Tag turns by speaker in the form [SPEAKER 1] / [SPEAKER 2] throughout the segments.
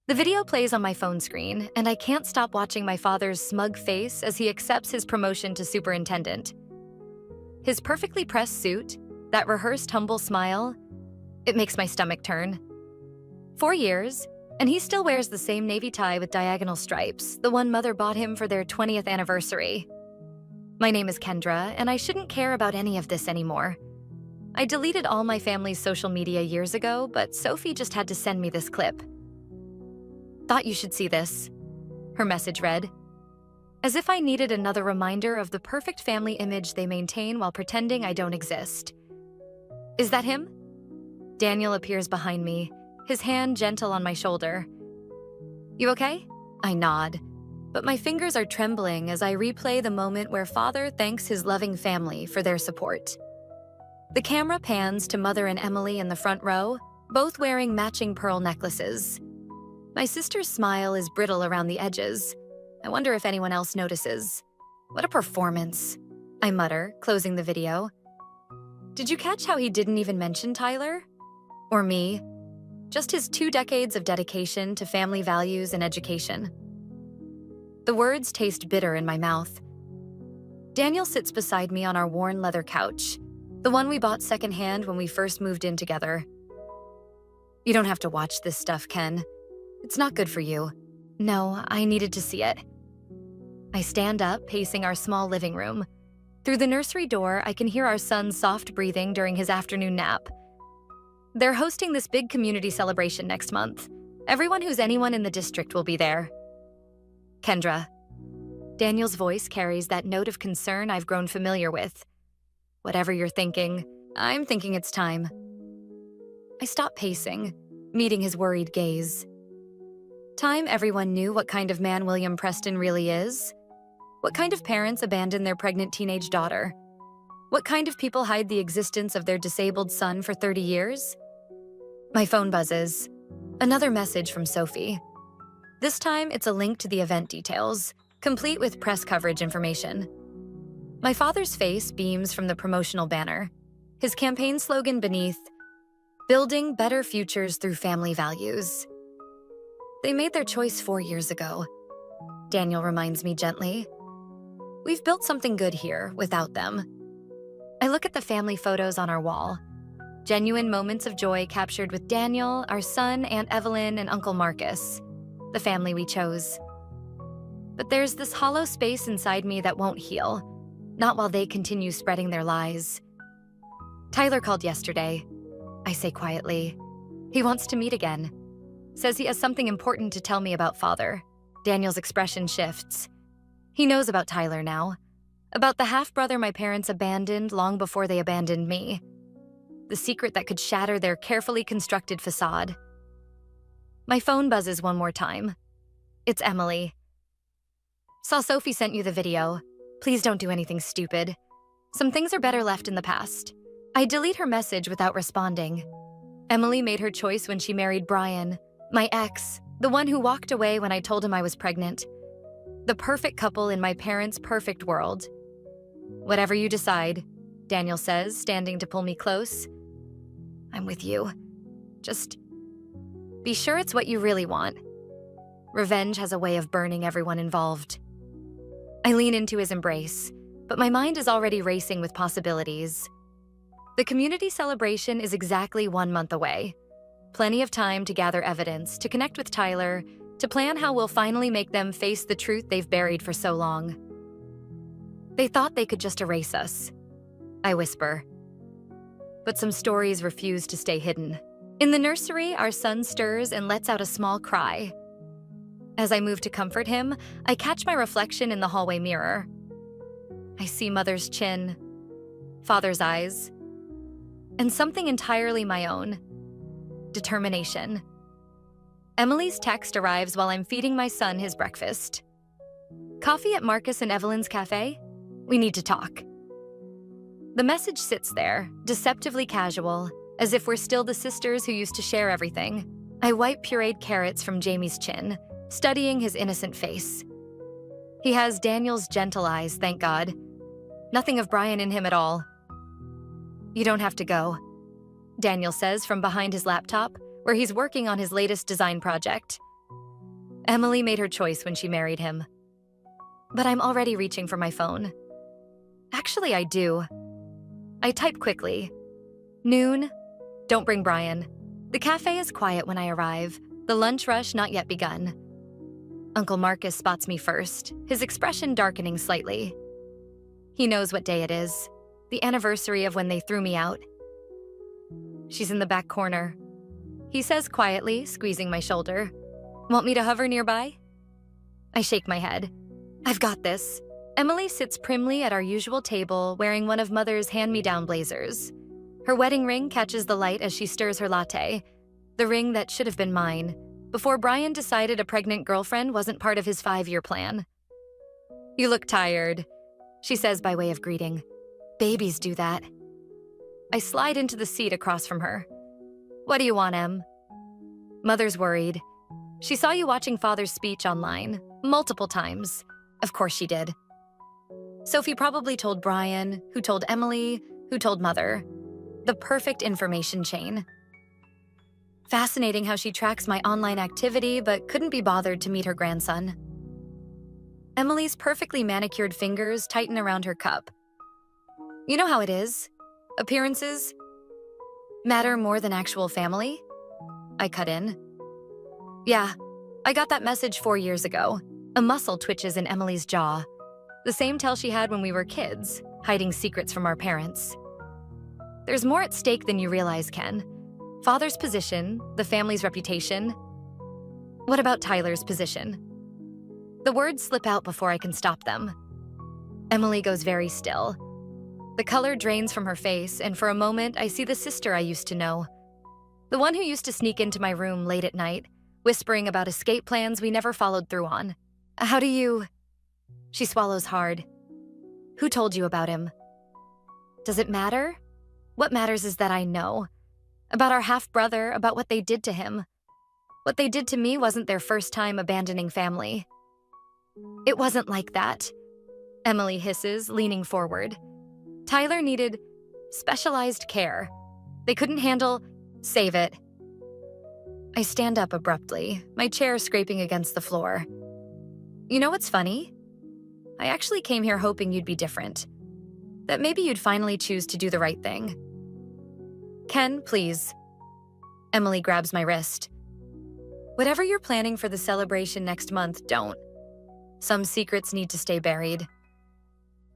[SPEAKER 1] The video plays on my phone screen, and I can't stop watching my father's smug face as he accepts his promotion to superintendent. His perfectly pressed suit, that rehearsed humble smile, it makes my stomach turn. 4 years, and he still wears the same navy tie with diagonal stripes, the one mother bought him for their 20th anniversary. My name is Kendra, and I shouldn't care about any of this anymore. I deleted all my family's social media years ago, but Sophie just had to send me this clip. "Thought you should see this," her message read. As if I needed another reminder of the perfect family image they maintain while pretending I don't exist. "Is that him?" Daniel appears behind me, his hand gentle on my shoulder. "You okay?" I nod, but my fingers are trembling as I replay the moment where father thanks his loving family for their support. The camera pans to Mother and Emily in the front row, both wearing matching pearl necklaces. My sister's smile is brittle around the edges. I wonder if anyone else notices. "What a performance," I mutter, closing the video. Did you catch how he didn't even mention Tyler? Or me? Just his 2 decades of dedication to family values and education. The words taste bitter in my mouth. Daniel sits beside me on our worn leather couch, the one we bought secondhand when we first moved in together. "You don't have to watch this stuff, Ken. It's not good for you." "No, I needed to see it." I stand up, pacing our small living room. Through the nursery door, I can hear our son's soft breathing during his afternoon nap. They're hosting this big community celebration next month. Everyone who's anyone in the district will be there. "Kendra." Daniel's voice carries that note of concern I've grown familiar with. "Whatever you're thinking, I'm thinking it's time." I stop pacing, meeting his worried gaze. Time everyone knew what kind of man William Preston really is. What kind of parents abandon their pregnant teenage daughter? What kind of people hide the existence of their disabled son for 30 years? My phone buzzes. Another message from Sophie. This time, it's a link to the event details, complete with press coverage information. My father's face beams from the promotional banner. His campaign slogan beneath, "Building better futures through family values." They made their choice 4 years ago. Daniel reminds me gently. We've built something good here without them. I look at the family photos on our wall. Genuine moments of joy captured with Daniel, our son, Aunt Evelyn, and Uncle Marcus, the family we chose. But there's this hollow space inside me that won't heal, not while they continue spreading their lies. "Tyler called yesterday," I say quietly. "He wants to meet again. Says he has something important to tell me about father." Daniel's expression shifts. He knows about Tyler now. About the half-brother my parents abandoned long before they abandoned me. The secret that could shatter their carefully constructed facade. My phone buzzes one more time. It's Emily. "Saw Sophie sent you the video. Please don't do anything stupid. Some things are better left in the past." I delete her message without responding. Emily made her choice when she married Brian, my ex, the one who walked away when I told him I was pregnant. The perfect couple in my parents' perfect world. "Whatever you decide," Daniel says, standing to pull me close. "I'm with you. Just be sure it's what you really want." Revenge has a way of burning everyone involved. I lean into his embrace, but my mind is already racing with possibilities. The community celebration is exactly 1 month away. Plenty of time to gather evidence, to connect with Tyler, to plan how we'll finally make them face the truth they've buried for so long. "They thought they could just erase us," I whisper. But some stories refuse to stay hidden. In the nursery, our son stirs and lets out a small cry. As I move to comfort him, I catch my reflection in the hallway mirror. I see Mother's chin, Father's eyes, and something entirely my own: determination. Emily's text arrives while I'm feeding my son his breakfast. "Coffee at Marcus and Evelyn's cafe? We need to talk." The message sits there, deceptively casual, as if we're still the sisters who used to share everything. I wipe pureed carrots from Jamie's chin, studying his innocent face. He has Daniel's gentle eyes, thank God. Nothing of Brian in him at all. "You don't have to go," Daniel says from behind his laptop, where he's working on his latest design project. Emily made her choice when she married him. But I'm already reaching for my phone. Actually, I do. I type quickly. Noon. Don't bring Brian. The cafe is quiet when I arrive. The lunch rush not yet begun. Uncle Marcus spots me first, his expression darkening slightly. He knows what day it is. The anniversary of when they threw me out. She's in the back corner. He says quietly, squeezing my shoulder. Want me to hover nearby? I shake my head. I've got this. Emily sits primly at our usual table, wearing one of Mother's hand-me-down blazers. Her wedding ring catches the light as she stirs her latte, the ring that should have been mine, before Brian decided a pregnant girlfriend wasn't part of his 5-year plan. You look tired, she says by way of greeting. Babies do that. I slide into the seat across from her. What do you want, Em? Mother's worried. She saw you watching Father's speech online, multiple times. Of course she did. Sophie probably told Brian, who told Emily, who told Mother. The perfect information chain. Fascinating how she tracks my online activity but couldn't be bothered to meet her grandson. Emily's perfectly manicured fingers tighten around her cup. You know how it is. Appearances matter more than actual family? I cut in. Yeah, I got that message 4 years ago. A muscle twitches in Emily's jaw. The same tell she had when we were kids, hiding secrets from our parents. There's more at stake than you realize, Ken. Father's position, the family's reputation. What about Tyler's position? The words slip out before I can stop them. Emily goes very still. The color drains from her face, and for a moment, I see the sister I used to know. The one who used to sneak into my room late at night, whispering about escape plans we never followed through on. How do you... She swallows hard. Who told you about him? Does it matter? What matters is that I know. About our half-brother, about what they did to him. What they did to me wasn't their first time abandoning family. It wasn't like that, Emily hisses, leaning forward. Tyler needed specialized care. They couldn't handle... Save it. I stand up abruptly, my chair scraping against the floor. You know what's funny? I actually came here hoping you'd be different. That maybe you'd finally choose to do the right thing. Ken, please. Emily grabs my wrist. Whatever you're planning for the celebration next month, don't. Some secrets need to stay buried.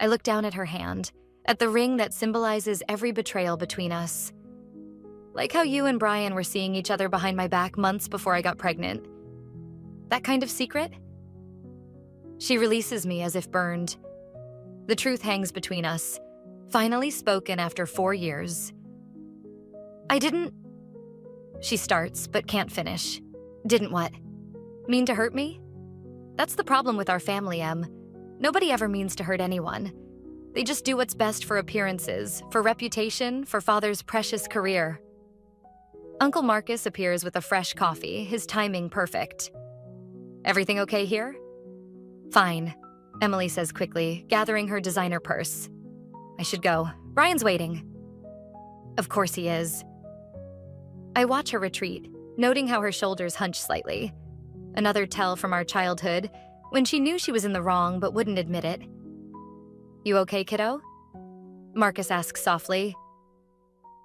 [SPEAKER 1] I look down at her hand, at the ring that symbolizes every betrayal between us. Like how you and Brian were seeing each other behind my back months before I got pregnant. That kind of secret? She releases me as if burned. The truth hangs between us, finally spoken after 4 years. I didn't... She starts, but can't finish. Didn't what? Mean to hurt me? That's the problem with our family, Em. Nobody ever means to hurt anyone. They just do what's best for appearances, for reputation, for Father's precious career. Uncle Marcus appears with a fresh coffee, his timing perfect. Everything okay here? Fine, Emily says quickly, gathering her designer purse. I should go. Brian's waiting. Of course he is. I watch her retreat, noting how her shoulders hunch slightly. Another tell from our childhood, when she knew she was in the wrong but wouldn't admit it. You okay, kiddo? Marcus asks softly.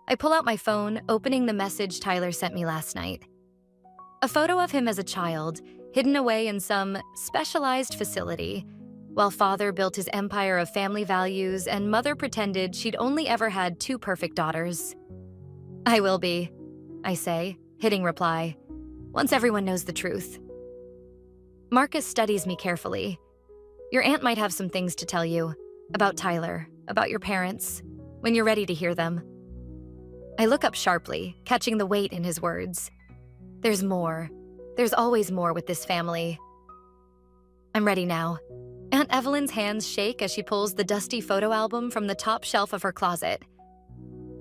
[SPEAKER 1] I pull out my phone, opening the message Tyler sent me last night. A photo of him as a child, hidden away in some specialized facility, while Father built his empire of family values and Mother pretended she'd only ever had 2 perfect daughters. I will be, I say, hitting reply, once everyone knows the truth. Marcus studies me carefully. Your aunt might have some things to tell you, about Tyler, about your parents, when you're ready to hear them. I look up sharply, catching the weight in his words. There's more. There's always more with this family. I'm ready now. Aunt Evelyn's hands shake as she pulls the dusty photo album from the top shelf of her closet.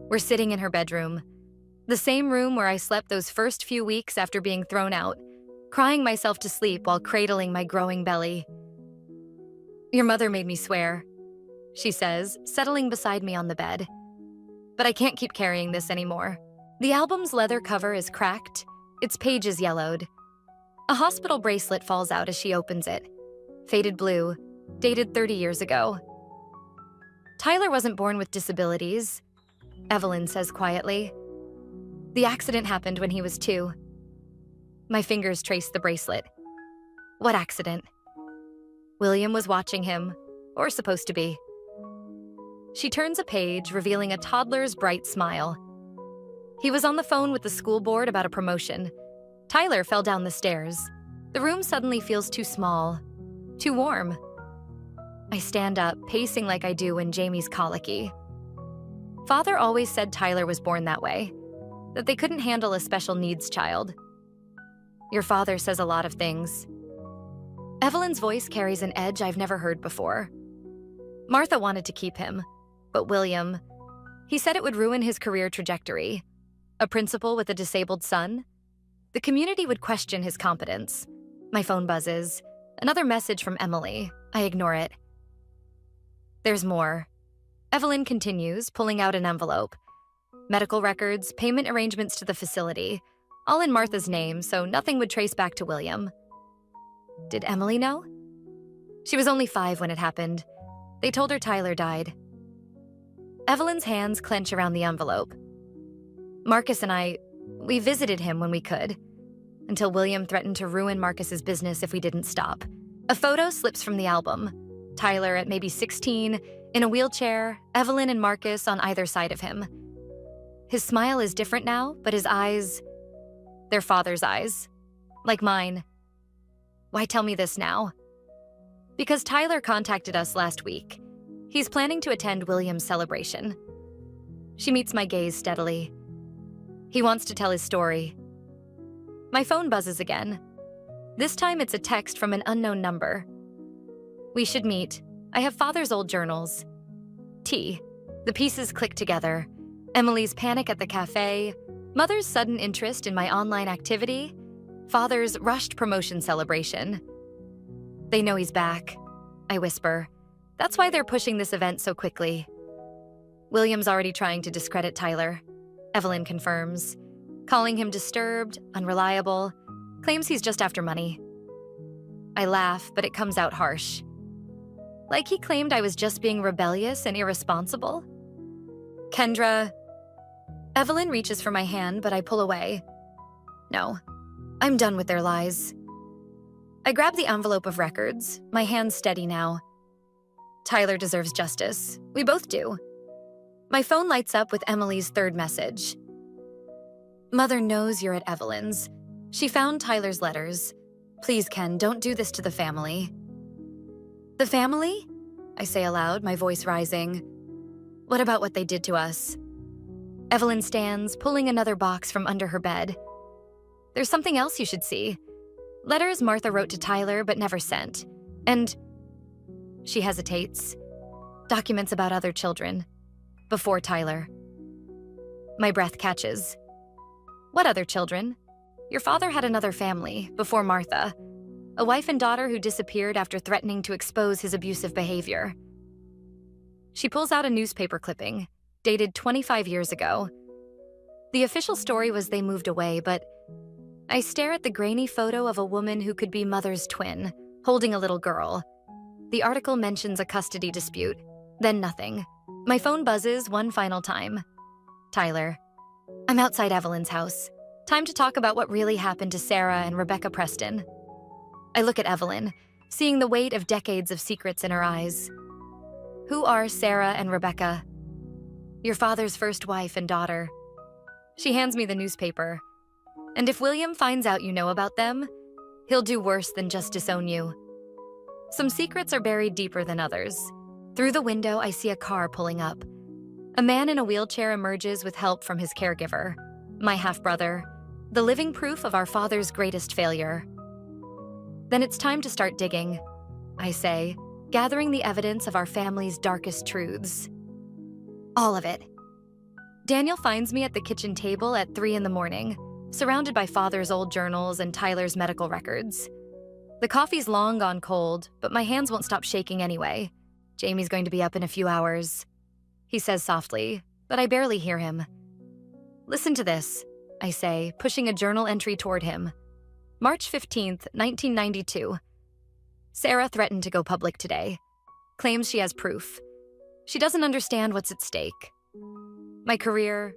[SPEAKER 1] We're sitting in her bedroom, the same room where I slept those first few weeks after being thrown out, crying myself to sleep while cradling my growing belly. Your mother made me swear, she says, settling beside me on the bed. But I can't keep carrying this anymore. The album's leather cover is cracked, its pages yellowed. A hospital bracelet falls out as she opens it. Faded blue, dated 30 years ago. Tyler wasn't born with disabilities, Evelyn says quietly. The accident happened when he was 2. My fingers trace the bracelet. What accident? William was watching him, or supposed to be. She turns a page, revealing a toddler's bright smile. He was on the phone with the school board about a promotion. Tyler fell down the stairs. The room suddenly feels too small, too warm. I stand up, pacing like I do when Jamie's colicky. Father always said Tyler was born that way, that they couldn't handle a special needs child. Your father says a lot of things. Evelyn's voice carries an edge I've never heard before. Martha wanted to keep him, but William, he said it would ruin his career trajectory. A principal with a disabled son? The community would question his competence. My phone buzzes. Another message from Emily. I ignore it. There's more. Evelyn continues, pulling out an envelope. Medical records, payment arrangements to the facility, all in Martha's name, so nothing would trace back to William. Did Emily know? She was only 5 when it happened. They told her Tyler died. Evelyn's hands clench around the envelope. Marcus and we visited him when we could, until William threatened to ruin Marcus's business if we didn't stop. A photo slips from the album. Tyler at maybe 16, in a wheelchair, Evelyn and Marcus on either side of him. His smile is different now, but his eyes, they're father's eyes, like mine. Why tell me this now? Because Tyler contacted us last week. He's planning to attend William's celebration. She meets my gaze steadily. He wants to tell his story. My phone buzzes again. This time it's a text from an unknown number. We should meet. I have father's old journals. T. The pieces click together. Emily's panic at the cafe. Mother's sudden interest in my online activity. Father's rushed promotion celebration. They know he's back, I whisper. That's why they're pushing this event so quickly. William's already trying to discredit Tyler, Evelyn confirms, calling him disturbed, unreliable, claims he's just after money. I laugh, but it comes out harsh. Like he claimed I was just being rebellious and irresponsible? Kendra... Evelyn reaches for my hand, but I pull away. No, I'm done with their lies. I grab the envelope of records, my hands steady now. Tyler deserves justice. We both do. My phone lights up with Emily's third message. Mother knows you're at Evelyn's. She found Tyler's letters. Please, Ken, don't do this to the family. The family? I say aloud, my voice rising. What about what they did to us? Evelyn stands, pulling another box from under her bed. There's something else you should see. Letters Martha wrote to Tyler but never sent. And... She hesitates. Documents about other children. Before Tyler. My breath catches. What other children? Your father had another family, before Martha. A wife and daughter who disappeared after threatening to expose his abusive behavior. She pulls out a newspaper clipping, dated 25 years ago. The official story was they moved away, but I stare at the grainy photo of a woman who could be Mother's twin, holding a little girl. The article mentions a custody dispute, then nothing. My phone buzzes one final time. Tyler. I'm outside Evelyn's house. Time to talk about what really happened to Sarah and Rebecca Preston. I look at Evelyn, seeing the weight of decades of secrets in her eyes. Who are Sarah and Rebecca? Your father's first wife and daughter. She hands me the newspaper. And if William finds out you know about them, he'll do worse than just disown you. Some secrets are buried deeper than others. Through the window, I see a car pulling up. A man in a wheelchair emerges with help from his caregiver, my half-brother, the living proof of our father's greatest failure. Then it's time to start digging, I say, gathering the evidence of our family's darkest truths. All of it. Daniel finds me at the kitchen table at 3 a.m, surrounded by Father's old journals and Tyler's medical records. The coffee's long gone cold, but my hands won't stop shaking anyway. Jamie's going to be up in a few hours. He says softly, but I barely hear him. Listen to this, I say, pushing a journal entry toward him. March 15th, 1992. Sarah threatened to go public today. Claims she has proof. She doesn't understand what's at stake. My career,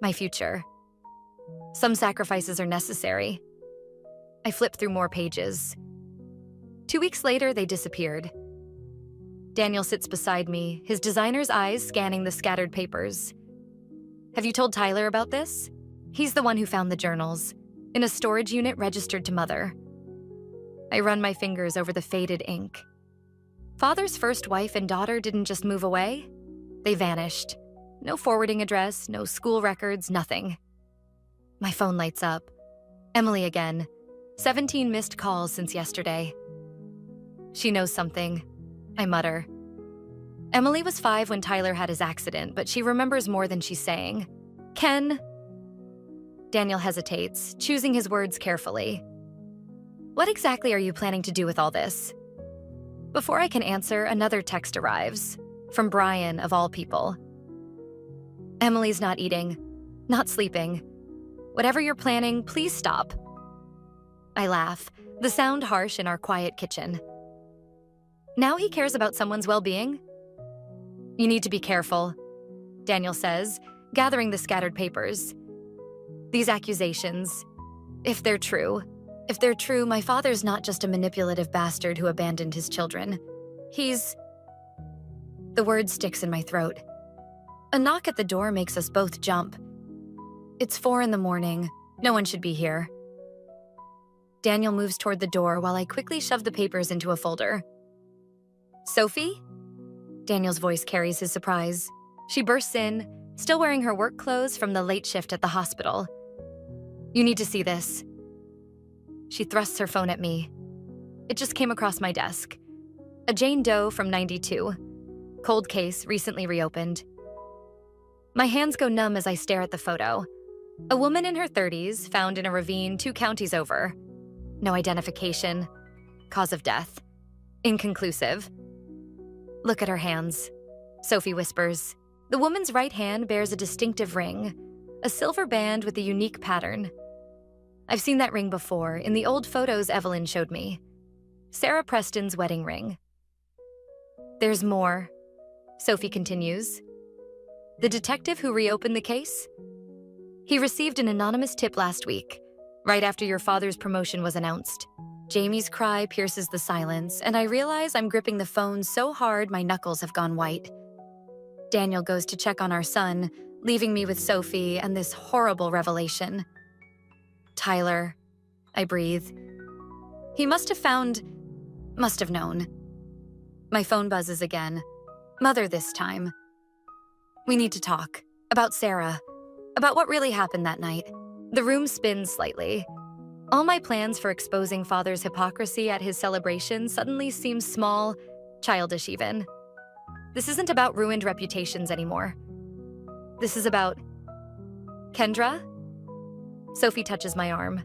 [SPEAKER 1] my future. Some sacrifices are necessary. I flip through more pages. 2 weeks later, they disappeared. Daniel sits beside me, his designer's eyes scanning the scattered papers. Have you told Tyler about this? He's the one who found the journals, in a storage unit registered to Mother. I run my fingers over the faded ink. Father's first wife and daughter didn't just move away. They vanished. No forwarding address, no school records, nothing. My phone lights up. Emily again. 17 missed calls since yesterday. She knows something. I mutter. Emily was 5 when Tyler had his accident, but she remembers more than she's saying. Ken? Daniel hesitates, choosing his words carefully. What exactly are you planning to do with all this? Before I can answer, another text arrives. From Brian, of all people. Emily's not eating, not sleeping. Whatever you're planning, please stop. I laugh, the sound harsh in our quiet kitchen. Now he cares about someone's well-being? You need to be careful, Daniel says, gathering the scattered papers. These accusations, if they're true, my father's not just a manipulative bastard who abandoned his children. He's... The word sticks in my throat. A knock at the door makes us both jump. It's 4 a.m. No one should be here. Daniel moves toward the door while I quickly shove the papers into a folder. Sophie? Daniel's voice carries his surprise. She bursts in, still wearing her work clothes from the late shift at the hospital. You need to see this. She thrusts her phone at me. It just came across my desk. A Jane Doe from 92. Cold case, recently reopened. My hands go numb as I stare at the photo. A woman in her 30s, found in a ravine 2 counties over. No identification. Cause of death. Inconclusive. Look at her hands, Sophie whispers. The woman's right hand bears a distinctive ring, a silver band with a unique pattern. I've seen that ring before, in the old photos Evelyn showed me. Sarah Preston's wedding ring. There's more, Sophie continues. The detective who reopened the case? He received an anonymous tip last week, right after your father's promotion was announced. Jamie's cry pierces the silence, and I realize I'm gripping the phone so hard my knuckles have gone white. Daniel goes to check on our son, leaving me with Sophie and this horrible revelation. Tyler, I breathe. He must have known. My phone buzzes again. Mother this time. We need to talk. About Sarah. About what really happened that night. The room spins slightly. All my plans for exposing Father's hypocrisy at his celebration suddenly seem small, childish even. This isn't about ruined reputations anymore. This is about... Kendra? Sophie touches my arm.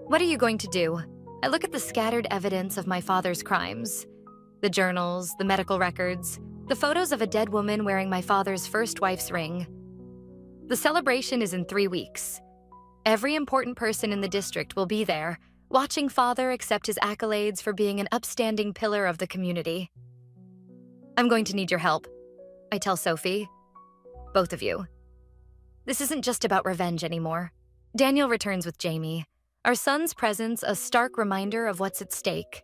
[SPEAKER 1] What are you going to do? I look at the scattered evidence of my father's crimes. The journals, the medical records, the photos of a dead woman wearing my father's first wife's ring. The celebration is in 3 weeks. Every important person in the district will be there, watching Father accept his accolades for being an upstanding pillar of the community. I'm going to need your help, I tell Sophie. Both of you. This isn't just about revenge anymore. Daniel returns with Jamie, our son's presence a stark reminder of what's at stake.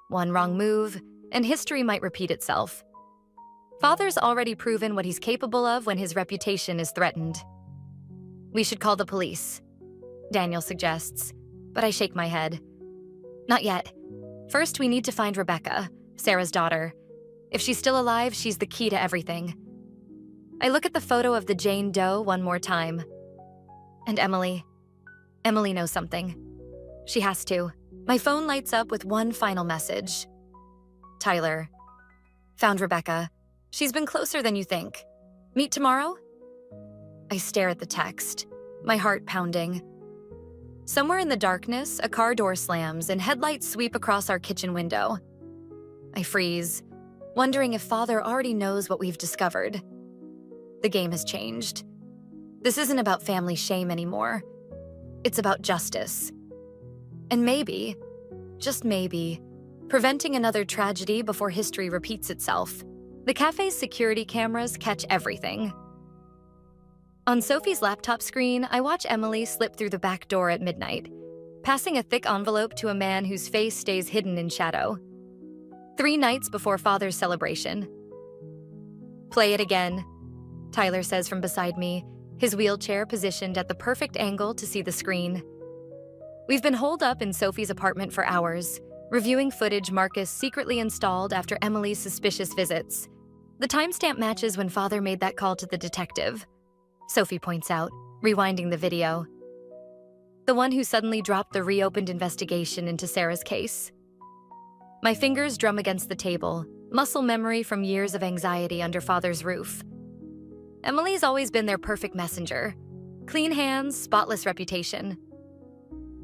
[SPEAKER 1] One wrong move, and history might repeat itself. Father's already proven what he's capable of when his reputation is threatened. We should call the police, Daniel suggests, but I shake my head. Not yet. First, we need to find Rebecca, Sarah's daughter. If she's still alive, she's the key to everything. I look at the photo of the Jane Doe one more time. And Emily. Emily knows something. She has to. My phone lights up with one final message. Tyler. Found Rebecca. She's been closer than you think. Meet tomorrow? I stare at the text, my heart pounding. Somewhere in the darkness, a car door slams and headlights sweep across our kitchen window. I freeze, wondering if Father already knows what we've discovered. The game has changed. This isn't about family shame anymore. It's about justice. And maybe, just maybe, preventing another tragedy before history repeats itself. The cafe's security cameras catch everything. On Sophie's laptop screen, I watch Emily slip through the back door at midnight, passing a thick envelope to a man whose face stays hidden in shadow. 3 nights before Father's celebration. "Play it again," Tyler says from beside me, his wheelchair positioned at the perfect angle to see the screen. We've been holed up in Sophie's apartment for hours, reviewing footage Marcus secretly installed after Emily's suspicious visits. The timestamp matches when Father made that call to the detective, Sophie points out, rewinding the video. The one who suddenly dropped the reopened investigation into Sarah's case. My fingers drum against the table, muscle memory from years of anxiety under Father's roof. Emily's always been their perfect messenger. Clean hands, spotless reputation.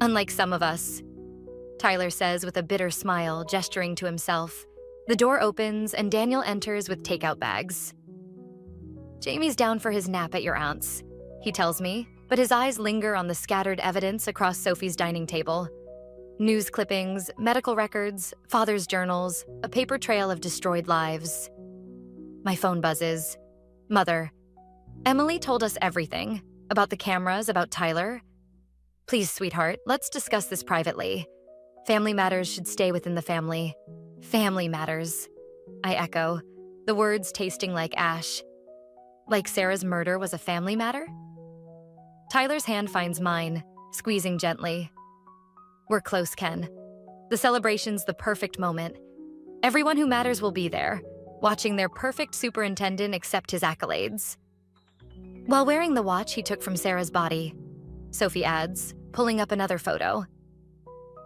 [SPEAKER 1] Unlike some of us, Tyler says with a bitter smile, gesturing to himself. The door opens and Daniel enters with takeout bags. "Jamie's down for his nap at your aunt's," he tells me, but his eyes linger on the scattered evidence across Sophie's dining table. News clippings, medical records, Father's journals, a paper trail of destroyed lives. My phone buzzes. "Mother, Emily told us everything. About the cameras, about Tyler. Please, sweetheart, let's discuss this privately. Family matters should stay within the family." "Family matters," I echo, the words tasting like ash. Like Sarah's murder was a family matter? Tyler's hand finds mine, squeezing gently. "We're close, Ken. The celebration's the perfect moment. Everyone who matters will be there, watching their perfect superintendent accept his accolades." While wearing the watch he took from Sarah's body, Sophie adds, pulling up another photo.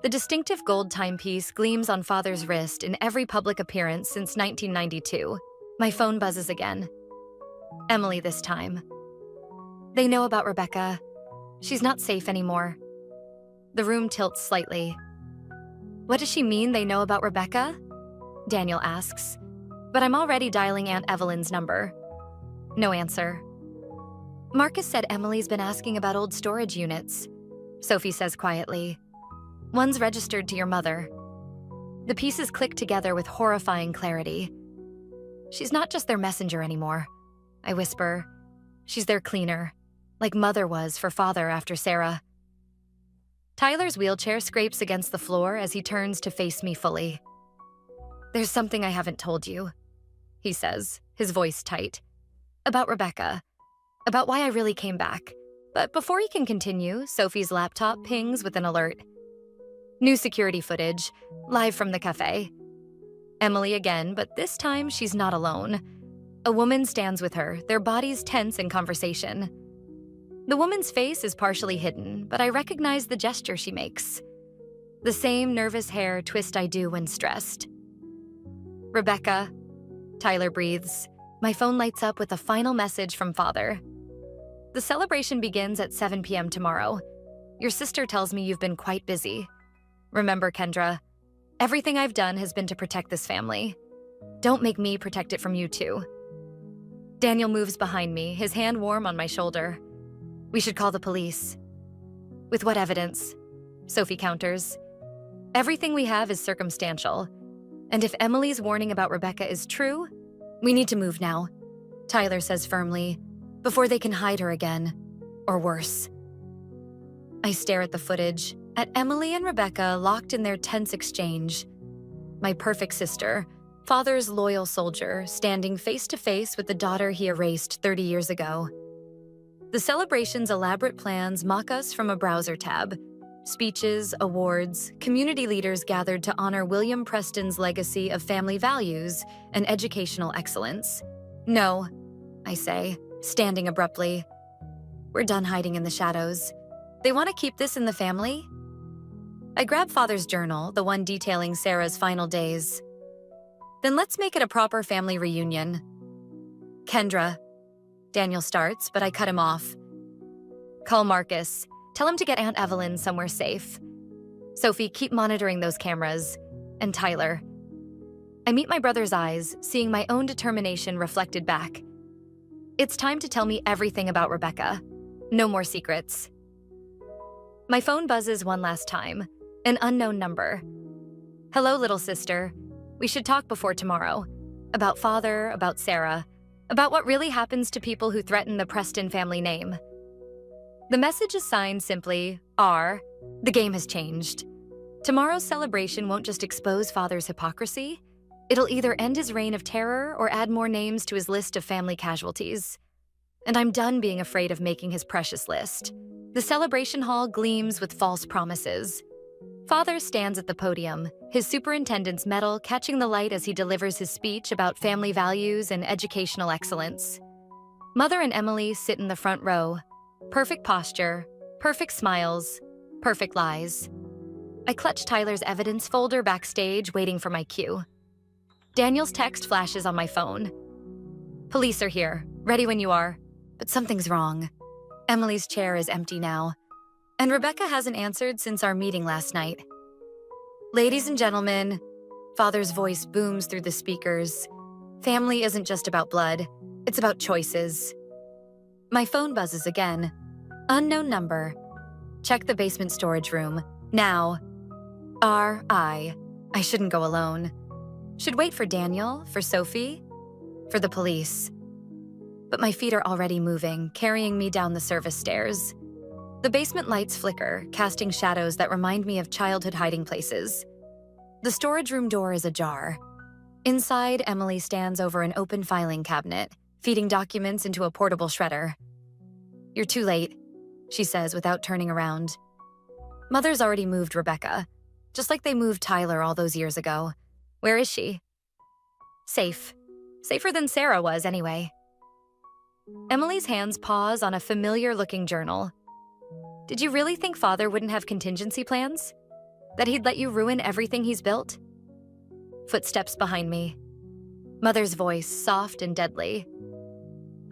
[SPEAKER 1] The distinctive gold timepiece gleams on Father's wrist in every public appearance since 1992. My phone buzzes again. Emily this time. "They know about Rebecca. She's not safe anymore." The room tilts slightly. "What does she mean they know about Rebecca?" Daniel asks, but I'm already dialing Aunt Evelyn's number. No answer. "Marcus said Emily's been asking about old storage units," Sophie says quietly. "One's registered to your mother." The pieces click together with horrifying clarity. "She's not just their messenger anymore," I whisper. "She's their cleaner, like Mother was for Father after Sarah." Tyler's wheelchair scrapes against the floor as he turns to face me fully. "There's something I haven't told you," he says, his voice tight. "About Rebecca. About why I really came back." But before he can continue, Sophie's laptop pings with an alert. New security footage, live from the cafe. Emily again, but this time she's not alone. A woman stands with her, their bodies tense in conversation. The woman's face is partially hidden, but I recognize the gesture she makes. The same nervous hair twist I do when stressed. "Rebecca," Tyler breathes. My phone lights up with a final message from Father. "The celebration begins at 7 p.m. tomorrow. Your sister tells me you've been quite busy. Remember, Kendra, everything I've done has been to protect this family. Don't make me protect it from you too." Daniel moves behind me, his hand warm on my shoulder. "We should call the police." "With what evidence?" Sophie counters. "Everything we have is circumstantial. And if Emily's warning about Rebecca is true, we need to move now," Tyler says firmly, "before they can hide her again. Or worse." I stare at the footage, at Emily and Rebecca locked in their tense exchange. My perfect sister, Father's loyal soldier, standing face to face with the daughter he erased 30 years ago. The celebration's elaborate plans mock us from a browser tab. Speeches, awards, community leaders gathered to honor William Preston's legacy of family values and educational excellence. "No," I say, standing abruptly. "We're done hiding in the shadows. They want to keep this in the family?" I grab Father's journal, the one detailing Sarah's final days. "Then let's make it a proper family reunion." "Kendra," Daniel starts, but I cut him off. "Call Marcus. Tell him to get Aunt Evelyn somewhere safe. Sophie, keep monitoring those cameras. And Tyler." I meet my brother's eyes, seeing my own determination reflected back. It's time to tell me everything about Rebecca. No more secrets. My phone buzzes one last time. An unknown number. Hello, little sister. We should talk before tomorrow. About father, about Sarah, about what really happens to people who threaten the Preston family name. The message is signed simply, R. The game has changed. Tomorrow's celebration won't just expose father's hypocrisy. It'll either end his reign of terror or add more names to his list of family casualties. And I'm done being afraid of making his precious list. The celebration hall gleams with false promises. Father stands at the podium, his superintendent's medal catching the light as he delivers his speech about family values and educational excellence. Mother and Emily sit in the front row. Perfect posture, perfect smiles, perfect lies. I clutch Tyler's evidence folder backstage, waiting for my cue. Daniel's text flashes on my phone. Police are here, ready when you are. But something's wrong. Emily's chair is empty now. And Rebecca hasn't answered since our meeting last night. Ladies and gentlemen, Father's voice booms through the speakers. Family isn't just about blood, it's about choices. My phone buzzes again. Unknown number. Check the basement storage room. Now. I shouldn't go alone. Should wait for Daniel, for Sophie, for the police. But my feet are already moving, carrying me down the service stairs. The basement lights flicker, casting shadows that remind me of childhood hiding places. The storage room door is ajar. Inside, Emily stands over an open filing cabinet, feeding documents into a portable shredder. You're too late, she says without turning around. Mother's already moved Rebecca, just like they moved Tyler all those years ago. Where is she? Safe. Safer than Sarah was, anyway. Emily's hands pause on a familiar-looking journal. Did you really think Father wouldn't have contingency plans? That he'd let you ruin everything he's built? Footsteps behind me. Mother's voice, soft and deadly.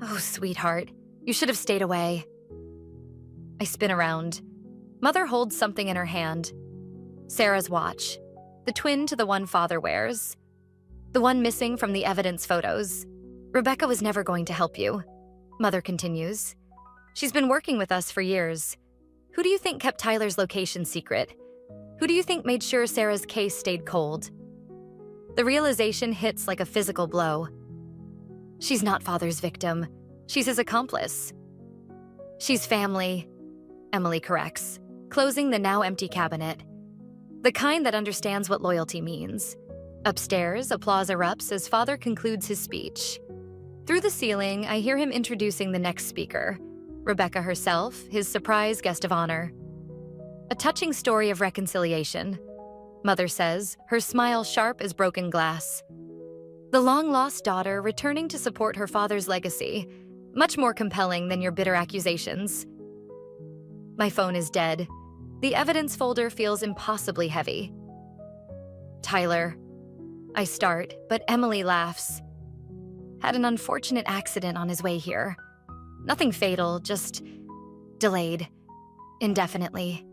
[SPEAKER 1] Oh, sweetheart, you should have stayed away. I spin around. Mother holds something in her hand. Sarah's watch, the twin to the one Father wears. The one missing from the evidence photos. Rebecca was never going to help you, Mother continues. She's been working with us for years. Who do you think kept Tyler's location secret? Who do you think made sure Sarah's case stayed cold? The realization hits like a physical blow. She's not Father's victim. She's his accomplice. She's family, Emily corrects, closing the now empty cabinet. The kind that understands what loyalty means. Upstairs, applause erupts as Father concludes his speech. Through the ceiling, I hear him introducing the next speaker, Rebecca herself, his surprise guest of honor. A touching story of reconciliation, Mother says, her smile sharp as broken glass. The long-lost daughter returning to support her father's legacy, much more compelling than your bitter accusations. My phone is dead. The evidence folder feels impossibly heavy. Tyler. I start, but Emily laughs. Had an unfortunate accident on his way here. Nothing fatal, just delayed. Indefinitely.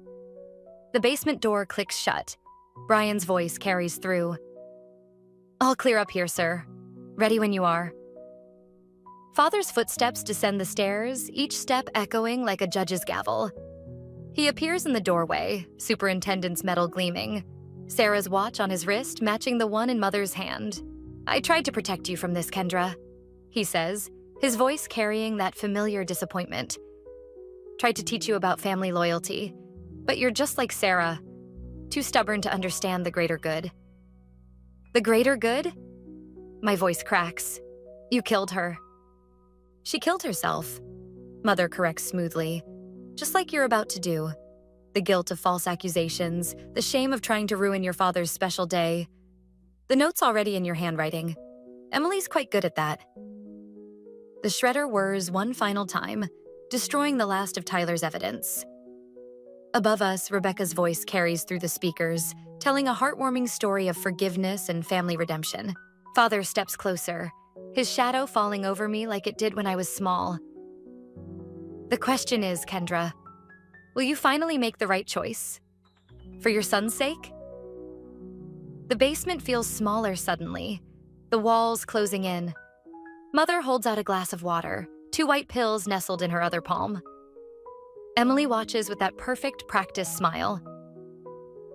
[SPEAKER 1] The basement door clicks shut. Brian's voice carries through. All clear up here, sir. Ready when you are. Father's footsteps descend the stairs, each step echoing like a judge's gavel. He appears in the doorway, superintendent's medal gleaming. Sarah's watch on his wrist matching the one in Mother's hand. I tried to protect you from this, Ch1ldr, he says, his voice carrying that familiar disappointment. Tried to teach you about family loyalty, but you're just like Sarah, too stubborn to understand the greater good. The greater good? My voice cracks. You killed her. She killed herself, Mother corrects smoothly, just like you're about to do. The guilt of false accusations, the shame of trying to ruin your father's special day. The note's already in your handwriting. Emily's quite good at that. The shredder whirs one final time, destroying the last of Tyler's evidence. Above us, Rebecca's voice carries through the speakers, telling a heartwarming story of forgiveness and family redemption. Father steps closer, his shadow falling over me like it did when I was small. The question is, Ch1ldr, will you finally make the right choice? For your son's sake? The basement feels smaller suddenly, the walls closing in. Mother holds out a glass of water, 2 white pills nestled in her other palm. Emily watches with that perfect practice smile.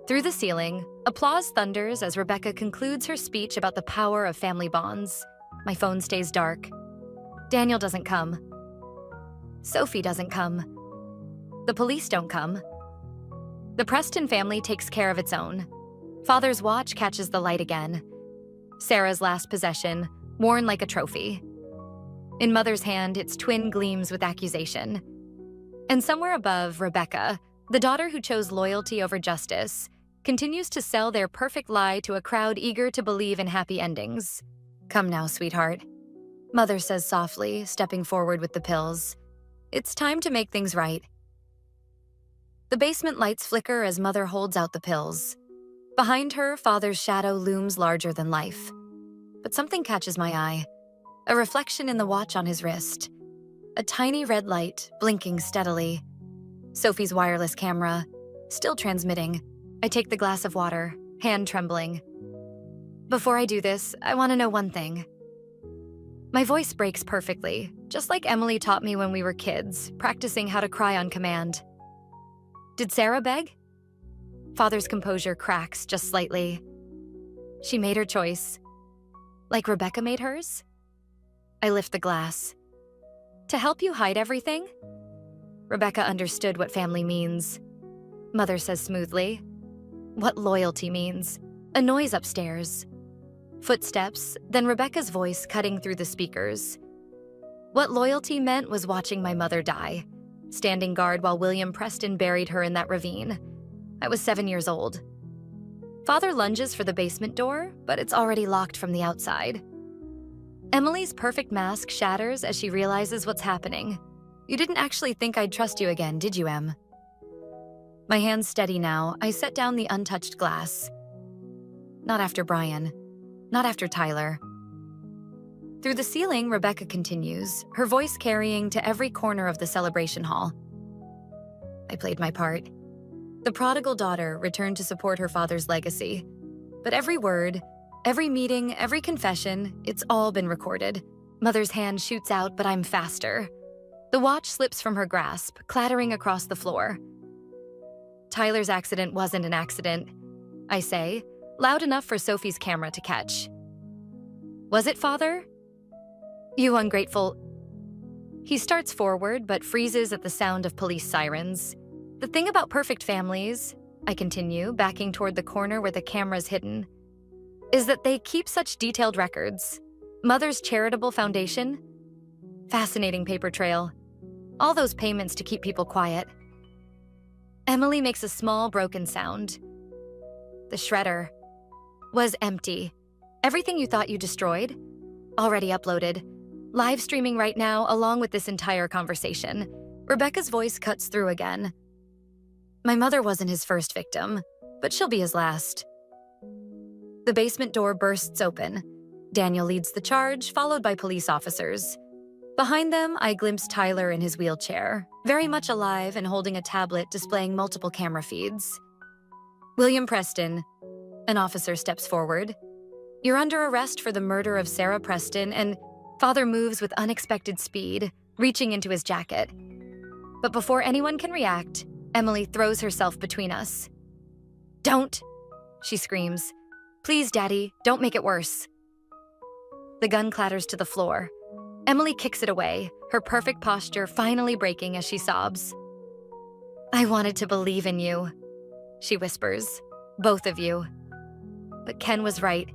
[SPEAKER 1] Through the ceiling, applause thunders as Rebecca concludes her speech about the power of family bonds. My phone stays dark. Daniel doesn't come. Sophie doesn't come. The police don't come. The Preston family takes care of its own. Father's watch catches the light again. Sarah's last possession, worn like a trophy. In Mother's hand, its twin gleams with accusation. And somewhere above, Rebecca, the daughter who chose loyalty over justice, continues to sell their perfect lie to a crowd eager to believe in happy endings. Come now, sweetheart. Mother says softly, stepping forward with the pills. It's time to make things right. The basement lights flicker as Mother holds out the pills. Behind her, Father's shadow looms larger than life. But something catches my eye. A reflection in the watch on his wrist. A tiny red light, blinking steadily. Sophie's wireless camera, still transmitting. I take the glass of water, hand trembling. Before I do this, I want to know one thing. My voice breaks perfectly, just like Emily taught me when we were kids, practicing how to cry on command. Did Sarah beg? Father's composure cracks just slightly. She made her choice. Like Rebecca made hers? I lift the glass. To help you hide everything? Rebecca understood what family means. Mother says smoothly. What loyalty means. A noise upstairs. Footsteps, then Rebecca's voice cutting through the speakers. What loyalty meant was watching my mother die, standing guard while William Preston buried her in that ravine. I was 7 years old. Father lunges for the basement door, but it's already locked from the outside. Emily's perfect mask shatters as she realizes what's happening. You didn't actually think I'd trust you again, did you, Em? My hands steady now, I set down the untouched glass. Not after Brian. Not after Tyler. Through the ceiling, Rebecca continues, her voice carrying to every corner of the celebration hall. I played my part. The prodigal daughter returned to support her father's legacy. But every word, every meeting, every confession, it's all been recorded. Mother's hand shoots out, but I'm faster. The watch slips from her grasp, clattering across the floor. Tyler's accident wasn't an accident, I say, loud enough for Sophie's camera to catch. Was it, Father? You ungrateful... He starts forward, but freezes at the sound of police sirens. The thing about perfect families, I continue, backing toward the corner where the camera's hidden, is that they keep such detailed records. Mother's charitable foundation? Fascinating paper trail. All those payments to keep people quiet. Emily makes a small, broken sound. The shredder was empty. Everything you thought you destroyed? Already uploaded. Live streaming right now, along with this entire conversation. Rebecca's voice cuts through again. My mother wasn't his first victim, but she'll be his last. The basement door bursts open. Daniel leads the charge, followed by police officers. Behind them, I glimpse Tyler in his wheelchair, very much alive and holding a tablet displaying multiple camera feeds. William Preston. An officer steps forward. You're under arrest for the murder of Sarah Preston, and Father moves with unexpected speed, reaching into his jacket. But before anyone can react, Emily throws herself between us. Don't, she screams. Please, Daddy, don't make it worse. The gun clatters to the floor. Emily kicks it away, her perfect posture finally breaking as she sobs. I wanted to believe in you, she whispers. Both of you. But Ken was right.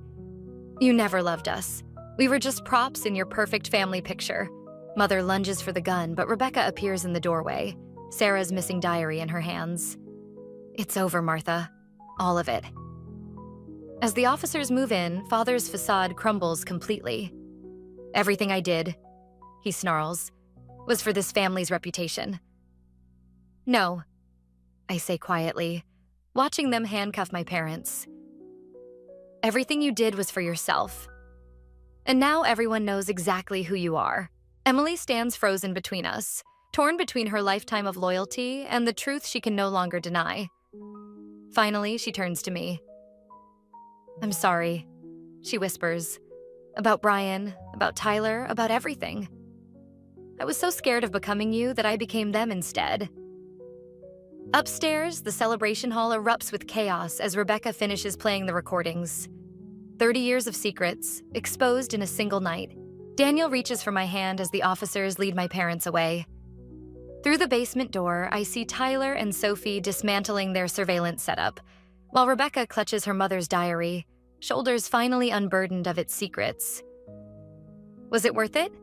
[SPEAKER 1] You never loved us. We were just props in your perfect family picture. Mother lunges for the gun, but Rebecca appears in the doorway, Sarah's missing diary in her hands. It's over, Martha. All of it. As the officers move in, Father's facade crumbles completely. Everything I did, he snarls, was for this family's reputation. No, I say quietly, watching them handcuff my parents. Everything you did was for yourself. And now everyone knows exactly who you are. Emily stands frozen between us, torn between her lifetime of loyalty and the truth she can no longer deny. Finally, she turns to me. I'm sorry, she whispers. About Brian, about Tyler, about everything. I was so scared of becoming you that I became them instead. Upstairs, the celebration hall erupts with chaos as Rebecca finishes playing the recordings. 30 years of secrets, exposed in a single night. Daniel reaches for my hand as the officers lead my parents away. Through the basement door, I see Tyler and Sophie dismantling their surveillance setup, while Rebecca clutches her mother's diary, shoulders finally unburdened of its secrets. Was it worth it?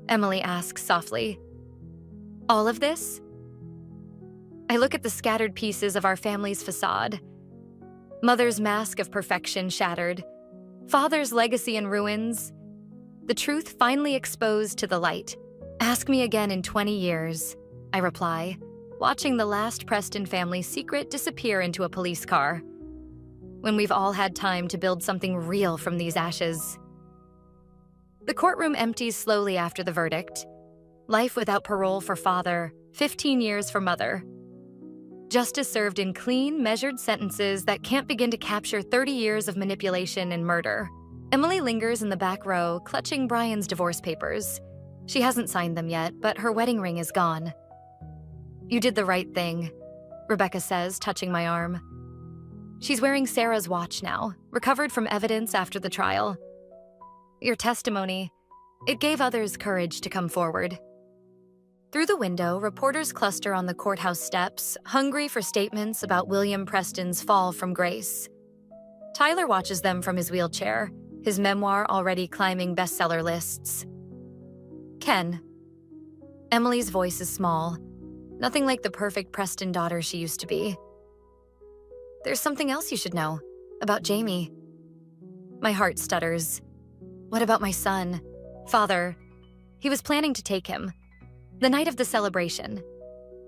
[SPEAKER 1] Emily asks softly. All of this? I look at the scattered pieces of our family's facade. Mother's mask of perfection shattered. Father's legacy in ruins. The truth finally exposed to the light. Ask me again in 20 years, I reply, watching the last Preston family secret disappear into a police car. When we've all had time to build something real from these ashes. The courtroom empties slowly after the verdict. Life without parole for father, 15 years for mother. Justice served in clean, measured sentences that can't begin to capture 30 years of manipulation and murder. Emily lingers in the back row, clutching Brian's divorce papers. She hasn't signed them yet, but her wedding ring is gone. You did the right thing, Rebecca says, touching my arm. She's wearing Sarah's watch now, recovered from evidence after the trial. Your testimony, it gave others courage to come forward. Through the window, reporters cluster on the courthouse steps, hungry for statements about William Preston's fall from grace. Tyler watches them from his wheelchair, his memoir already climbing bestseller lists. Ken. Emily's voice is small, nothing like the perfect Preston daughter she used to be. There's something else you should know, about Jamie. My heart stutters. What about my son? Father. He was planning to take him. The night of the celebration.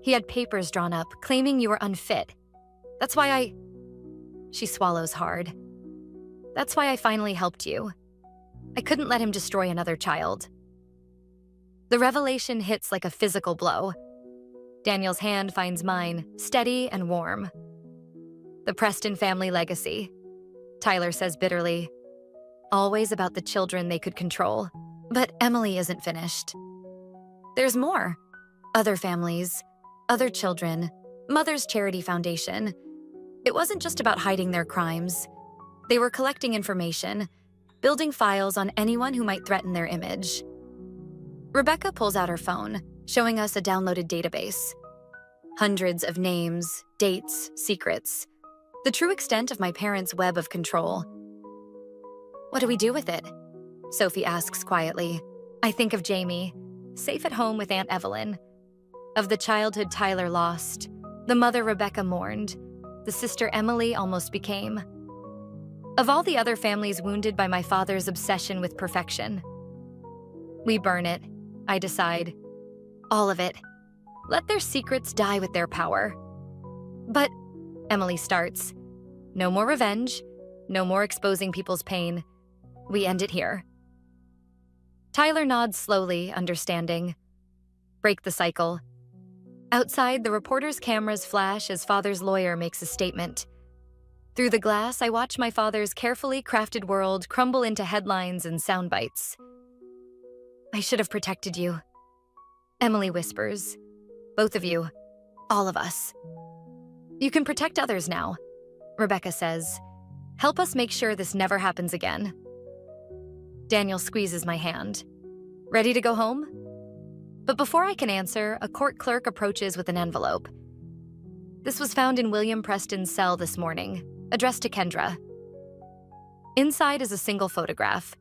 [SPEAKER 1] He had papers drawn up, claiming you were unfit. That's why She swallows hard. That's why I finally helped you. I couldn't let him destroy another child. The revelation hits like a physical blow. Daniel's hand finds mine, steady and warm. The Preston family legacy, Tyler says bitterly. Always about the children they could control. But Emily isn't finished. There's more. Other families, other children, Mother's Charity Foundation. It wasn't just about hiding their crimes. They were collecting information, building files on anyone who might threaten their image. Rebecca pulls out her phone, showing us a downloaded database. Hundreds of names, dates, secrets. The true extent of my parents' web of control. What do we do with it? Sophie asks quietly. I think of Jamie, safe at home with Aunt Evelyn. Of the childhood Tyler lost, the mother Rebecca mourned, the sister Emily almost became. Of all the other families wounded by my father's obsession with perfection. We burn it, I decide. All of it. Let their secrets die with their power. But, Emily starts, no more revenge, no more exposing people's pain. We end it here. Tyler nods slowly, understanding. Break the cycle. Outside, the reporter's cameras flash as father's lawyer makes a statement. Through the glass, I watch my father's carefully crafted world crumble into headlines and sound bites. I should have protected you. Emily whispers. Both of you. All of us. You can protect others now, Rebecca says. Help us make sure this never happens again. Daniel squeezes my hand. Ready to go home? But before I can answer, a court clerk approaches with an envelope. This was found in William Preston's cell this morning, addressed to Kendra. Inside is a single photograph.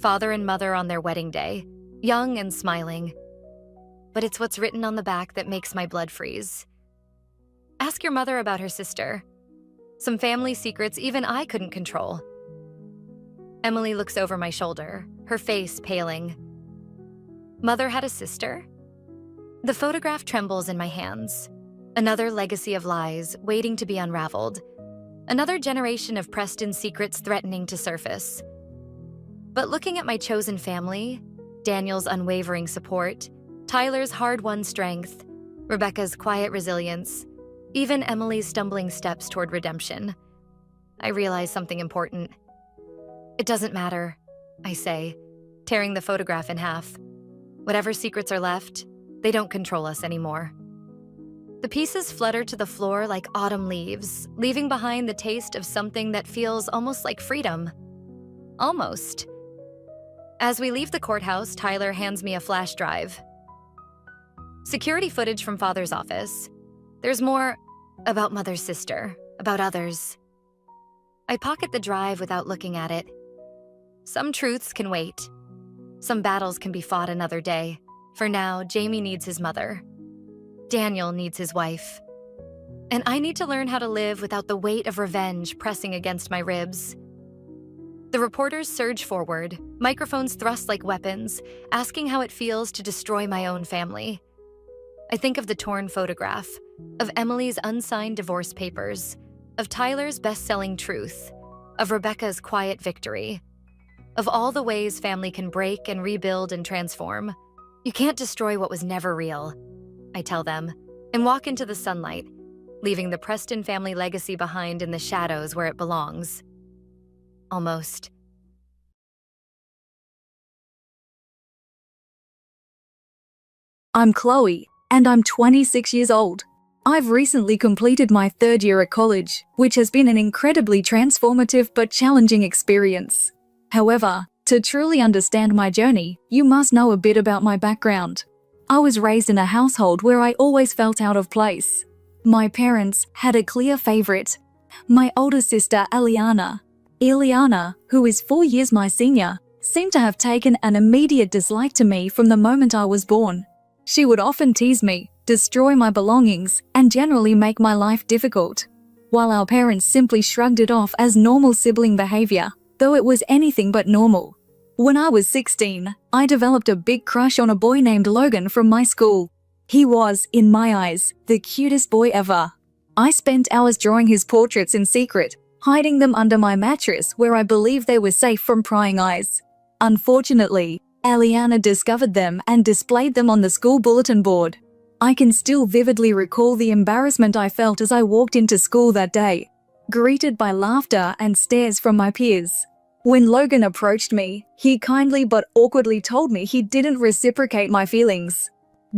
[SPEAKER 1] Father and mother on their wedding day, young and smiling. But it's what's written on the back that makes my blood freeze. Ask your mother about her sister. Some family secrets even I couldn't control. Emily looks over my shoulder, her face paling. Mother had a sister? The photograph trembles in my hands. Another legacy of lies waiting to be unraveled. Another generation of Preston secrets threatening to surface. But looking at my chosen family, Daniel's unwavering support, Tyler's hard-won strength, Rebecca's quiet resilience, even Emily's stumbling steps toward redemption, I realize something important. It doesn't matter, I say, tearing the photograph in half. Whatever secrets are left, they don't control us anymore. The pieces flutter to the floor like autumn leaves, leaving behind the taste of something that feels almost like freedom. Almost. As we leave the courthouse, Tyler hands me a flash drive. Security footage from Father's office. There's more about Mother's sister, about others. I pocket the drive without looking at it. Some truths can wait. Some battles can be fought another day. For now, Jamie needs his mother. Daniel needs his wife. And I need to learn how to live without the weight of revenge pressing against my ribs. The reporters surge forward, microphones thrust like weapons, asking how it feels to destroy my own family. I think of the torn photograph, of Emily's unsigned divorce papers, of Tyler's best-selling truth, of Rebecca's quiet victory, of all the ways family can break and rebuild and transform. You can't destroy what was never real, I tell them, and walk into the sunlight, leaving the Preston family legacy behind in the shadows where it belongs. Almost.
[SPEAKER 2] I'm Chloe, and I'm 26 years old. I've recently completed my third year at college, which has been an incredibly transformative but challenging experience. However, to truly understand my journey, you must know a bit about my background. I was raised in a household where I always felt out of place. My parents had a clear favorite, my older sister Eliana. Eliana, who is 4 years my senior, seemed to have taken an immediate dislike to me from the moment I was born. She would often tease me, destroy my belongings, and generally make my life difficult, while our parents simply shrugged it off as normal sibling behavior, though it was anything but normal. When I was 16, I developed a big crush on a boy named Logan from my school. He was, in my eyes, the cutest boy ever. I spent hours drawing his portraits in secret, hiding them under my mattress where I believed they were safe from prying eyes. Unfortunately, Eliana discovered them and displayed them on the school bulletin board. I can still vividly recall the embarrassment I felt as I walked into school that day, greeted by laughter and stares from my peers. When Logan approached me, he kindly but awkwardly told me he didn't reciprocate my feelings.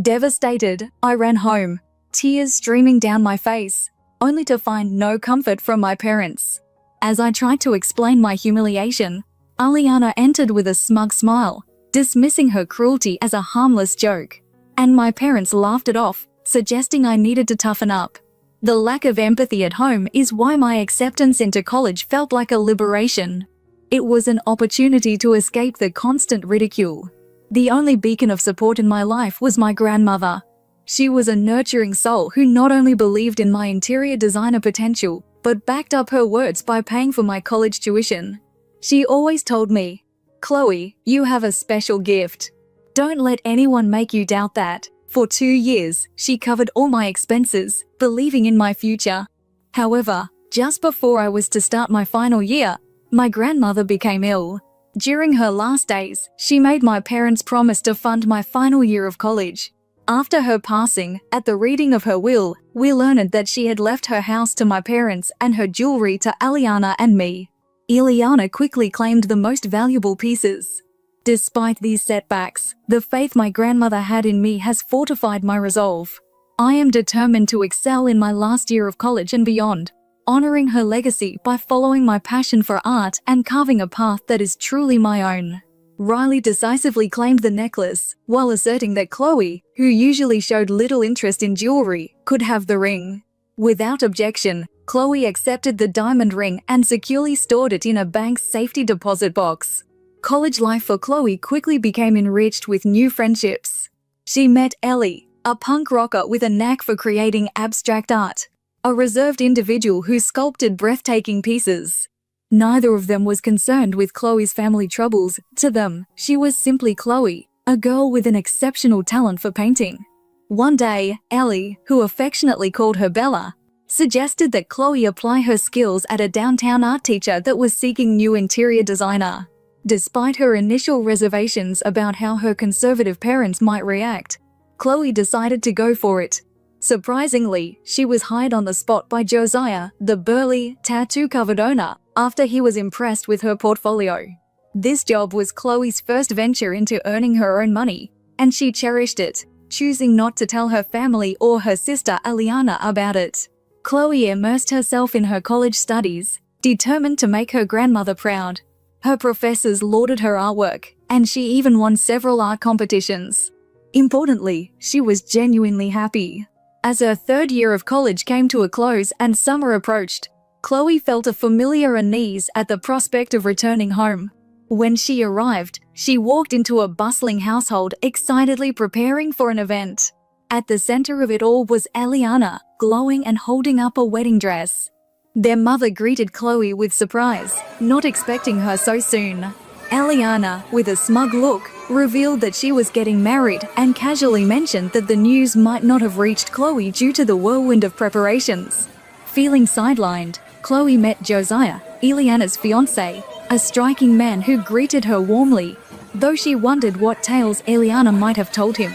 [SPEAKER 2] Devastated, I ran home, tears streaming down my face, only to find no comfort from my parents. As I tried to explain my humiliation, Eliana entered with a smug smile, dismissing her cruelty as a harmless joke, and my parents laughed it off, suggesting I needed to toughen up. The lack of empathy at home is why my acceptance into college felt like a liberation. It was an opportunity to escape the constant ridicule. The only beacon of support in my life was my grandmother. She was a nurturing soul who not only believed in my interior designer potential, but backed up her words by paying for my college tuition. She always told me, "Chloe, you have a special gift. Don't let anyone make you doubt that." For 2 years, she covered all my expenses, believing in my future. However, just before I was to start my final year, my grandmother became ill. During her last days, she made my parents promise to fund my final year of college. After her passing, at the reading of her will, we learned that she had left her house to my parents and her jewelry to Eliana and me. Eliana quickly claimed the most valuable pieces. Despite these setbacks, the faith my grandmother had in me has fortified my resolve. I am determined to excel in my last year of college and beyond, honoring her legacy by following my passion for art and carving a path that is truly my own. Riley decisively claimed the necklace, while asserting that Chloe, who usually showed little interest in jewelry, could have the ring. Without objection, Chloe accepted the diamond ring and securely stored it in a bank's safety deposit box. College life for Chloe quickly became enriched with new friendships. She met Ellie, a punk rocker with a knack for creating abstract art, a reserved individual who sculpted breathtaking pieces. Neither of them was concerned with Chloe's family troubles. To them, she was simply Chloe, a girl with an exceptional talent for painting. One day, Ellie, who affectionately called her Bella, suggested that Chloe apply her skills at a downtown art teacher that was seeking new interior designer. Despite her initial reservations about how her conservative parents might react, Chloe decided to go for it. Surprisingly, she was hired on the spot by Josiah, the burly, tattoo-covered owner, after he was impressed with her portfolio. This job was Chloe's first venture into earning her own money, and she cherished it, choosing not to tell her family or her sister Aliana about it. Chloe immersed herself in her college studies, determined to make her grandmother proud. Her professors lauded her artwork, and she even won several art competitions. Importantly, she was genuinely happy. As her third year of college came to a close and summer approached, Chloe felt a familiar unease at the prospect of returning home. When she arrived, she walked into a bustling household, excitedly preparing for an event. At the center of it all was Aliana, glowing and holding up a wedding dress. Their mother greeted Chloe with surprise, not expecting her so soon. Aliana, with a smug look, revealed that she was getting married and casually mentioned that the news might not have reached Chloe due to the whirlwind of preparations. Feeling sidelined, Chloe met Josiah, Eliana's fiancé, a striking man who greeted her warmly, though she wondered what tales Eliana might have told him.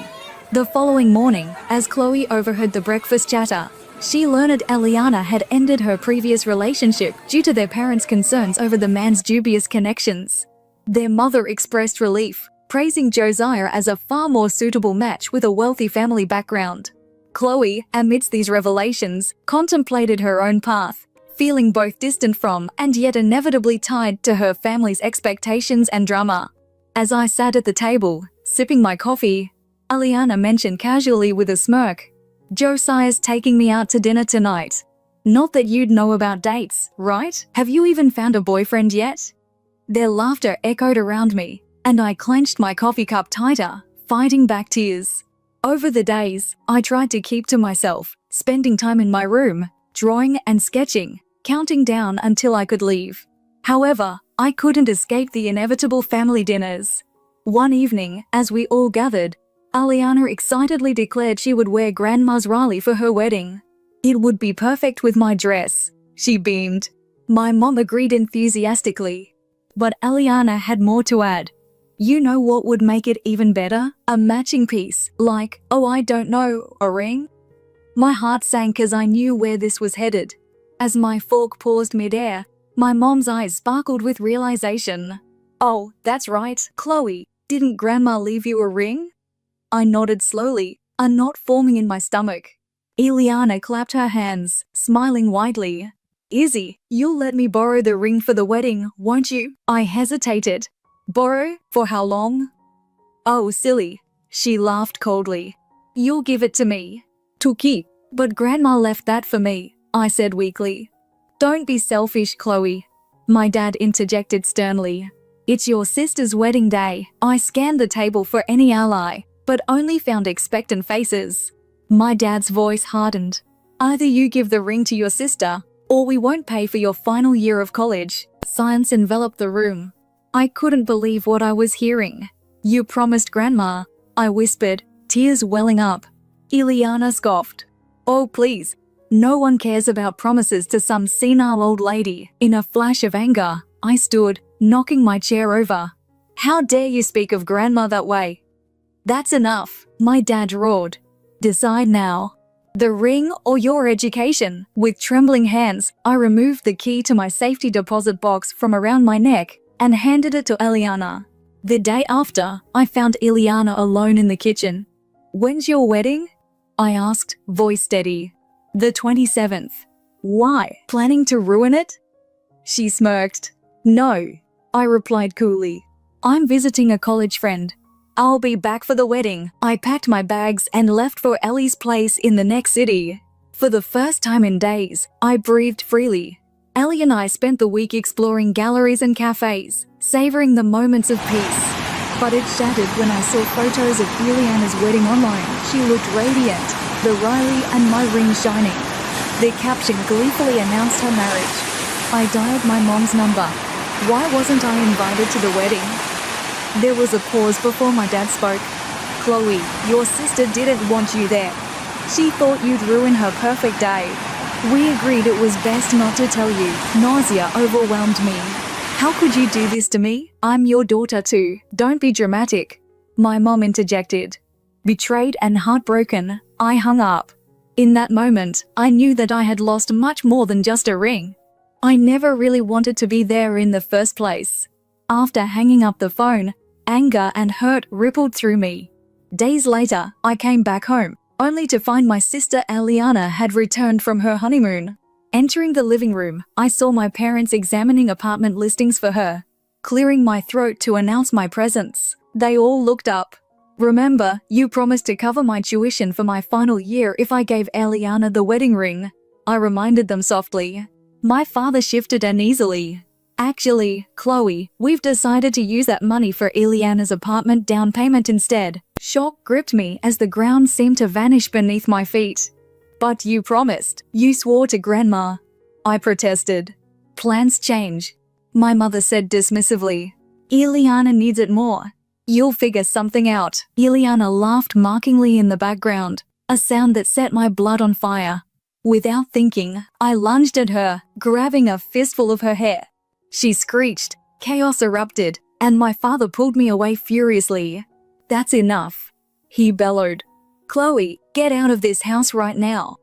[SPEAKER 2] The following morning, as Chloe overheard the breakfast chatter, she learned Aliana had ended her previous relationship due to their parents' concerns over the man's dubious connections. Their mother expressed relief, praising Josiah as a far more suitable match with a wealthy family background. Chloe, amidst these revelations, contemplated her own path, feeling both distant from and yet inevitably tied to her family's expectations and drama. As I sat at the table, sipping my coffee, Aliana mentioned casually with a smirk, "Josiah's taking me out to dinner tonight. Not that you'd know about dates, right? Have you even found a boyfriend yet?" Their laughter echoed around me, and I clenched my coffee cup tighter, fighting back tears. Over the days, I tried to keep to myself, spending time in my room, drawing and sketching, counting down until I could leave. However, I couldn't escape the inevitable family dinners. One evening, as we all gathered, Aliana excitedly declared she would wear Grandma's Raleigh for her wedding. "It would be perfect with my dress," she beamed. My mom agreed enthusiastically. But Aliana had more to add. "You know what would make it even better? A matching piece, like, oh I don't know, a ring?" My heart sank as I knew where this was headed. As my fork paused midair, my mom's eyes sparkled with realization. "Oh, that's right, Chloe, didn't Grandma leave you a ring?" I nodded slowly, a knot forming in my stomach. Eliana clapped her hands, smiling widely. "Izzy, you'll let me borrow the ring for the wedding, won't you?" I hesitated. "Borrow? For how long?" "Oh, silly," she laughed coldly. "You'll give it to me. To keep." "But Grandma left that for me," I said weakly. "Don't be selfish, Chloe," my dad interjected sternly. "It's your sister's wedding day." I scanned the table for any ally, but only found expectant faces. My dad's voice hardened. "Either you give the ring to your sister, or we won't pay for your final year of college." Silence enveloped the room. I couldn't believe what I was hearing. "You promised Grandma," I whispered, tears welling up. Eliana scoffed. "Oh please, no one cares about promises to some senile old lady." In a flash of anger, I stood, knocking my chair over. "How dare you speak of Grandma that way?" "That's enough," my dad roared. "Decide now. The ring or your education?" With trembling hands, I removed the key to my safety deposit box from around my neck and handed it to Eliana. The day after, I found Eliana alone in the kitchen. "When's your wedding?" I asked, voice steady. "The 27th. "Why? Planning to ruin it?" She smirked. "No," I replied coolly. "I'm visiting a college friend. I'll be back for the wedding." I packed my bags and left for Ellie's place in the next city. For the first time in days, I breathed freely. Ellie and I spent the week exploring galleries and cafes, savoring the moments of peace. But it shattered when I saw photos of Eliana's wedding online. She looked radiant, the Riley and my ring shining. The caption gleefully announced her marriage. I dialed my mom's number. Why wasn't I invited to the wedding? There was a pause before my dad spoke. "Chloe, your sister didn't want you there. She thought you'd ruin her perfect day. We agreed it was best not to tell you." Nausea overwhelmed me. "How could you do this to me? I'm your daughter too. Don't be dramatic," my mom interjected. Betrayed and heartbroken, I hung up. In that moment, I knew that I had lost much more than just a ring. I never really wanted to be there in the first place. After hanging up the phone, anger and hurt rippled through me. Days later, I came back home, only to find my sister Eliana had returned from her honeymoon. Entering the living room, I saw my parents examining apartment listings for her. Clearing my throat to announce my presence, they all looked up. "Remember, you promised to cover my tuition for my final year if I gave Eliana the wedding ring," I reminded them softly. My father shifted uneasily. "Actually, Chloe, we've decided to use that money for Eliana's apartment down payment instead." Shock gripped me as the ground seemed to vanish beneath my feet. "But you promised. You swore to Grandma," I protested. "Plans change," my mother said dismissively. "Eliana needs it more. You'll figure something out." Eliana laughed mockingly in the background, a sound that set my blood on fire. Without thinking, I lunged at her, grabbing a fistful of her hair. She screeched, chaos erupted, and my father pulled me away furiously. "That's enough," he bellowed. "Chloe, get out of this house right now."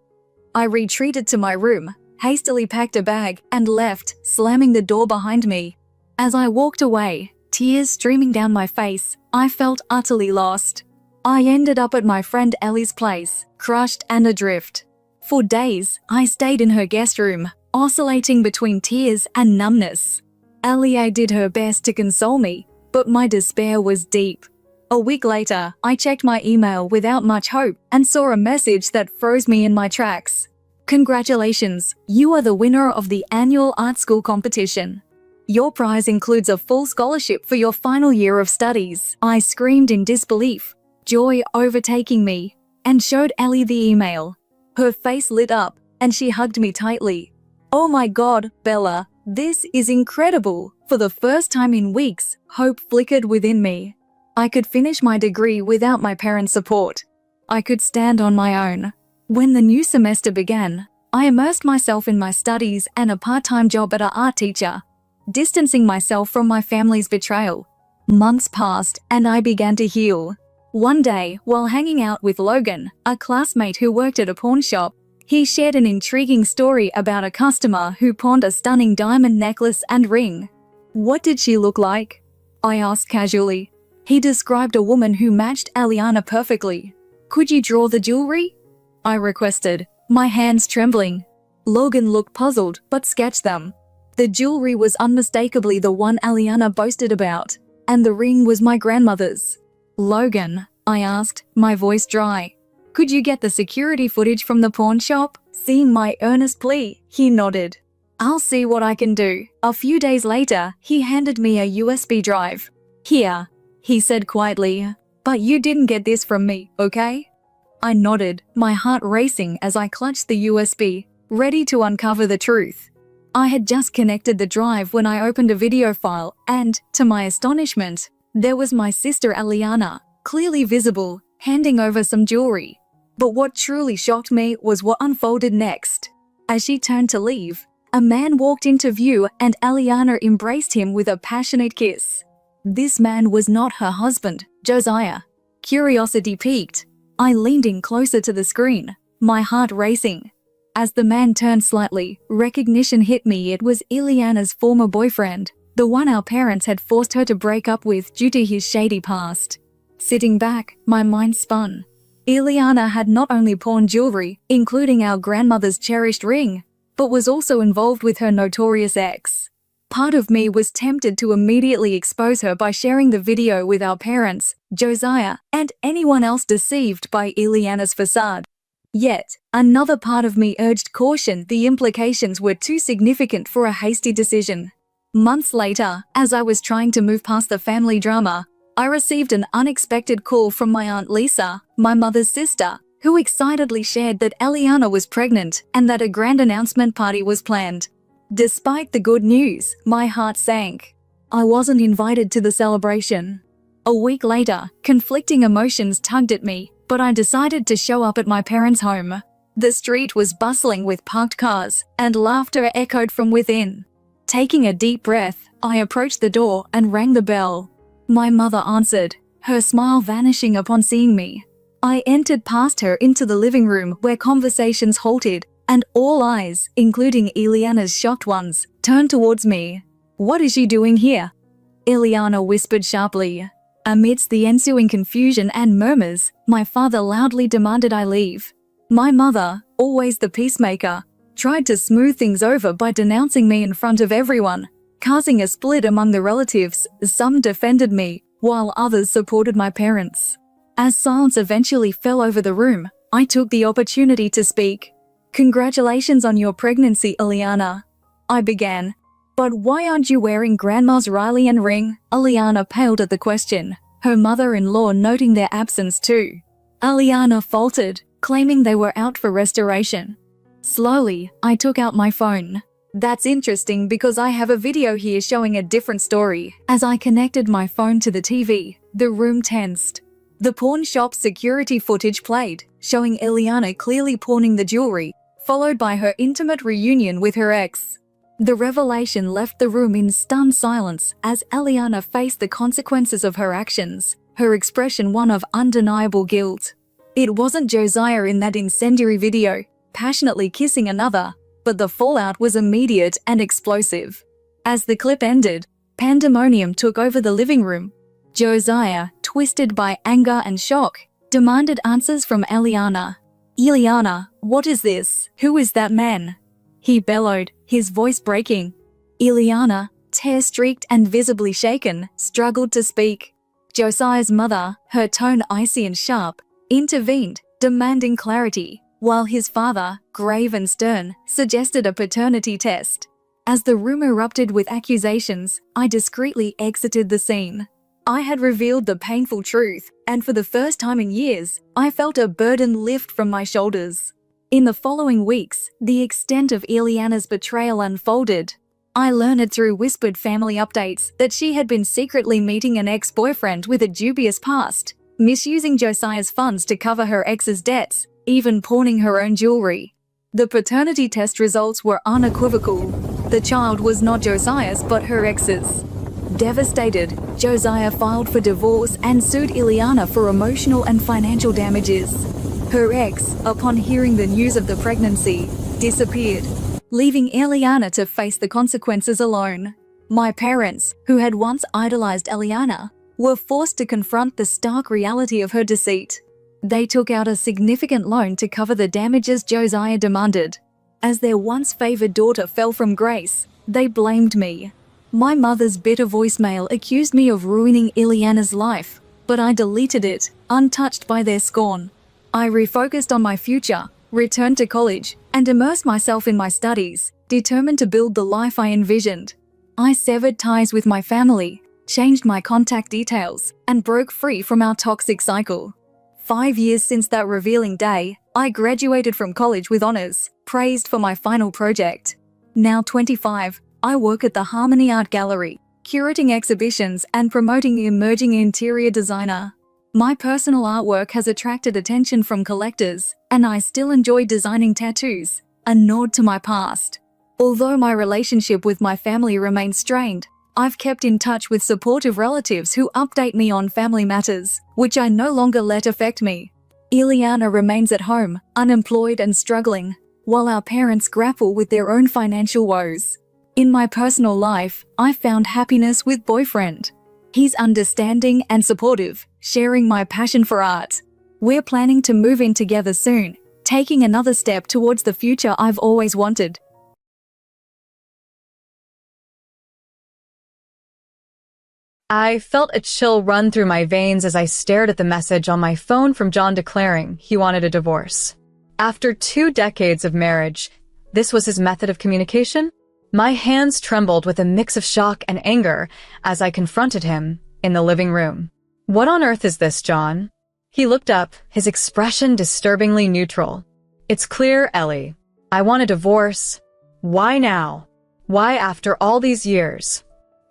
[SPEAKER 2] I retreated to my room, hastily packed a bag, and left, slamming the door behind me. As I walked away, tears streaming down my face, I felt utterly lost. I ended up at my friend Ellie's place, crushed and adrift. For days, I stayed in her guest room, oscillating between tears and numbness. Ellie did her best to console me, but my despair was deep. A week later, I checked my email without much hope and saw a message that froze me in my tracks. "Congratulations, you are the winner of the annual art school competition. Your prize includes a full scholarship for your final year of studies." I screamed in disbelief, joy overtaking me, and showed Ellie the email. Her face lit up, and she hugged me tightly. "Oh my God, Bella, this is incredible." For the first time in weeks, hope flickered within me. I could finish my degree without my parents' support. I could stand on my own. When the new semester began, I immersed myself in my studies and a part-time job as an art teacher, distancing myself from my family's betrayal. Months passed, and I began to heal. One day, while hanging out with Logan, a classmate who worked at a pawn shop, he shared an intriguing story about a customer who pawned a stunning diamond necklace and ring. "What did she look like?" I asked casually. He described a woman who matched Eliana perfectly. "Could you draw the jewelry?" I requested, my hands trembling. Logan looked puzzled, but sketched them. The jewelry was unmistakably the one Eliana boasted about, and the ring was my grandmother's. "Logan," I asked, my voice dry, "could you get the security footage from the pawn shop?" Seeing my earnest plea, he nodded. "I'll see what I can do." A few days later, he handed me a USB drive. "Here," he said quietly, "but you didn't get this from me, okay?" I nodded, my heart racing as I clutched the USB, ready to uncover the truth. I had just connected the drive when I opened a video file and, to my astonishment, there was my sister Eliana, clearly visible, handing over some jewelry. But what truly shocked me was what unfolded next. As she turned to leave, a man walked into view and Eliana embraced him with a passionate kiss. This man was not her husband, Josiah. Curiosity piqued. I leaned in closer to the screen, my heart racing. As the man turned slightly, recognition hit me. It was Eliana's former boyfriend, the one our parents had forced her to break up with due to his shady past. Sitting back, my mind spun. Eliana had not only pawned jewelry, including our grandmother's cherished ring, but was also involved with her notorious ex. Part of me was tempted to immediately expose her by sharing the video with our parents, Josiah, and anyone else deceived by Eliana's facade. Yet, another part of me urged caution. The implications were too significant for a hasty decision. Months later, as I was trying to move past the family drama, I received an unexpected call from my Aunt Lisa, my mother's sister, who excitedly shared that Eliana was pregnant and that a grand announcement party was planned. Despite the good news, my heart sank. I wasn't invited to the celebration. A week later, conflicting emotions tugged at me, but I decided to show up at my parents' home. The street was bustling with parked cars, and laughter echoed from within. Taking a deep breath, I approached the door and rang the bell. My mother answered, her smile vanishing upon seeing me. I entered past her into the living room where conversations halted, and all eyes, including Eliana's shocked ones, turned towards me. "What is she doing here?" Eliana whispered sharply. Amidst the ensuing confusion and murmurs, my father loudly demanded I leave. My mother, always the peacemaker, tried to smooth things over by denouncing me in front of everyone, causing a split among the relatives. Some defended me, while others supported my parents. As silence eventually fell over the room, I took the opportunity to speak. "Congratulations on your pregnancy, Ileana," I began. "But why aren't you wearing Grandma's Riley and ring?" Ileana paled at the question, her mother-in-law noting their absence too. Ileana faltered, claiming they were out for restoration. Slowly, I took out my phone. "That's interesting because I have a video here showing a different story." As I connected my phone to the TV, the room tensed. The pawn shop security footage played, showing Ileana clearly pawning the jewelry, followed by her intimate reunion with her ex. The revelation left the room in stunned silence as Ileana faced the consequences of her actions, her expression one of undeniable guilt. It wasn't Josiah in that incendiary video, passionately kissing another, but the fallout was immediate and explosive. As the clip ended, pandemonium took over the living room. Josiah, twisted by anger and shock, demanded answers from Ileana. "Ileana, what is this? Who is that man?" he bellowed, his voice breaking. Ileana, tear-streaked and visibly shaken, struggled to speak. Josiah's mother, her tone icy and sharp, intervened, demanding clarity, while his father, grave and stern, suggested a paternity test. As the room erupted with accusations, I discreetly exited the scene. I had revealed the painful truth, and for the first time in years, I felt a burden lift from my shoulders. In the following weeks, the extent of Ileana's betrayal unfolded. I learned through whispered family updates that she had been secretly meeting an ex-boyfriend with a dubious past, misusing Josiah's funds to cover her ex's debts, even pawning her own jewelry. The paternity test results were unequivocal. The child was not Josiah's but her ex's. Devastated, Josiah filed for divorce and sued Ileana for emotional and financial damages. Her ex, upon hearing the news of the pregnancy, disappeared, leaving Ileana to face the consequences alone. My parents, who had once idolized Ileana, were forced to confront the stark reality of her deceit. They took out a significant loan to cover the damages Josiah demanded. As their once favored daughter fell from grace, they blamed me. My mother's bitter voicemail accused me of ruining Ileana's life, but I deleted it, untouched by their scorn. I refocused on my future, returned to college, and immersed myself in my studies, determined to build the life I envisioned. I severed ties with my family, changed my contact details, and broke free from our toxic cycle. 5 years since that revealing day, I graduated from college with honors, praised for my final project. Now 25, I work at the Harmony Art Gallery, curating exhibitions and promoting emerging interior designer. My personal artwork has attracted attention from collectors, and I still enjoy designing tattoos, a nod to my past. Although my relationship with my family remains strained, I've kept in touch with supportive relatives who update me on family matters, which I no longer let affect me. Ileana remains at home, unemployed and struggling, while our parents grapple with their own financial woes. In my personal life, I found happiness with boyfriend. He's understanding and supportive, sharing my passion for art. We're planning to move in together soon, taking another step towards the future I've always wanted.
[SPEAKER 3] I felt a chill run through my veins as I stared at the message on my phone from John declaring he wanted a divorce. After 2 decades of marriage, this was his method of communication? My hands trembled with a mix of shock and anger as I confronted him in the living room. "What on earth is this, John?" He looked up, his expression disturbingly neutral. "It's clear, Ellie. I want a divorce. Why now? Why after all these years?"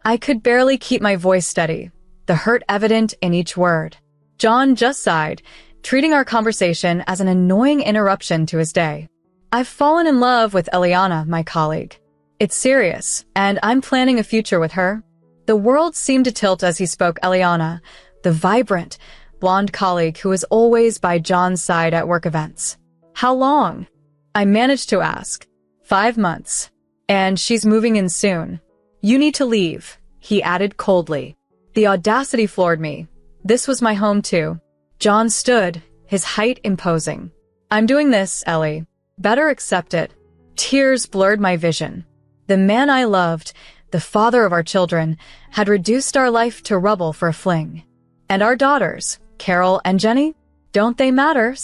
[SPEAKER 3] I could barely keep my voice steady, the hurt evident in each word. John just sighed, treating our conversation as an annoying interruption to his day. "I've fallen in love with Eliana, my colleague. It's serious, and I'm planning a future with her." The world seemed to tilt as he spoke. Eliana, the vibrant, blonde colleague who was always by John's side at work events. "How long?" I managed to ask. 5 months. "And she's moving in soon. You need to leave," he added coldly. The audacity floored me. This was my home too. John stood, his height imposing. I'm doing this, Ellie. Better accept it. Tears blurred my vision. The man I loved, the father of our children, had reduced our life to rubble for a fling. And our daughters, Carol and Jenny, don't they matter?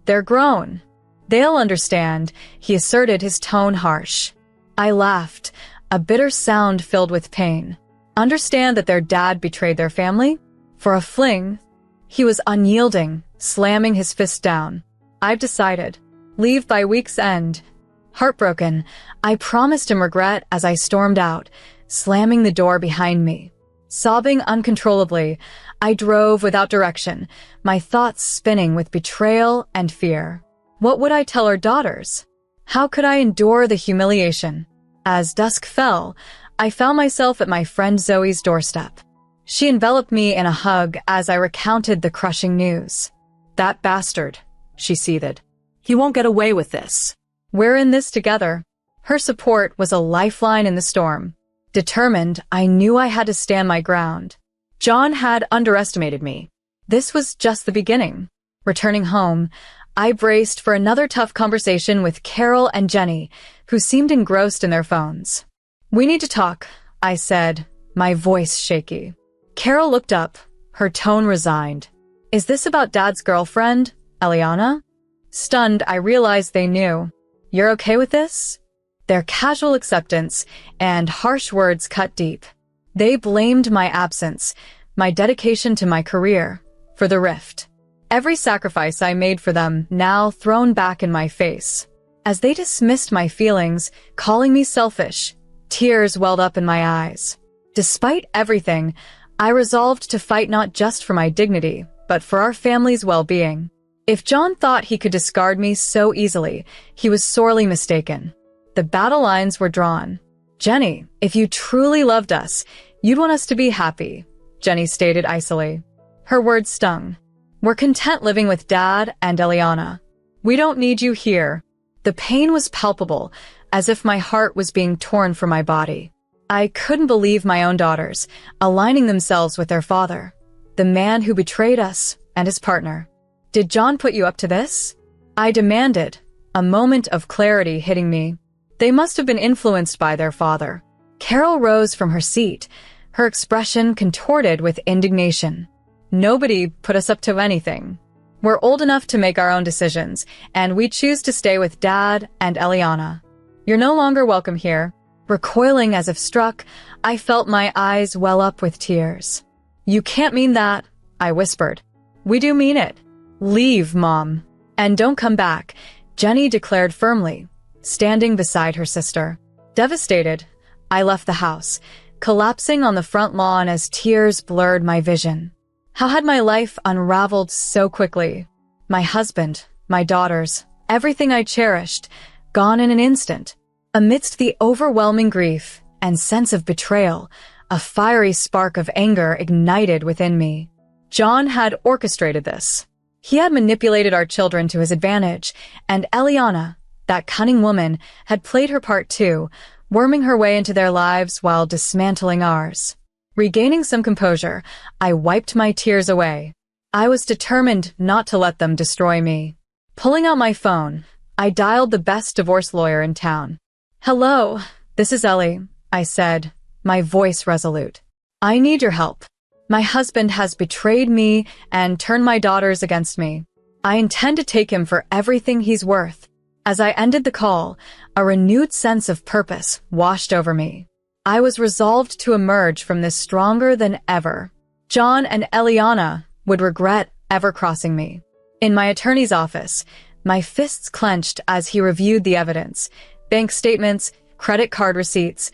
[SPEAKER 3] They're grown. They'll understand, he asserted, his tone harsh. I laughed, a bitter sound filled with pain. Understand that their dad betrayed their family? For a fling? He was unyielding, slamming his fist down. I've decided. Leave by week's end. Heartbroken, I promised him regret as I stormed out, slamming the door behind me. Sobbing uncontrollably, I drove without direction, my thoughts spinning with betrayal and fear. What would I tell our daughters? How could I endure the humiliation? As dusk fell, I found myself at my friend Zoe's doorstep. She enveloped me in a hug as I recounted the crushing news. That bastard, she seethed. He won't get away with this. We're in this together. Her support was a lifeline in the storm. Determined, I knew I had to stand my ground. John had underestimated me. This was just the beginning. Returning home, I braced for another tough conversation with Carol and Jenny, who seemed engrossed in their phones. We need to talk, I said, my voice shaky. Carol looked up, her tone resigned. Is this about Dad's girlfriend, Eliana? Stunned, I realized they knew. You're okay with this? Their casual acceptance and harsh words cut deep. They blamed my absence, my dedication to my career, for the rift. Every sacrifice I made for them now thrown back in my face. As they dismissed my feelings, calling me selfish, tears welled up in my eyes. Despite everything, I resolved to fight not just for my dignity, but for our family's well-being. If John thought he could discard me so easily, he was sorely mistaken. The battle lines were drawn. Jenny, if you truly loved us, you'd want us to be happy, Jenny stated icily. Her words stung. We're content living with Dad and Eliana. We don't need you here. The pain was palpable, as if my heart was being torn from my body. I couldn't believe my own daughters, aligning themselves with their father, the man who betrayed us and his partner. Did John put you up to this? I demanded, a moment of clarity hitting me. They must have been influenced by their father. Carol rose from her seat, her expression contorted with indignation. Nobody put us up to anything. We're old enough to make our own decisions, and we choose to stay with Dad and Eliana. You're no longer welcome here. Recoiling as if struck, I felt my eyes well up with tears. You can't mean that, I whispered. We do mean it. Leave, Mom. And don't come back, Jenny declared firmly, standing beside her sister. Devastated, I left the house, collapsing on the front lawn as tears blurred my vision. How had my life unraveled so quickly? My husband, my daughters, everything I cherished, gone in an instant. Amidst the overwhelming grief and sense of betrayal, a fiery spark of anger ignited within me. John had orchestrated this. He had manipulated our children to his advantage, and Eliana, that cunning woman, had played her part too, worming her way into their lives while dismantling ours. Regaining some composure, I wiped my tears away. I was determined not to let them destroy me. Pulling out my phone, I dialed the best divorce lawyer in town. Hello, this is Ellie, I said, my voice resolute. I need your help. My husband has betrayed me and turned my daughters against me. I intend to take him for everything he's worth. As I ended the call, a renewed sense of purpose washed over me. I was resolved to emerge from this stronger than ever. John and Eliana would regret ever crossing me. In my attorney's office, my fists clenched as he reviewed the evidence, bank statements, credit card receipts,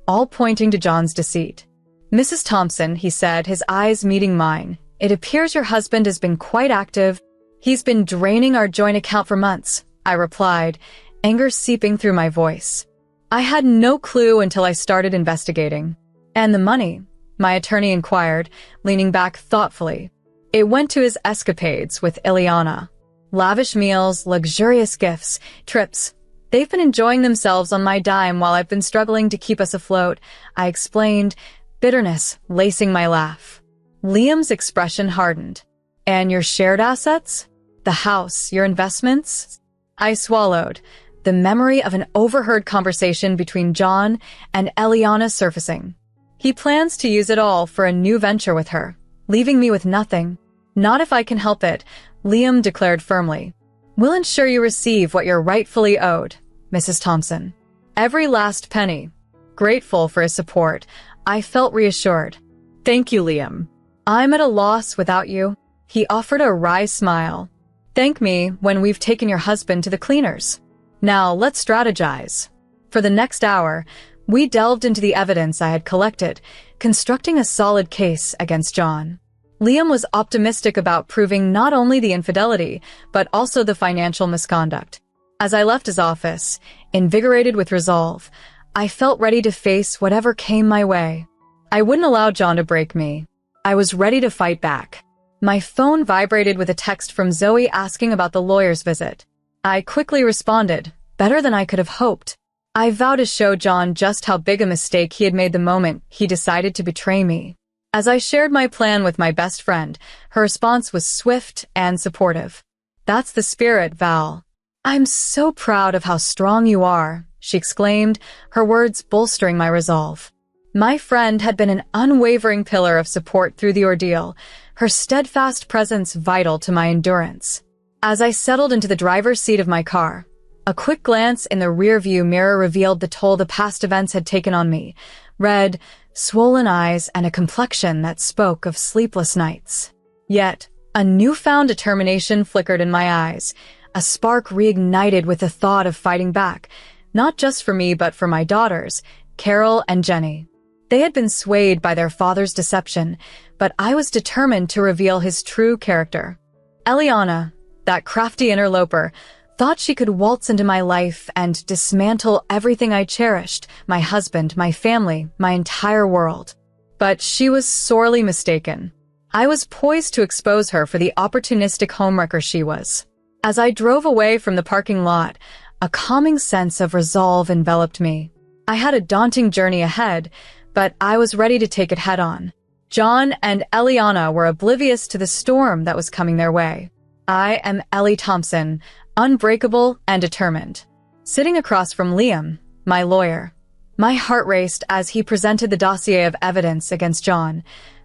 [SPEAKER 3] all pointing to John's deceit. Mrs. Thompson, he said, his eyes meeting mine, it appears your husband has been quite active. He's been draining our joint account for months, I replied, anger seeping through my voice. I had no clue until I started investigating. And the money? My attorney inquired, leaning back thoughtfully. It went to his escapades with Eliana. Lavish meals, luxurious gifts, trips. They've been enjoying themselves on my dime while I've been struggling to keep us afloat, I explained, bitterness lacing my laugh. Liam's expression hardened. And your shared assets? The house, your investments? I swallowed, the memory of an overheard conversation between John and Eliana surfacing. He plans to use it all for a new venture with her, leaving me with nothing. Not if I can help it, Liam declared firmly. We'll ensure you receive what you're rightfully owed, Mrs. Thompson. Every last penny. Grateful for his support, I felt reassured. Thank you, Liam. I'm at a loss without you. He offered a wry smile. Thank me when we've taken your husband to the cleaners. Now let's strategize. For the next hour, we delved into the evidence I had collected, constructing a solid case against John. Liam was optimistic about proving not only the infidelity, but also the financial misconduct. As I left his office, invigorated with resolve, I felt ready to face whatever came my way. I wouldn't allow John to break me. I was ready to fight back. My phone vibrated with a text from Zoe asking about the lawyer's visit. I quickly responded, better than I could have hoped. I vowed to show John just how big a mistake he had made the moment he decided to betray me. As I shared my plan with my best friend, her response was swift and supportive. That's the spirit, Val. I'm so proud of how strong you are, she exclaimed, her words bolstering my resolve. My friend had been an unwavering pillar of support through the ordeal, her steadfast presence vital to my endurance. As I settled into the driver's seat of my car, a quick glance in the rearview mirror revealed the toll the past events had taken on me. Red, swollen eyes, and a complexion that spoke of sleepless nights. Yet, a newfound determination flickered in my eyes, a spark reignited with the thought of fighting back, not just for me but for my daughters, Carol and Jenny. They had been swayed by their father's deception, but I was determined to reveal his true character. Eliana, that crafty interloper, thought she could waltz into my life and dismantle everything I cherished, my husband, my family, my entire world. But she was sorely mistaken. I was poised to expose her for the opportunistic homewrecker she was. As I drove away from the parking lot, a calming sense of resolve enveloped me. I had a daunting journey ahead, but I was ready to take it head-on. John and Eliana were oblivious to the storm that was coming their way. I am Ellie Thompson, unbreakable and determined. Sitting across from Liam, my lawyer, my heart raced as he presented the dossier of evidence against John,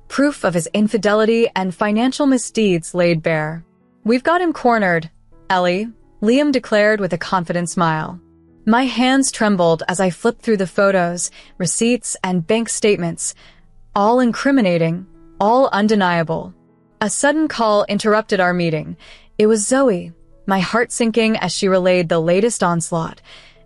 [SPEAKER 3] proof of his infidelity and financial misdeeds laid bare. We've got him cornered, Ellie, Liam declared with a confident smile. My hands trembled as I flipped through the photos, receipts, and bank statements, all incriminating, all undeniable. A sudden call interrupted our meeting. It was Zoe, my heart sinking as she relayed the latest onslaught.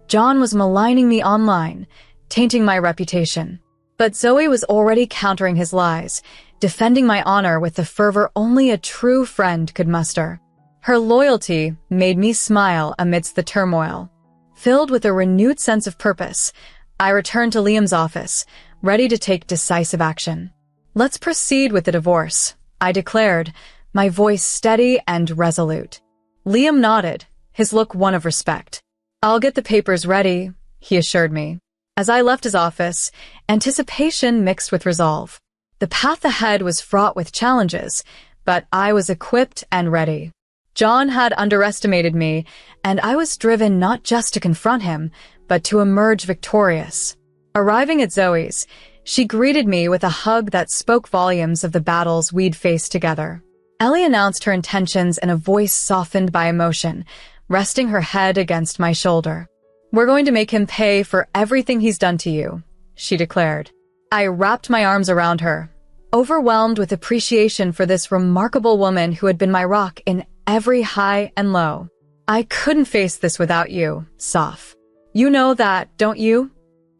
[SPEAKER 3] John was maligning me online, tainting my reputation. But Zoe was already countering his lies, defending my honor with the fervor only a true friend could muster. Her loyalty made me smile amidst the turmoil. Filled with a renewed sense of purpose, I returned to Liam's office, ready to take decisive action. Let's proceed with the divorce, I declared, my voice steady and resolute. Liam nodded, his look one of respect. I'll get the papers ready, he assured me. As I left his office, anticipation mixed with resolve. The path ahead was fraught with challenges, but I was equipped and ready. John had underestimated me, and I was driven not just to confront him, but to emerge victorious. Arriving at Zoe's, she greeted me with a hug that spoke volumes of the battles we'd faced together. Ellie announced her intentions in a voice softened by emotion, resting her head against my shoulder. We're going to make him pay for everything he's done to you, she declared. I wrapped my arms around her, overwhelmed with appreciation for this remarkable woman who had been my rock in every high and low. I couldn't face this without you, Soph. You know that, don't you?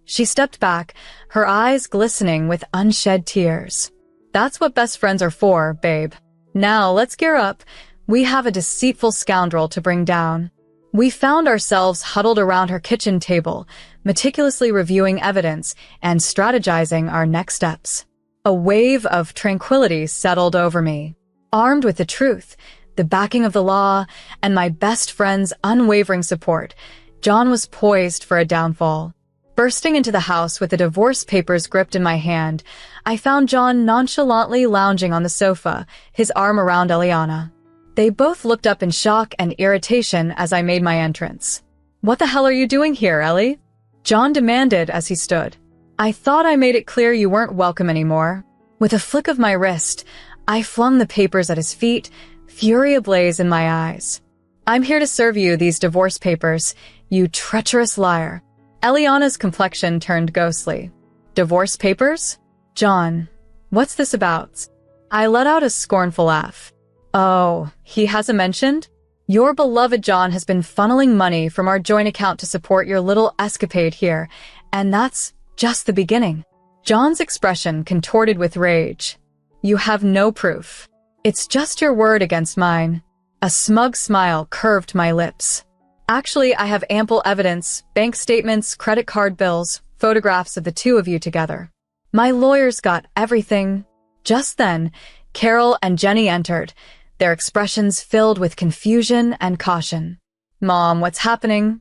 [SPEAKER 3] She stepped back, her eyes glistening with unshed tears. That's what best friends are for, babe. Now let's gear up. We have a deceitful scoundrel to bring down. We found ourselves huddled around her kitchen table, meticulously reviewing evidence and strategizing our next steps. A wave of tranquility settled over me. Armed with the truth, the backing of the law, and my best friend's unwavering support, John was poised for a downfall. Bursting into the house with the divorce papers gripped in my hand, I found John nonchalantly lounging on the sofa, his arm around Eliana. They both looked up in shock and irritation as I made my entrance. "What the hell are you doing here, Ellie?" John demanded as he stood. "I thought I made it clear you weren't welcome anymore." With a flick of my wrist, I flung the papers at his feet, fury ablaze in my eyes. "I'm here to serve you these divorce papers, you treacherous liar." Eliana's complexion turned ghostly. "Divorce papers? John, what's this about?" I let out a scornful laugh. "Oh, he hasn't mentioned? Your beloved John has been funneling money from our joint account to support your little escapade here, and that's just the beginning." John's expression contorted with rage. "You have no proof. It's just your word against mine." A smug smile curved my lips. "Actually, I have ample evidence, bank statements, credit card bills, photographs of the two of you together. My lawyers got everything." Just then, Carol and Jenny entered, their expressions filled with confusion and caution. "Mom, what's happening?"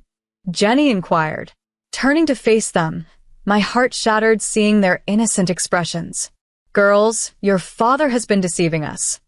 [SPEAKER 3] Jenny inquired. Turning to face them, my heart shattered seeing their innocent expressions. "Girls, your father has been deceiving us.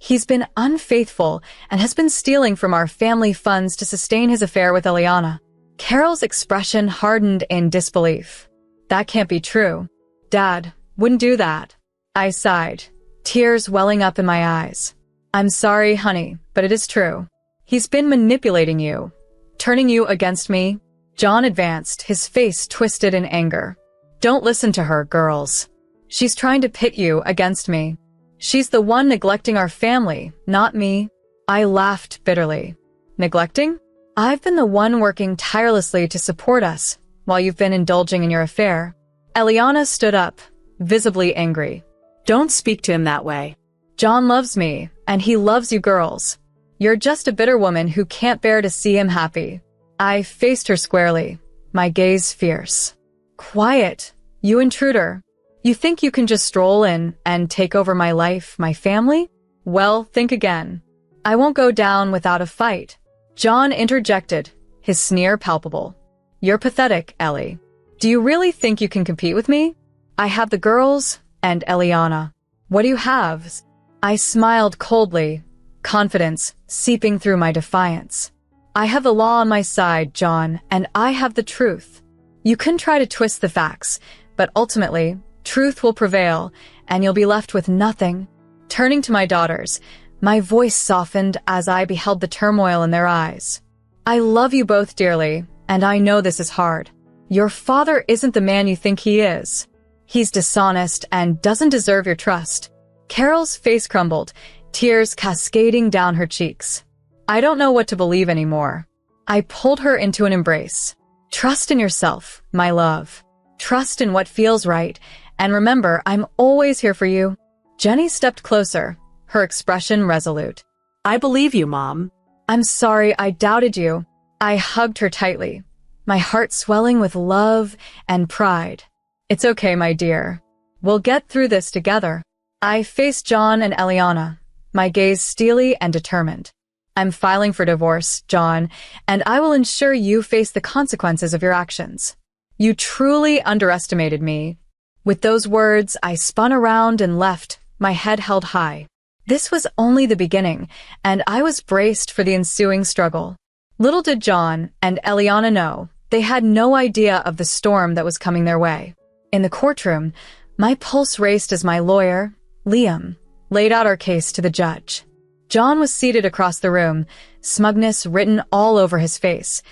[SPEAKER 3] He's been unfaithful and has been stealing from our family funds to sustain his affair with Eliana." Carol's expression hardened in disbelief. "That can't be true. Dad wouldn't do that." I sighed, tears welling up in my eyes. "I'm sorry, honey, but it is true. He's been manipulating you, turning you against me." John advanced, his face twisted in anger. "Don't listen to her, girls. She's trying to pit you against me. She's the one neglecting our family, not me." I laughed bitterly. "Neglecting? I've been the one working tirelessly to support us, while you've been indulging in your affair." Eliana stood up, visibly angry. "Don't speak to him that way. John loves me, and he loves you girls. You're just a bitter woman who can't bear to see him happy." I faced her squarely, my gaze fierce. "Quiet, you intruder. You think you can just stroll in and take over my life, my family? Well, think again. I won't go down without a fight." John interjected, his sneer palpable. "You're pathetic, Ellie. Do you really think you can compete with me? I have the girls and Eliana. What do you have?" I smiled coldly, confidence seeping through my defiance. "I have the law on my side, John, and I have the truth. You can try to twist the facts, but ultimately, truth will prevail, and you'll be left with nothing." Turning to my daughters, my voice softened as I beheld the turmoil in their eyes. "I love you both dearly, and I know this is hard. Your father isn't the man you think he is. He's dishonest and doesn't deserve your trust." Carol's face crumbled, tears cascading down her cheeks. I don't know what to believe anymore. I pulled her into an embrace. "Trust in yourself, my love. Trust in what feels right, and remember, I'm always here for you." Jenny stepped closer, her expression resolute.
[SPEAKER 4] "I believe you, Mom."
[SPEAKER 3] "I'm sorry I doubted you." I hugged her tightly, my heart swelling with love and pride. "It's okay, my dear. We'll get through this together." I faced John and Eliana, my gaze steely and determined. "I'm filing for divorce, John, and I will ensure you face the consequences of your actions. You truly underestimated me." With those words, I spun around and left, my head held high. This was only the beginning, and I was braced for the ensuing struggle. Little did John and Eliana know, they had no idea of the storm that was coming their way. In the courtroom, my pulse raced as my lawyer, Liam, laid out our case to the judge. John was seated across the room, smugness written all over his face.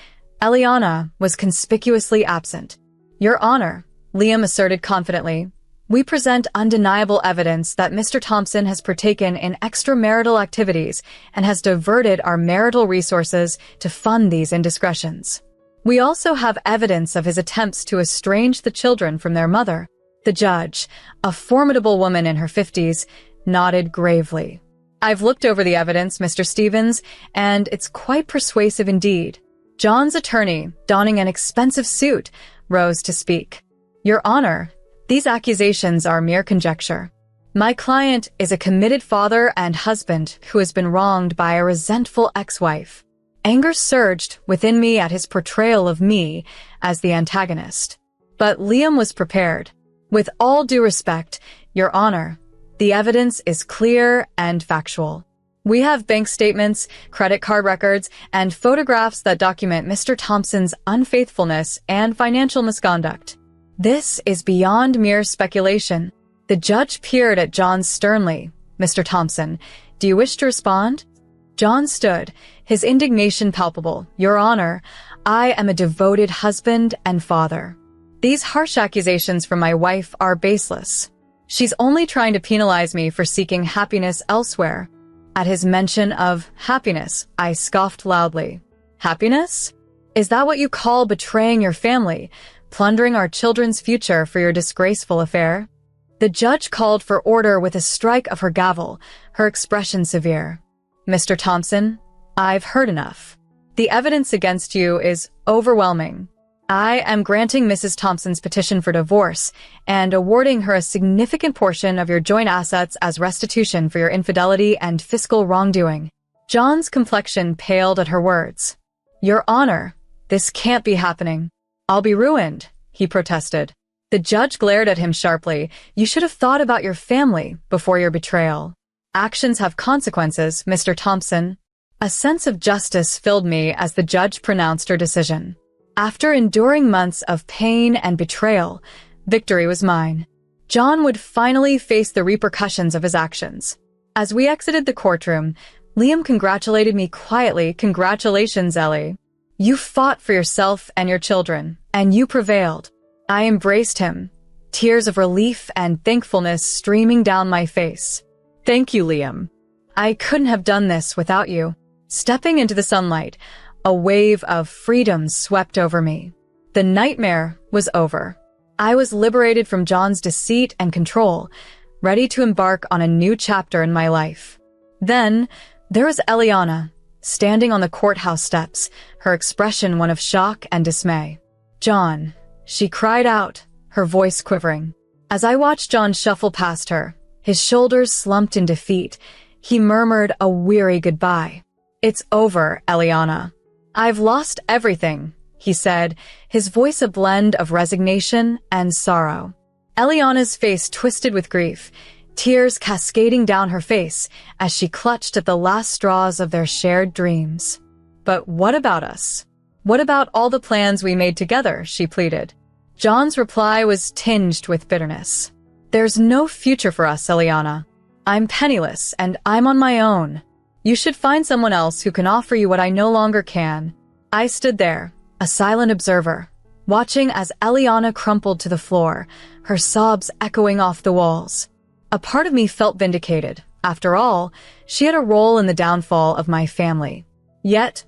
[SPEAKER 3] Eliana was conspicuously absent. "Your Honor," Liam asserted confidently, "we present undeniable evidence that Mr. Thompson has partaken in extramarital activities and has diverted our marital resources to fund these indiscretions. We also have evidence of his attempts to estrange the children from their mother." The judge, a formidable woman in her 50s, nodded gravely. "I've looked over the evidence, Mr. Stevens, and it's quite persuasive indeed." John's attorney, donning an expensive suit, rose to speak. "Your Honor, these accusations are mere conjecture. My client is a committed father and husband who has been wronged by a resentful ex-wife." Anger surged within me at his portrayal of me as the antagonist. But Liam was prepared. With all due respect, Your Honor, the evidence is clear and factual. We have bank statements, credit card records, and photographs that document Mr. Thompson's unfaithfulness and financial misconduct. This is beyond mere speculation. The judge peered at John sternly. Mr. Thompson, do you wish to respond? John stood, his indignation palpable. Your Honor, I am a devoted husband and father. These harsh accusations from my wife are baseless. She's only trying to penalize me for seeking happiness elsewhere. At his mention of happiness, I scoffed loudly. Happiness? Is that what you call betraying your family, plundering our children's future for your disgraceful affair? The judge called for order with a strike of her gavel, her expression severe. Mr. Thompson, I've heard enough. The evidence against you is overwhelming. I am granting Mrs. Thompson's petition for divorce and awarding her a significant portion of your joint assets as restitution for your infidelity and fiscal wrongdoing. John's complexion paled at her words. Your Honor, this can't be happening. I'll be ruined, he protested. The judge glared at him sharply. You should have thought about your family before your betrayal. Actions have consequences, Mr. Thompson. A sense of justice filled me as the judge pronounced her decision. After enduring months of pain and betrayal, victory was mine. John would finally face the repercussions of his actions. As we exited the courtroom, Liam congratulated me quietly. Congratulations, Ellie. You fought for yourself and your children, and you prevailed. I embraced him, tears of relief and thankfulness streaming down my face. Thank you, Liam. I couldn't have done this without you. Stepping into the sunlight, a wave of freedom swept over me. The nightmare was over. I was liberated from John's deceit and control, ready to embark on a new chapter in my life. Then, there was Eliana, standing on the courthouse steps, her expression one of shock and dismay. John, she cried out, her voice quivering. As I watched John shuffle past her, his shoulders slumped in defeat, he murmured a weary goodbye. It's over, Eliana. I've lost everything, he said, his voice a blend of resignation and sorrow. Eliana's face twisted with grief, tears cascading down her face as she clutched at the last straws of their shared dreams. But what about us? What about all the plans we made together? She pleaded. John's reply was tinged with bitterness. There's no future for us, Eliana. I'm penniless and I'm on my own. You should find someone else who can offer you what I no longer can. I stood there, a silent observer, watching as Eliana crumpled to the floor, her sobs echoing off the walls. A part of me felt vindicated. After all, she had a role in the downfall of my family. Yet,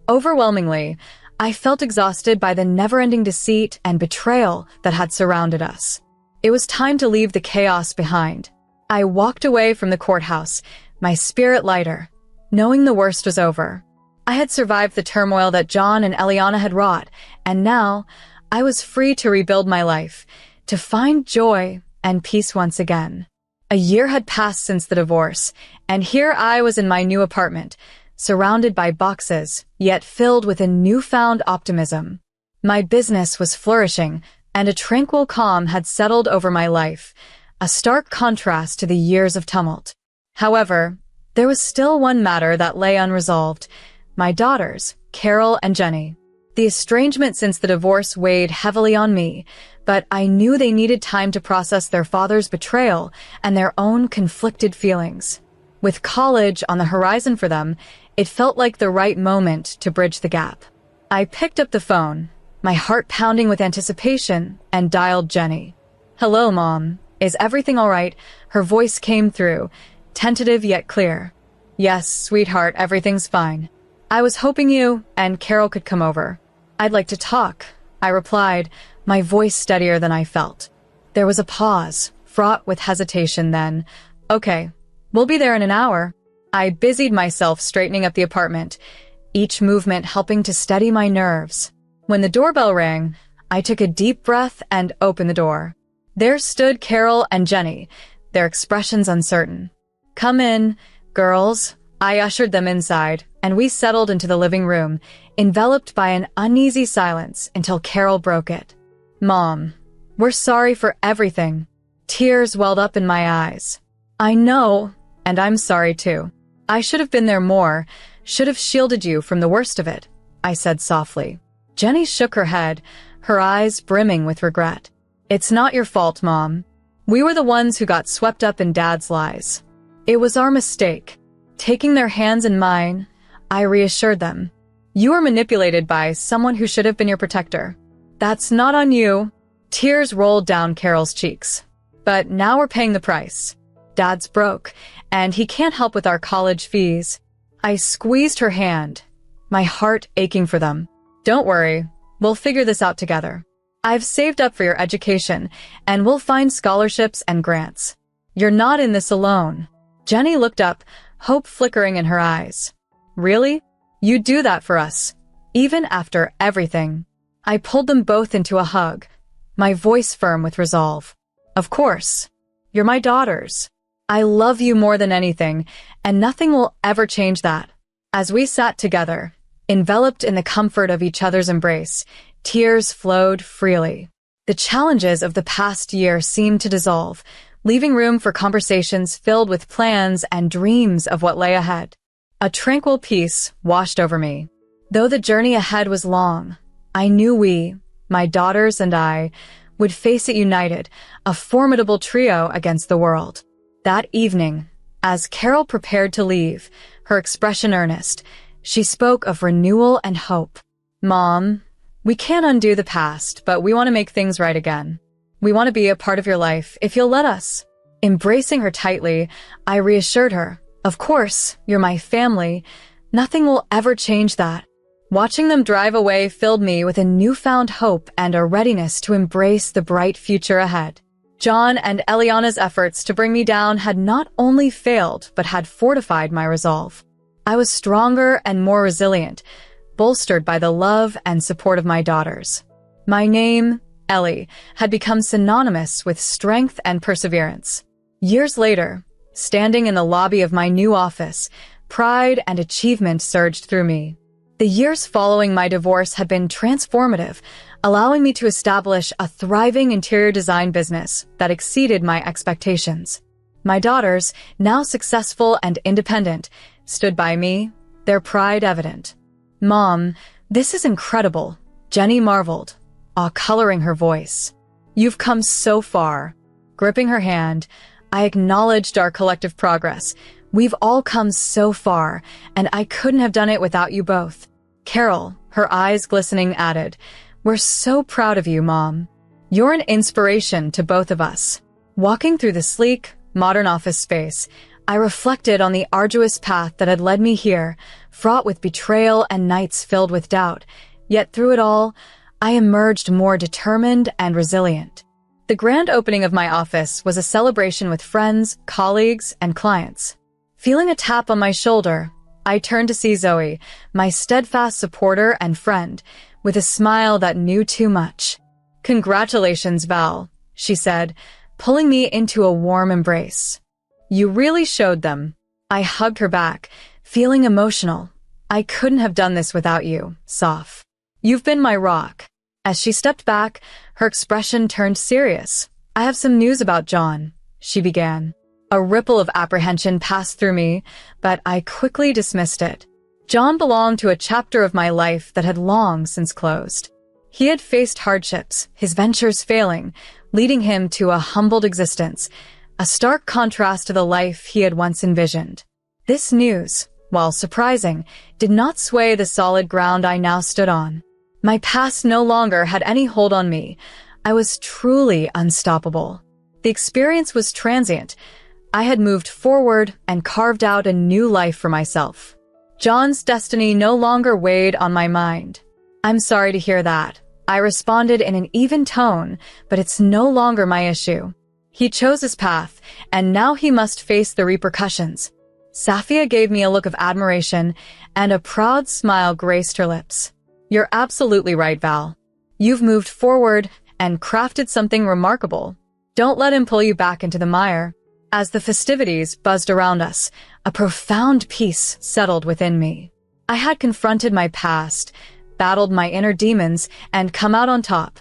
[SPEAKER 3] overwhelmingly, I felt exhausted by the never-ending deceit and betrayal that had surrounded us. It was time to leave the chaos behind. I walked away from the courthouse, my spirit lighter, knowing the worst was over. I had survived the turmoil that John and Eliana had wrought, and now I was free to rebuild my life, to find joy and peace once again. A year had passed since the divorce, and here I was in my new apartment, surrounded by boxes, yet filled with a newfound optimism. My business was flourishing, and a tranquil calm had settled over my life, a stark contrast to the years of tumult. However, there was still one matter that lay unresolved: my daughters, Carol and Jenny. The estrangement since the divorce weighed heavily on me, but I knew they needed time to process their father's betrayal and their own conflicted feelings. With college on the horizon for them, it felt like the right moment to bridge the gap. I picked up the phone, my heart pounding with anticipation, and dialed Jenny. "Hello, Mom. Is everything all right?" Her voice came through, tentative yet clear. "Yes, sweetheart, everything's fine. I was hoping you and Carol could come over. I'd like to talk," I replied, my voice steadier than I felt. There was a pause, fraught with hesitation, then, "Okay, we'll be there in an hour." I busied myself straightening up the apartment, each movement helping to steady my nerves. When the doorbell rang, I took a deep breath and opened the door. There stood Carol and Jenny, their expressions uncertain. "Come in, girls." I ushered them inside, and we settled into the living room, enveloped by an uneasy silence until Carol broke it. "Mom, We're sorry for everything. Tears welled up in my eyes. I know, and I'm sorry too. I should have been there more, should have shielded you from the worst of it, I said softly. Jenny shook her head, her eyes brimming with regret. It's not your fault, Mom. We were the ones who got swept up in Dad's lies. It was our mistake. Taking their hands in mine, I reassured them. You were manipulated by someone who should have been your protector. That's not on you. Tears rolled down Carol's cheeks. But now we're paying the price. Dad's broke, and he can't help with our college fees. I squeezed her hand, my heart aching for them. Don't worry, we'll figure this out together. I've saved up for your education, and we'll find scholarships and grants. You're not in this alone. Jenny looked up, hope flickering in her eyes. Really? You'd do that for us, even after everything. I pulled them both into a hug, my voice firm with resolve. Of course. You're my daughters. I love you more than anything, and nothing will ever change that. As we sat together, enveloped in the comfort of each other's embrace, tears flowed freely. The challenges of the past year seemed to dissolve, leaving room for conversations filled with plans and dreams of what lay ahead. A tranquil peace washed over me. Though the journey ahead was long, I knew we, my daughters and I, would face it united, a formidable trio against the world. That evening, as Carol prepared to leave, her expression earnest, she spoke of renewal and hope. Mom, we can't undo the past, but we want to make things right again. We want to be a part of your life, if you'll let us. Embracing her tightly, I reassured her, of course, you're my family. Nothing will ever change that. Watching them drive away filled me with a newfound hope and a readiness to embrace the bright future ahead. John and Eliana's efforts to bring me down had not only failed, but had fortified my resolve. I was stronger and more resilient, bolstered by the love and support of my daughters. My name, Ellie, had become synonymous with strength and perseverance. Years later, standing in the lobby of my new office, pride and achievement surged through me. The years following my divorce had been transformative, allowing me to establish a thriving interior design business that exceeded my expectations. My daughters, now successful and independent, stood by me, their pride evident. Mom, this is incredible, Jenny marveled, awe coloring her voice. You've come so far. Gripping her hand, I acknowledged our collective progress. We've all come so far, and I couldn't have done it without you both. Carol, her eyes glistening, added, We're so proud of you, Mom. You're an inspiration to both of us. Walking through the sleek, modern office space, I reflected on the arduous path that had led me here, fraught with betrayal and nights filled with doubt. Yet through it all, I emerged more determined and resilient. The grand opening of my office was a celebration with friends, colleagues, and clients. Feeling a tap on my shoulder, I turned to see Zoe, my steadfast supporter and friend, with a smile that knew too much. Congratulations, Val, she said, pulling me into a warm embrace. You really showed them. I hugged her back, feeling emotional. I couldn't have done this without you, Soph. You've been my rock. As she stepped back, her expression turned serious. I have some news about John, she began. A ripple of apprehension passed through me, but I quickly dismissed it. John belonged to a chapter of my life that had long since closed. He had faced hardships, his ventures failing, leading him to a humbled existence, a stark contrast to the life he had once envisioned. This news, while surprising, did not sway the solid ground I now stood on. My past no longer had any hold on me. I was truly unstoppable. The experience was transient. I had moved forward and carved out a new life for myself. John's destiny no longer weighed on my mind. I'm sorry to hear that. I responded in an even tone, but it's no longer my issue. He chose his path, and now he must face the repercussions. Safia gave me a look of admiration, and a proud smile graced her lips. You're absolutely right, Val. You've moved forward and crafted something remarkable. Don't let him pull you back into the mire. As the festivities buzzed around us, a profound peace settled within me. I had confronted my past, battled my inner demons, and come out on top.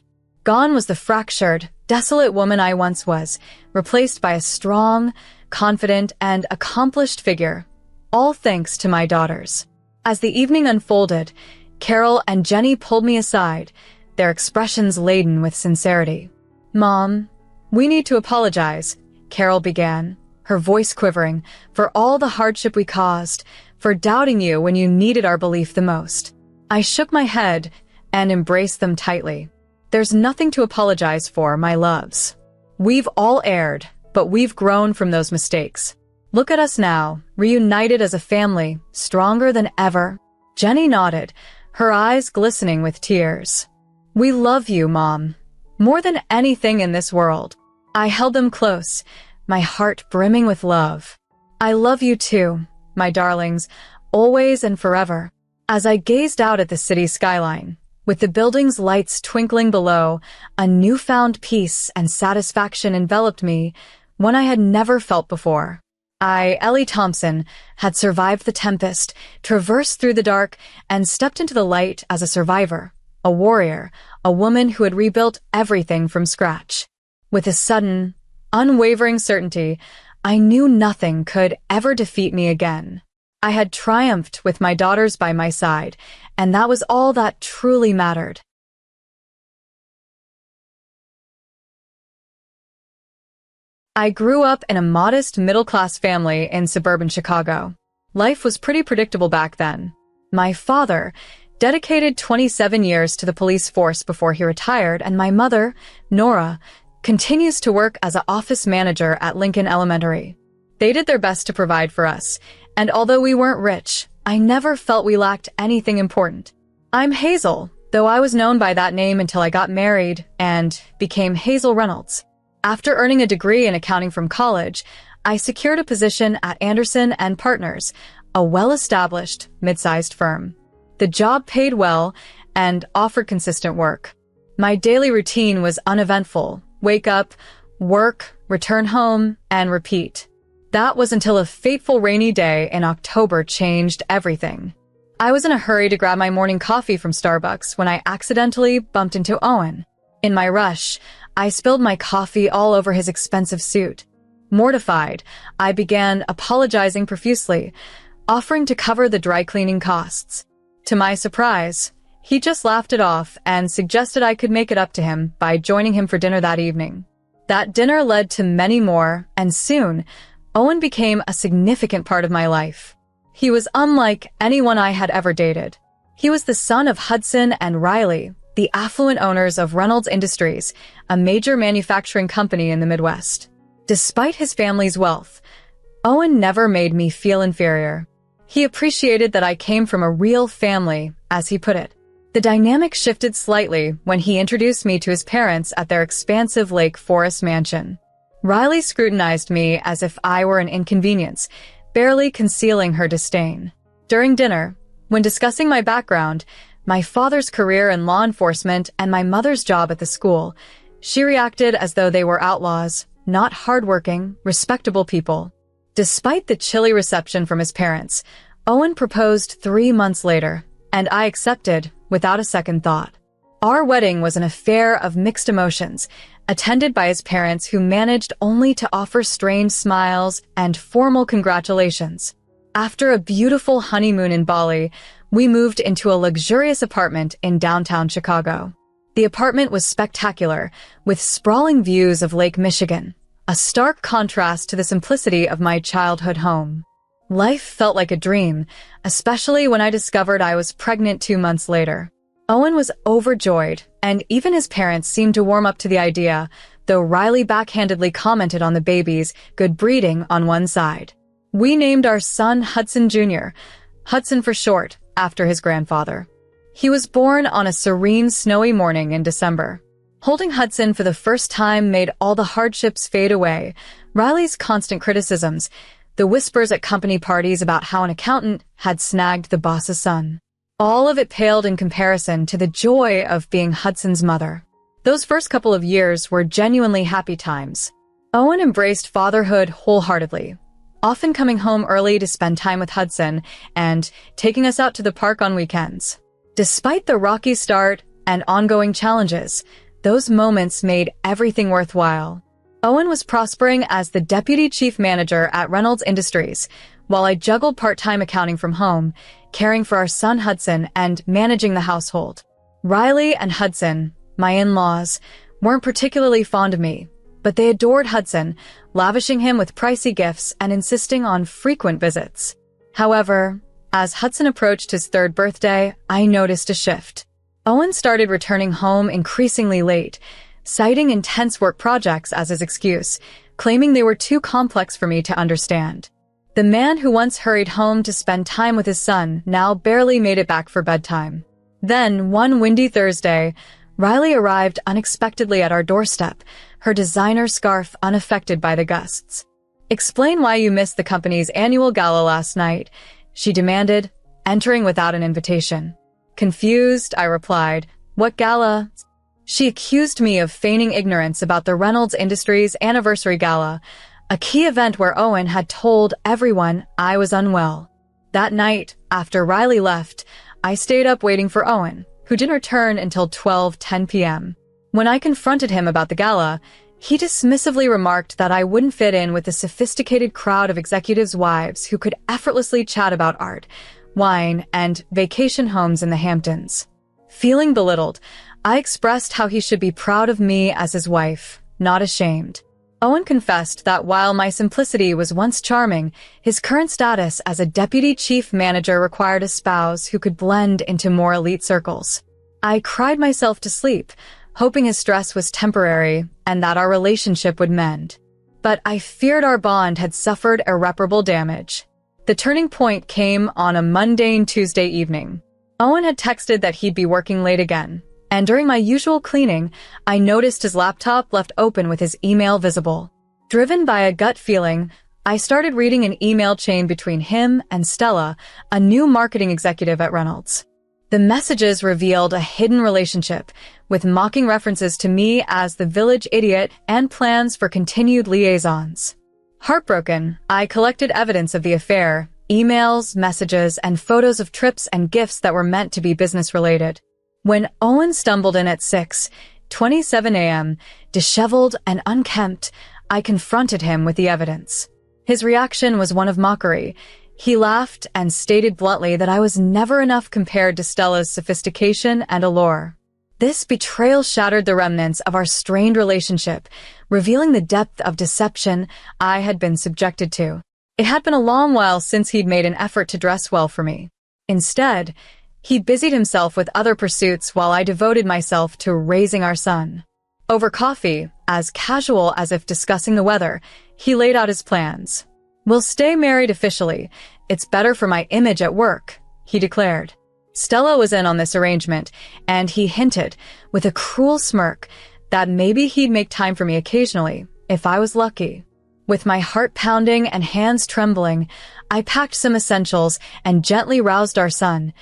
[SPEAKER 3] Gone was the fractured, desolate woman I once was, replaced by a strong, confident, and accomplished figure, all thanks to my daughters. As the evening unfolded, Carol and Jenny pulled me aside, their expressions laden with sincerity. "Mom, we need to apologize," Carol began, her voice quivering, "for all the hardship we caused, for doubting you when you needed our belief the most." I shook my head and embraced them tightly. "There's nothing to apologize for, my loves. We've all erred, but we've grown from those mistakes. Look at us now, reunited as a family, stronger than ever." Jenny nodded, her eyes glistening with tears. "We love you, Mom, more than anything in this world." I held them close, my heart brimming with love. "I love you too, my darlings, always and forever." As I gazed out at the city skyline, with the building's lights twinkling below, a newfound peace and satisfaction enveloped me, one I had never felt before. I, Ellie Thompson, had survived the tempest, traversed through the dark, and stepped into the light as a survivor, a warrior, a woman who had rebuilt everything from scratch. With a sudden, unwavering certainty, I knew nothing could ever defeat me again. I had triumphed with my daughters by my side, and that was all that truly mattered. I grew up in a modest middle-class family in suburban Chicago. Life was pretty predictable back then. My father dedicated 27 years to the police force before he retired, and my mother, Nora, continues to work as an office manager at Lincoln Elementary. They did their best to provide for us, and although we weren't rich, I never felt we lacked anything important. I'm Hazel, though I was known by that name until I got married and became Hazel Reynolds. After earning a degree in accounting from college, I secured a position at Anderson & Partners, a well-established, mid-sized firm. The job paid well and offered consistent work. My daily routine was uneventful: wake up, work, return home, and repeat. That was until a fateful rainy day in October changed everything. I was in a hurry to grab my morning coffee from Starbucks when I accidentally bumped into Owen. In my rush, I spilled my coffee all over his expensive suit. Mortified, I began apologizing profusely, offering to cover the dry cleaning costs. To my surprise, he just laughed it off and suggested I could make it up to him by joining him for dinner that evening. That dinner led to many more, and soon, Owen became a significant part of my life. He was unlike anyone I had ever dated. He was the son of Hudson and Riley, the affluent owners of Reynolds Industries, a major manufacturing company in the Midwest. Despite his family's wealth, Owen never made me feel inferior. He appreciated that I came from a real family, as he put it. The dynamic shifted slightly when he introduced me to his parents at their expansive Lake Forest mansion. Riley scrutinized me as if I were an inconvenience, barely concealing her disdain. During dinner, when discussing my background, my father's career in law enforcement, and my mother's job at the school, she reacted as though they were outlaws, not hardworking, respectable people. Despite the chilly reception from his parents, Owen proposed 3 months later, and I accepted without a second thought. Our wedding was an affair of mixed emotions, attended by his parents who managed only to offer strained smiles and formal congratulations. After a beautiful honeymoon in Bali, we moved into a luxurious apartment in downtown Chicago. The apartment was spectacular, with sprawling views of Lake Michigan, a stark contrast to the simplicity of my childhood home. Life felt like a dream, especially when I discovered I was pregnant 2 months later. Owen was overjoyed, and even his parents seemed to warm up to the idea, though Riley backhandedly commented on the baby's good breeding on one side. We named our son Hudson Jr., Hudson for short, after his grandfather. He was born on a serene, snowy morning in December. Holding Hudson for the first time made all the hardships fade away. Riley's constant criticisms, the whispers at company parties about how an accountant had snagged the boss's son. All of it paled in comparison to the joy of being Hudson's mother. Those first couple of years were genuinely happy times. Owen embraced fatherhood wholeheartedly, often coming home early to spend time with Hudson and taking us out to the park on weekends. Despite the rocky start and ongoing challenges, Those moments made everything worthwhile. Owen was prospering as the deputy chief manager at Reynolds Industries, while I juggled part-time accounting from home, caring for our son Hudson and managing the household. Riley and Hudson, my in-laws, weren't particularly fond of me, but they adored Hudson, lavishing him with pricey gifts and insisting on frequent visits. However, as Hudson approached his 3rd birthday, I noticed a shift. Owen started returning home increasingly late, citing intense work projects as his excuse, claiming they were too complex for me to understand. The man who once hurried home to spend time with his son now barely made it back for bedtime. Then, one windy Thursday, Riley arrived unexpectedly at our doorstep, her designer scarf unaffected by the gusts. "Explain why you missed the company's annual gala last night," she demanded, entering without an invitation. Confused, I replied, "What gala?" She accused me of feigning ignorance about the Reynolds Industries Anniversary Gala, a key event where Owen had told everyone I was unwell. That night, after Riley left, I stayed up waiting for Owen, who didn't return until 12:10 p.m. When I confronted him about the gala, he dismissively remarked that I wouldn't fit in with the sophisticated crowd of executives' wives who could effortlessly chat about art, wine, and vacation homes in the Hamptons. Feeling belittled, I expressed how he should be proud of me as his wife, not ashamed. Owen confessed that while my simplicity was once charming, his current status as a deputy chief manager required a spouse who could blend into more elite circles. I cried myself to sleep, hoping his stress was temporary and that our relationship would mend. But I feared our bond had suffered irreparable damage. The turning point came on a mundane Tuesday evening. Owen had texted that he'd be working late again, and during my usual cleaning, I noticed his laptop left open with his email visible. Driven by a gut feeling, I started reading an email chain between him and Stella, a new marketing executive at Reynolds. The messages revealed a hidden relationship, with mocking references to me as the village idiot and plans for continued liaisons. Heartbroken, I collected evidence of the affair, emails, messages, and photos of trips and gifts that were meant to be business-related. When Owen stumbled in at 6:27 a.m., disheveled and unkempt, I confronted him with the evidence. His reaction was one of mockery. He laughed and stated bluntly that I was never enough compared to Stella's sophistication and allure. This betrayal shattered the remnants of our strained relationship, revealing the depth of deception I had been subjected to. It had been a long while since he'd made an effort to dress well for me. Instead, he busied himself with other pursuits while I devoted myself to raising our son. Over coffee, as casual as if discussing the weather, he laid out his plans. "We'll stay married officially. It's better for my image at work," he declared. Stella was in on this arrangement, and he hinted, with a cruel smirk, that maybe he'd make time for me occasionally, if I was lucky. With my heart pounding and hands trembling, I packed some essentials and gently roused our son,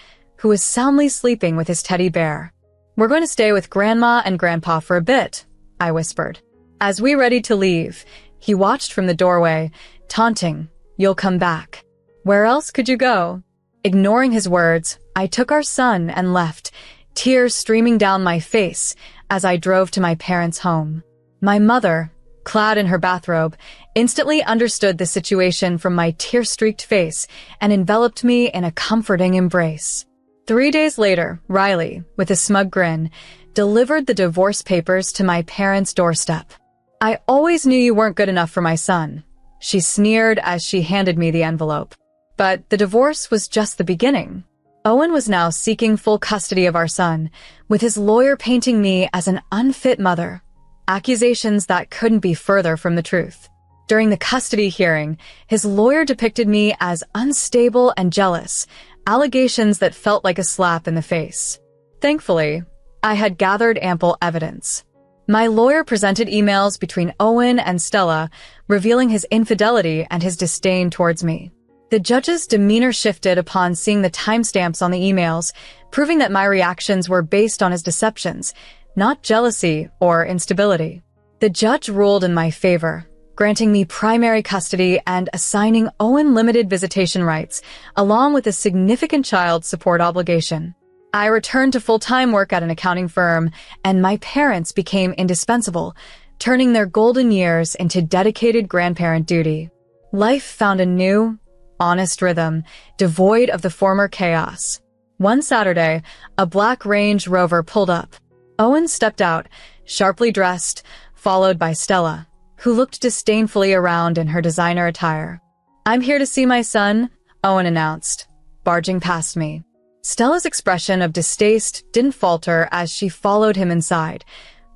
[SPEAKER 3] who was soundly sleeping with his teddy bear. "We're going to stay with Grandma and Grandpa for a bit," I whispered. As we readied to leave, he watched from the doorway, taunting, "You'll come back. Where else could you go?" Ignoring his words, I took our son and left, tears streaming down my face as I drove to my parents' home. My mother, clad in her bathrobe, instantly understood the situation from my tear-streaked face and enveloped me in a comforting embrace. 3 days later, Riley, with a smug grin, delivered the divorce papers to my parents' doorstep. "I always knew you weren't good enough for my son," she sneered as she handed me the envelope. But the divorce was just the beginning. Owen was now seeking full custody of our son, with his lawyer painting me as an unfit mother, accusations that couldn't be further from the truth. During the custody hearing, his lawyer depicted me as unstable and jealous, allegations that felt like a slap in the face. Thankfully, I had gathered ample evidence. My lawyer presented emails between Owen and Stella, revealing his infidelity and his disdain towards me. The judge's demeanor shifted upon seeing the timestamps on the emails, proving that my reactions were based on his deceptions, not jealousy or instability. The judge ruled in my favor, granting me primary custody and assigning Owen limited visitation rights, along with a significant child support obligation. I returned to full-time work at an accounting firm, and my parents became indispensable, turning their golden years into dedicated grandparent duty. Life found a new, honest rhythm, devoid of the former chaos. One Saturday, a black Range Rover pulled up. Owen stepped out, sharply dressed, followed by Stella, who looked disdainfully around in her designer attire. "I'm here to see my son," Owen announced, barging past me. Stella's expression of distaste didn't falter as she followed him inside,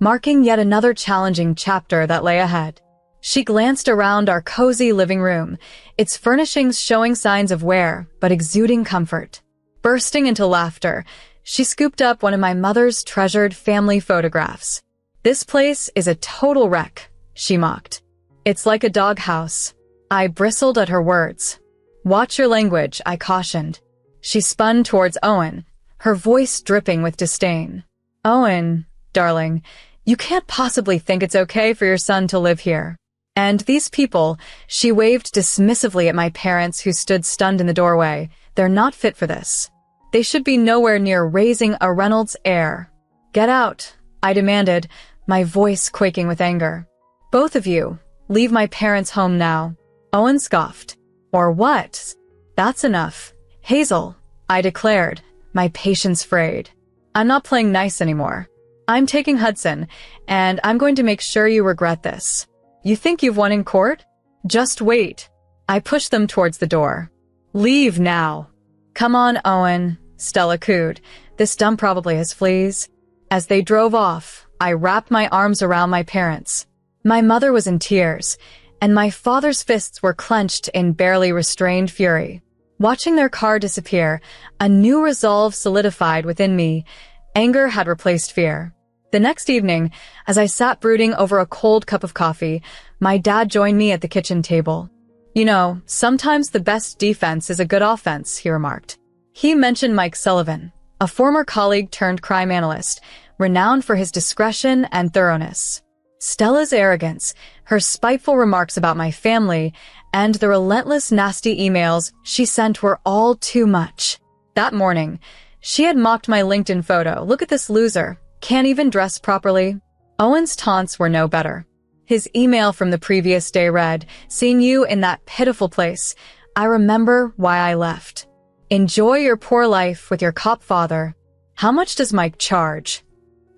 [SPEAKER 3] marking yet another challenging chapter that lay ahead. She glanced around our cozy living room, its furnishings showing signs of wear but exuding comfort. Bursting into laughter, she scooped up one of my mother's treasured family photographs. "This place is a total wreck," she mocked. "It's like a doghouse." I bristled at her words. "Watch your language," I cautioned. She spun towards Owen, her voice dripping with disdain. "Owen, darling, you can't possibly think it's okay for your son to live here. And these people," she waved dismissively at my parents who stood stunned in the doorway, "they're not fit for this. They should be nowhere near raising a Reynolds heir." "Get out," I demanded, my voice quaking with anger. "Both of you, leave my parents' home now." Owen scoffed. "Or what?" "That's enough. Hazel," I declared, my patience frayed. "I'm not playing nice anymore. I'm taking Hudson, and I'm going to make sure you regret this. You think you've won in court? Just wait." I pushed them towards the door. "Leave now." "Come on, Owen," Stella cooed. "This dump probably has fleas." As they drove off, I wrapped my arms around my parents. My mother was in tears, and my father's fists were clenched in barely restrained fury. Watching their car disappear, a new resolve solidified within me. Anger had replaced fear. The next evening, as I sat brooding over a cold cup of coffee, my dad joined me at the kitchen table. "You know, sometimes the best defense is a good offense," he remarked. He mentioned Mike Sullivan, a former colleague turned crime analyst, renowned for his discretion and thoroughness. Stella's arrogance, her spiteful remarks about my family, and the relentless nasty emails she sent were all too much. That morning, she had mocked my LinkedIn photo. "Look at this loser. Can't even dress properly." Owen's taunts were no better. His email from the previous day read, "Seeing you in that pitiful place, I remember why I left. Enjoy your poor life with your cop father. How much does Mike charge?"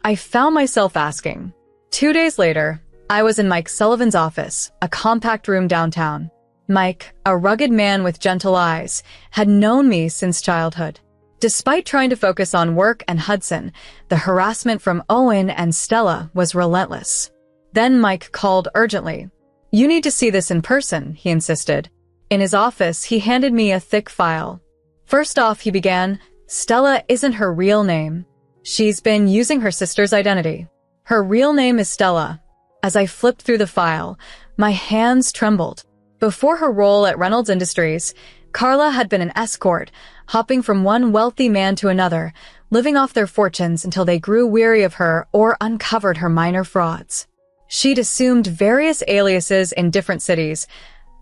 [SPEAKER 3] I found myself asking. 2 days later, I was in Mike Sullivan's office, a compact room downtown. Mike, a rugged man with gentle eyes, had known me since childhood. Despite trying to focus on work and Hudson, the harassment from Owen and Stella was relentless. Then Mike called urgently. "You need to see this in person," he insisted. In his office, he handed me a thick file. First off, he began, "Stella isn't her real name. She's been using her sister's identity. Her real name is Stella." As I flipped through the file, my hands trembled. Before her role at Reynolds Industries, Carla had been an escort, hopping from one wealthy man to another, living off their fortunes until they grew weary of her or uncovered her minor frauds. She'd assumed various aliases in different cities,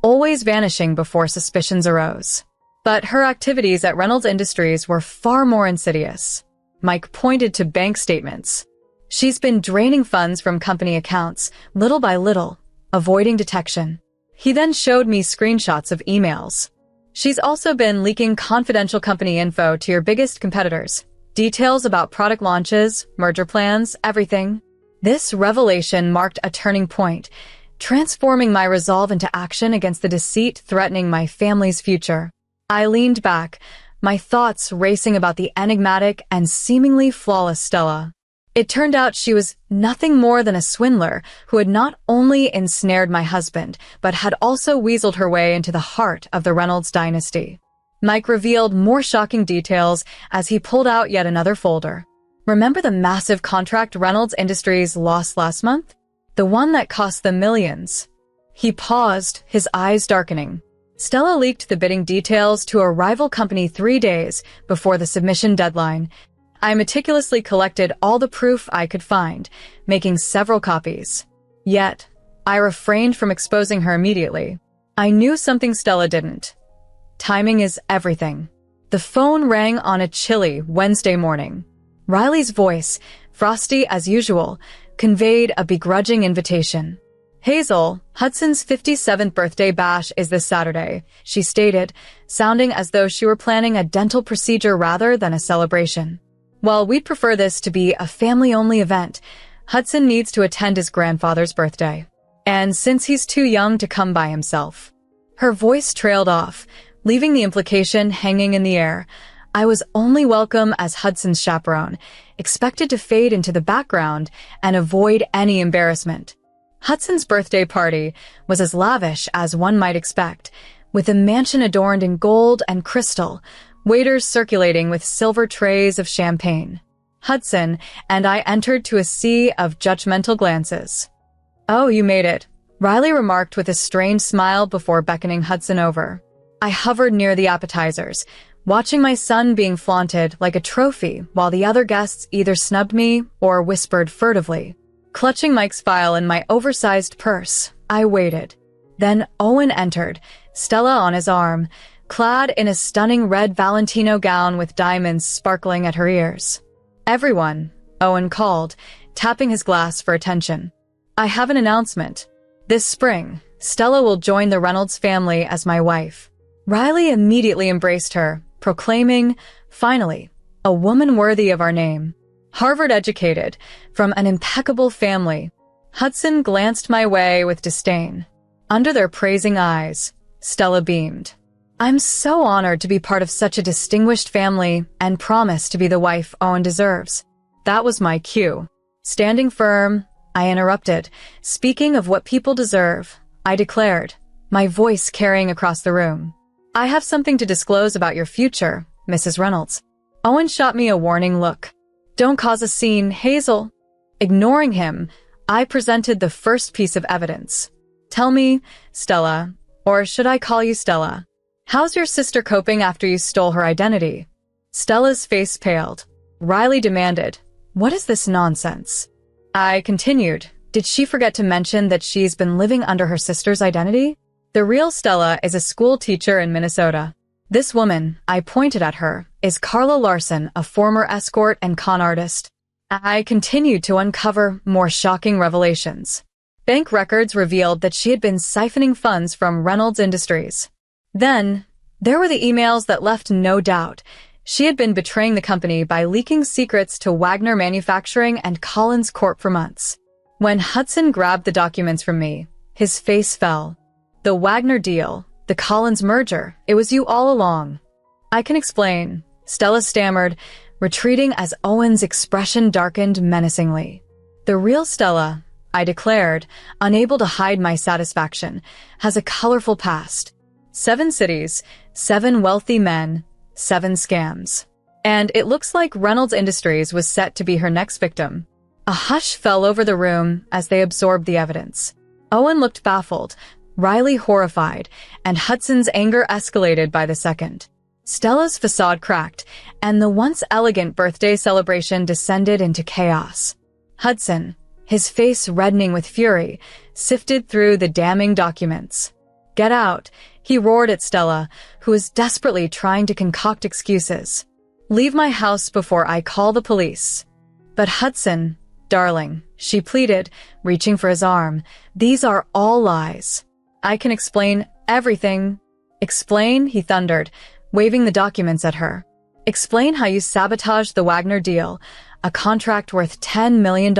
[SPEAKER 3] always vanishing before suspicions arose. But her activities at Reynolds Industries were far more insidious. Mike pointed to bank statements. She's been draining funds from company accounts, little by little, avoiding detection. He then showed me screenshots of emails. She's also been leaking confidential company info to your biggest competitors. Details about product launches, merger plans, everything. This revelation marked a turning point, transforming my resolve into action against the deceit threatening my family's future. I leaned back, my thoughts racing about the enigmatic and seemingly flawless Stella. It turned out she was nothing more than a swindler who had not only ensnared my husband, but had also weaseled her way into the heart of the Reynolds dynasty. Mike revealed more shocking details as he pulled out yet another folder. "Remember the massive contract Reynolds Industries lost last month? The one that cost them millions." He paused, his eyes darkening. Stella leaked the bidding details to a rival company 3 days before the submission deadline. I meticulously collected all the proof I could find, making several copies. Yet, I refrained from exposing her immediately. I knew something Stella didn't. Timing is everything. The phone rang on a chilly Wednesday morning. Riley's voice, frosty as usual, conveyed a begrudging invitation. "Hazel, Hudson's 57th birthday bash is this Saturday," she stated, sounding as though she were planning a dental procedure rather than a celebration. "While we'd prefer this to be a family-only event, Hudson needs to attend his grandfather's birthday. And since he's too young to come by himself." Her voice trailed off, leaving the implication hanging in the air. I was only welcome as Hudson's chaperone, expected to fade into the background and avoid any embarrassment. Hudson's birthday party was as lavish as one might expect, with a mansion adorned in gold and crystal, waiters circulating with silver trays of champagne. Hudson and I entered to a sea of judgmental glances. "Oh, you made it," Riley remarked with a strained smile before beckoning Hudson over. I hovered near the appetizers, watching my son being flaunted like a trophy while the other guests either snubbed me or whispered furtively. Clutching Mike's file in my oversized purse, I waited. Then Owen entered, Stella on his arm, clad in a stunning red Valentino gown with diamonds sparkling at her ears. "Everyone," Owen called, tapping his glass for attention. "I have an announcement. This spring, Stella will join the Reynolds family as my wife." Riley immediately embraced her, proclaiming, "Finally, a woman worthy of our name." Harvard-educated, from an impeccable family. Hudson glanced my way with disdain. Under their praising eyes, Stella beamed. "I'm so honored to be part of such a distinguished family and promise to be the wife Owen deserves." That was my cue. Standing firm, I interrupted. "Speaking of what people deserve," I declared, my voice carrying across the room. "I have something to disclose about your future, Mrs. Reynolds." Owen shot me a warning look. "Don't cause a scene, Hazel." Ignoring him, I presented the first piece of evidence. "Tell me, Stella, or should I call you Stella? How's your sister coping after you stole her identity?" Stella's face paled. Riley demanded, "What is this nonsense?" I continued, "Did she forget to mention that she's been living under her sister's identity? The real Stella is a school teacher in Minnesota. This woman," I pointed at her, "is Carla Larson, a former escort and con artist." I continued to uncover more shocking revelations. Bank records revealed that she had been siphoning funds from Reynolds Industries. Then, there were the emails that left no doubt. She had been betraying the company by leaking secrets to Wagner Manufacturing and Collins Corp for months. When Hudson grabbed the documents from me, his face fell. "The Wagner deal, the Collins merger, it was you all along." "I can explain," Stella stammered, retreating as Owen's expression darkened menacingly. "The real Stella," I declared, unable to hide my satisfaction, "has a colorful past. 7 cities, 7 wealthy men, 7 scams. And it looks like Reynolds Industries was set to be her next victim." A hush fell over the room as they absorbed the evidence. Owen looked baffled, Riley horrified, and Hudson's anger escalated by the second. Stella's facade cracked, and the once elegant birthday celebration descended into chaos. Hudson, his face reddening with fury, sifted through the damning documents. "Get out," he roared at Stella, who was desperately trying to concoct excuses. "Leave my house before I call the police." "But Hudson, darling," she pleaded, reaching for his arm, "these are all lies. I can explain everything." "Explain," he thundered, waving the documents at her. "Explain how you sabotaged the Wagner deal, a contract worth $10 million?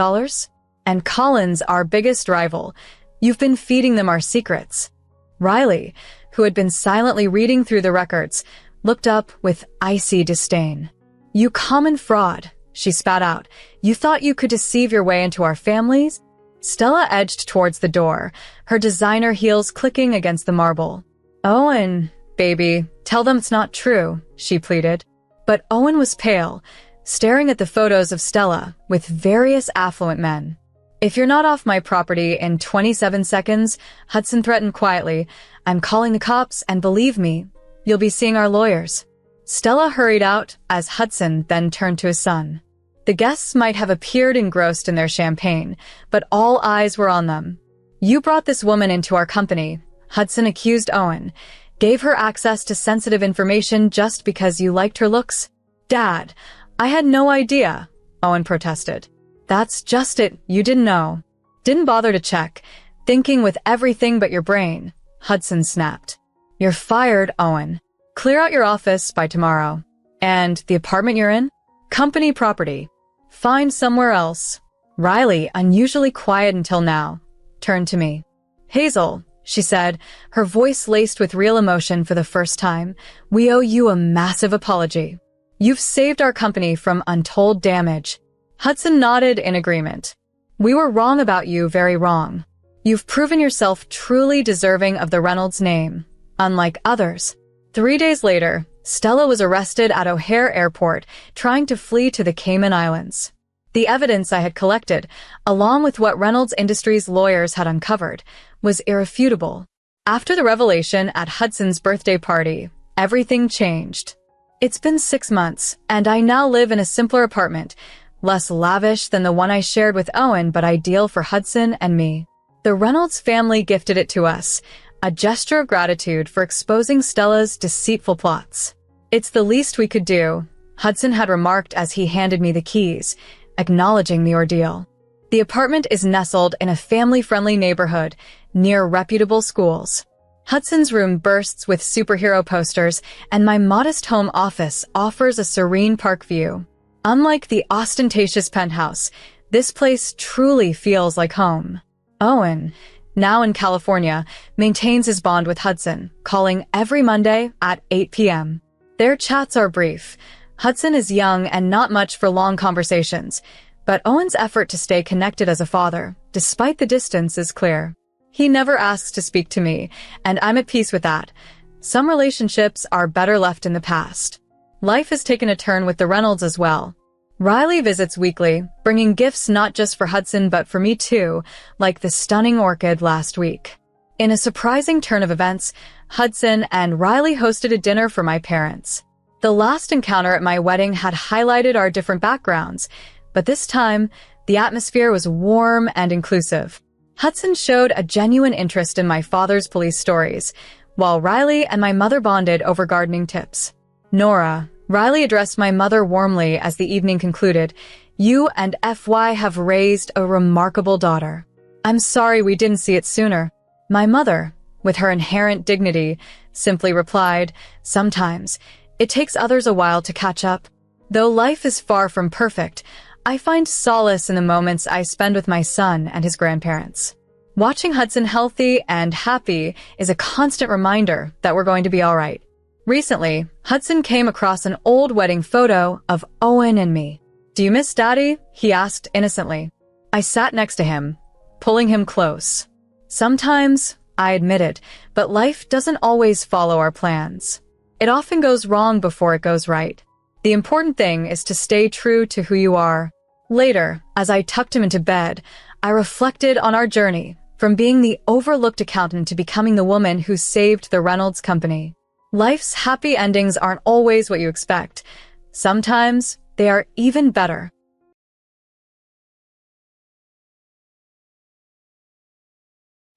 [SPEAKER 3] And Collins, our biggest rival. You've been feeding them our secrets." Riley, who had been silently reading through the records, looked up with icy disdain. "You common fraud," she spat out. "You thought you could deceive your way into our families?" Stella edged towards the door, her designer heels clicking against the marble. "Owen, baby, tell them it's not true," she pleaded. But Owen was pale, staring at the photos of Stella with various affluent men. "If you're not off my property in 27 seconds, Hudson threatened quietly, "I'm calling the cops, and believe me, you'll be seeing our lawyers." Stella hurried out as Hudson then turned to his son. The guests might have appeared engrossed in their champagne, but all eyes were on them. "You brought this woman into our company," Hudson accused Owen, Gave her access to sensitive information just because you liked her looks? Dad, I had no idea, Owen protested. That's just it, you didn't know. Didn't bother to check, thinking with everything but your brain, Hudson snapped. You're fired, Owen. Clear out your office by tomorrow. And the apartment you're in? Company property. Find somewhere else. Riley, unusually quiet until now, turned to me. Hazel, she said, her voice laced with real emotion for the first time, we owe you a massive apology. You've saved our company from untold damage. Hudson nodded in agreement. We were wrong about you, very wrong. You've proven yourself truly deserving of the Reynolds name, unlike others. 3 days later, Stella was arrested at O'Hare Airport, trying to flee to the Cayman Islands. The evidence I had collected, along with what Reynolds Industries lawyers had uncovered, was irrefutable. After the revelation at Hudson's birthday party, everything changed. It's been 6 months, and I now live in a simpler apartment, less lavish than the one I shared with Owen, but ideal for Hudson and me. The Reynolds family gifted it to us, a gesture of gratitude for exposing Stella's deceitful plots. It's the least we could do, Hudson had remarked as he handed me the keys, acknowledging the ordeal. The apartment is nestled in a family-friendly neighborhood near reputable schools. Hudson's room bursts with superhero posters, and my modest home office offers a serene park view. Unlike the ostentatious penthouse, this place truly feels like home. Owen, now in California, maintains his bond with Hudson, calling every Monday at 8 p.m. Their chats are brief. Hudson is young and not much for long conversations, but Owen's effort to stay connected as a father, despite the distance, is clear. He never asks to speak to me, and I'm at peace with that. Some relationships are better left in the past. Life has taken a turn with the Reynolds as well. Riley visits weekly, bringing gifts not just for Hudson but for me too, like the stunning orchid last week. In a surprising turn of events, Hudson and Riley hosted a dinner for my parents. The last encounter at my wedding had highlighted our different backgrounds, but this time, the atmosphere was warm and inclusive. Hudson showed a genuine interest in my father's police stories, while Riley and my mother bonded over gardening tips. Nora, Riley addressed my mother warmly as the evening concluded. You and FY have raised a remarkable daughter. I'm sorry we didn't see it sooner. My mother, with her inherent dignity, simply replied, sometimes. It takes others a while to catch up. Though life is far from perfect, I find solace in the moments I spend with my son and his grandparents. Watching Hudson healthy and happy is a constant reminder that we're going to be all right. Recently, Hudson came across an old wedding photo of Owen and me. Do you miss Daddy? He asked innocently. I sat next to him, pulling him close. Sometimes, I admitted, but life doesn't always follow our plans. It often goes wrong before it goes right. The important thing is to stay true to who you are. Later, as I tucked him into bed, I reflected on our journey, from being the overlooked accountant to becoming the woman who saved the Reynolds company. Life's happy endings aren't always what you expect. Sometimes, they are even better.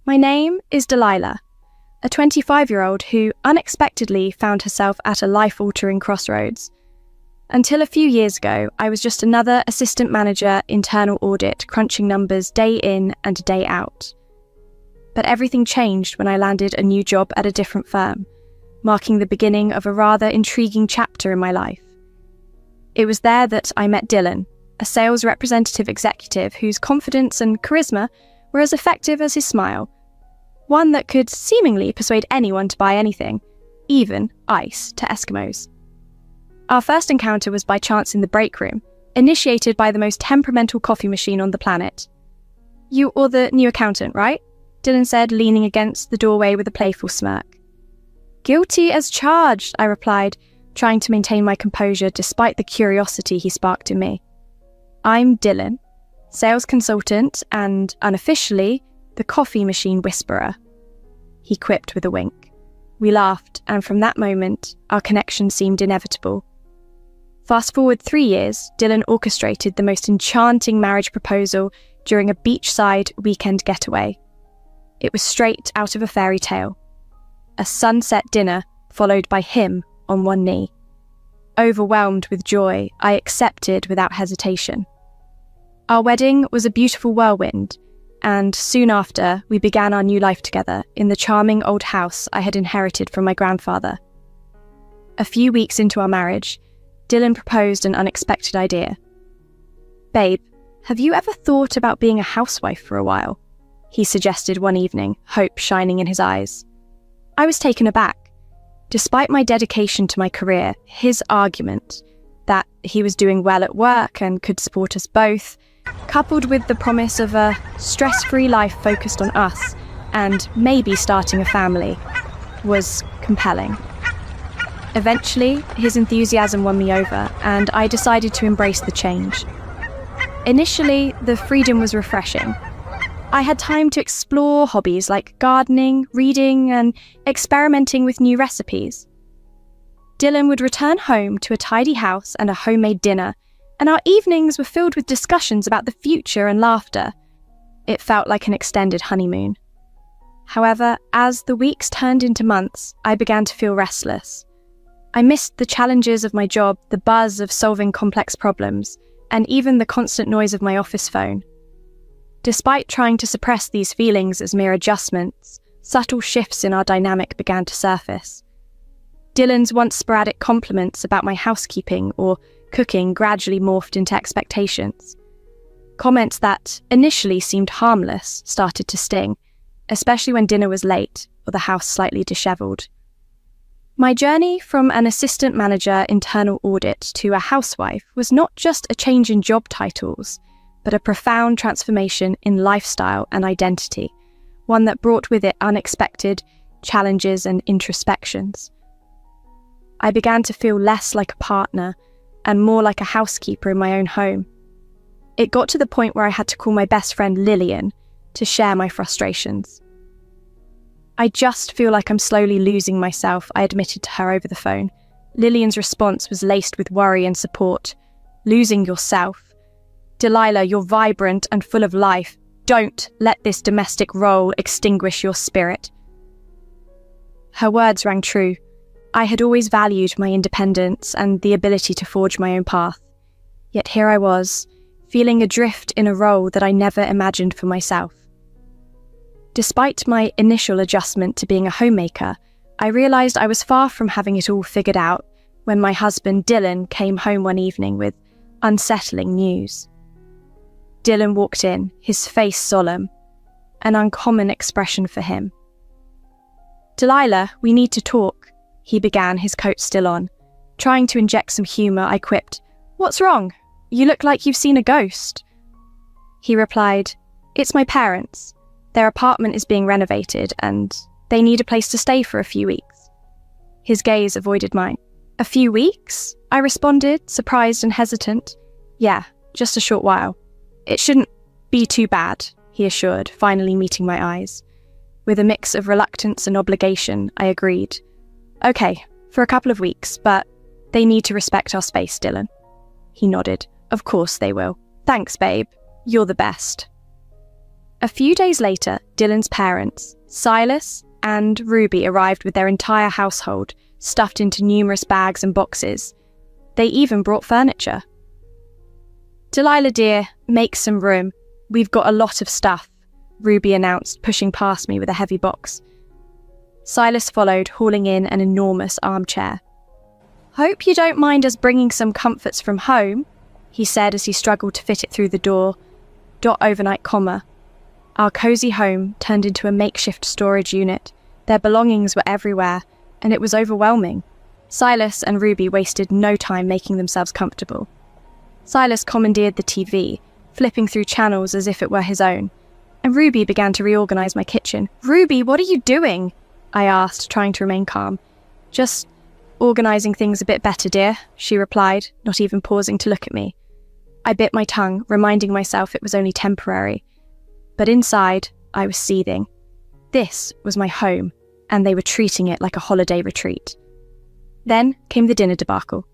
[SPEAKER 5] My name is Delilah, a 25-year-old who unexpectedly found herself at a life-altering crossroads. Until a few years ago, I was just another assistant manager internal audit, crunching numbers day in and day out. But everything changed when I landed a new job at a different firm, marking the beginning of a rather intriguing chapter in my life. It was there that I met Dylan, a sales representative executive whose confidence and charisma were as effective as his smile, one that could seemingly persuade anyone to buy anything, even ice to Eskimos. Our first encounter was by chance in the break room, initiated by the most temperamental coffee machine on the planet. You're the new accountant, right? Dylan said, leaning against the doorway with a playful smirk. Guilty as charged, I replied, trying to maintain my composure despite the curiosity he sparked in me. I'm Dylan, sales consultant and, unofficially, the coffee machine whisperer. He quipped with a wink. We laughed, and from that moment, our connection seemed inevitable. Fast forward 3 years, Dylan orchestrated the most enchanting marriage proposal during a beachside weekend getaway. It was straight out of a fairy tale. a sunset dinner followed by him on one knee. Overwhelmed with joy, I accepted without hesitation. Our wedding was a beautiful whirlwind, and soon after, we began our new life together in the charming old house I had inherited from my grandfather. A few weeks into our marriage, Dylan proposed an unexpected idea. "Babe, have you ever thought about being a housewife for a while?" he suggested one evening, hope shining in his eyes. I was taken aback. Despite my dedication to my career, his argument that he was doing well at work and could support us both, coupled with the promise of a stress-free life focused on us and maybe starting a family, was compelling. Eventually, his enthusiasm won me over, and I decided to embrace the change. Initially, the freedom was refreshing. I had time to explore hobbies like gardening, reading, and experimenting with new recipes. Dylan would return home to a tidy house and a homemade dinner, and our evenings were filled with discussions about the future and laughter. It felt like an extended honeymoon. However, as the weeks turned into months, I began to feel restless. I missed the challenges of my job, the buzz of solving complex problems, and even the constant noise of my office phone. Despite trying to suppress these feelings as mere adjustments, subtle shifts in our dynamic began to surface. Dylan's once sporadic compliments about my housekeeping or cooking gradually morphed into expectations. Comments that initially seemed harmless started to sting, especially when dinner was late or the house slightly dishevelled. My journey from an assistant manager internal audit to a housewife was not just a change in job titles, but a profound transformation in lifestyle and identity, one that brought with it unexpected challenges and introspections. I began to feel less like a partner and more like a housekeeper in my own home. It got to the point where I had to call my best friend Lillian to share my frustrations. "I just feel like I'm slowly losing myself," I admitted to her over the phone. Lillian's response was laced with worry and support. "Losing yourself? Delilah, you're vibrant and full of life. Don't let this domestic role extinguish your spirit." Her words rang true. I had always valued my independence and the ability to forge my own path. Yet here I was, feeling adrift in a role that I never imagined for myself. Despite my initial adjustment to being a homemaker, I realised I was far from having it all figured out when my husband Dylan came home one evening with unsettling news. Dylan walked in, his face solemn, an uncommon expression for him. "Delilah, we need to talk," he began, his coat still on. Trying to inject some humour, I quipped, "What's wrong? You look like you've seen a ghost." He replied, "It's my parents. Their apartment is being renovated and they need a place to stay for a few weeks." His gaze avoided mine. "A few weeks?" I responded, surprised and hesitant. "Yeah, just a short while. It shouldn't be too bad," he assured, finally meeting my eyes. With a mix of reluctance and obligation, I agreed. "Okay, for a couple of weeks, but they need to respect our space, Dylan." He nodded. "Of course they will. Thanks, babe. You're the best." A few days later, Dylan's parents, Silas and Ruby, arrived with their entire household, stuffed into numerous bags and boxes. They even brought furniture. "Delilah dear, make some room. We've got a lot of stuff," Ruby announced, pushing past me with a heavy box. Silas followed, hauling in an enormous armchair. "Hope you don't mind us bringing some comforts from home," he said as he struggled to fit it through the door. Overnight comma. Our cosy home turned into a makeshift storage unit. Their belongings were everywhere, and it was overwhelming. Silas and Ruby wasted no time making themselves comfortable. Silas commandeered the TV, flipping through channels as if it were his own, and Ruby began to reorganize my kitchen. "Ruby, what are you doing?" I asked, trying to remain calm. "Just organizing things a bit better, dear," she replied, not even pausing to look at me. I bit my tongue, reminding myself it was only temporary. But inside, I was seething. This was my home, and they were treating it like a holiday retreat. Then came the dinner debacle.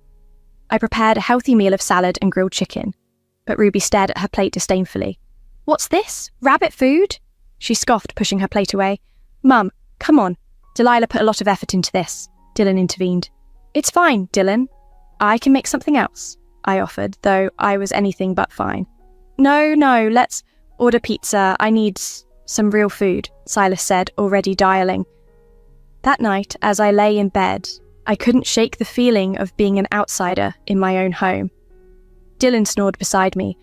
[SPEAKER 5] I prepared a healthy meal of salad and grilled chicken, but Ruby stared at her plate disdainfully. "What's this? Rabbit food?" She scoffed, pushing her plate away. "Mum, come on. Delilah put a lot of effort into this, Dylan intervened. It's fine, Dylan. I can make something else, I offered, though I was anything but fine. No, let's order pizza. I need some real food, Silas said, already dialing. That night, as I lay in bed, I couldn't shake the feeling of being an outsider in my own home. Dylan snored beside me,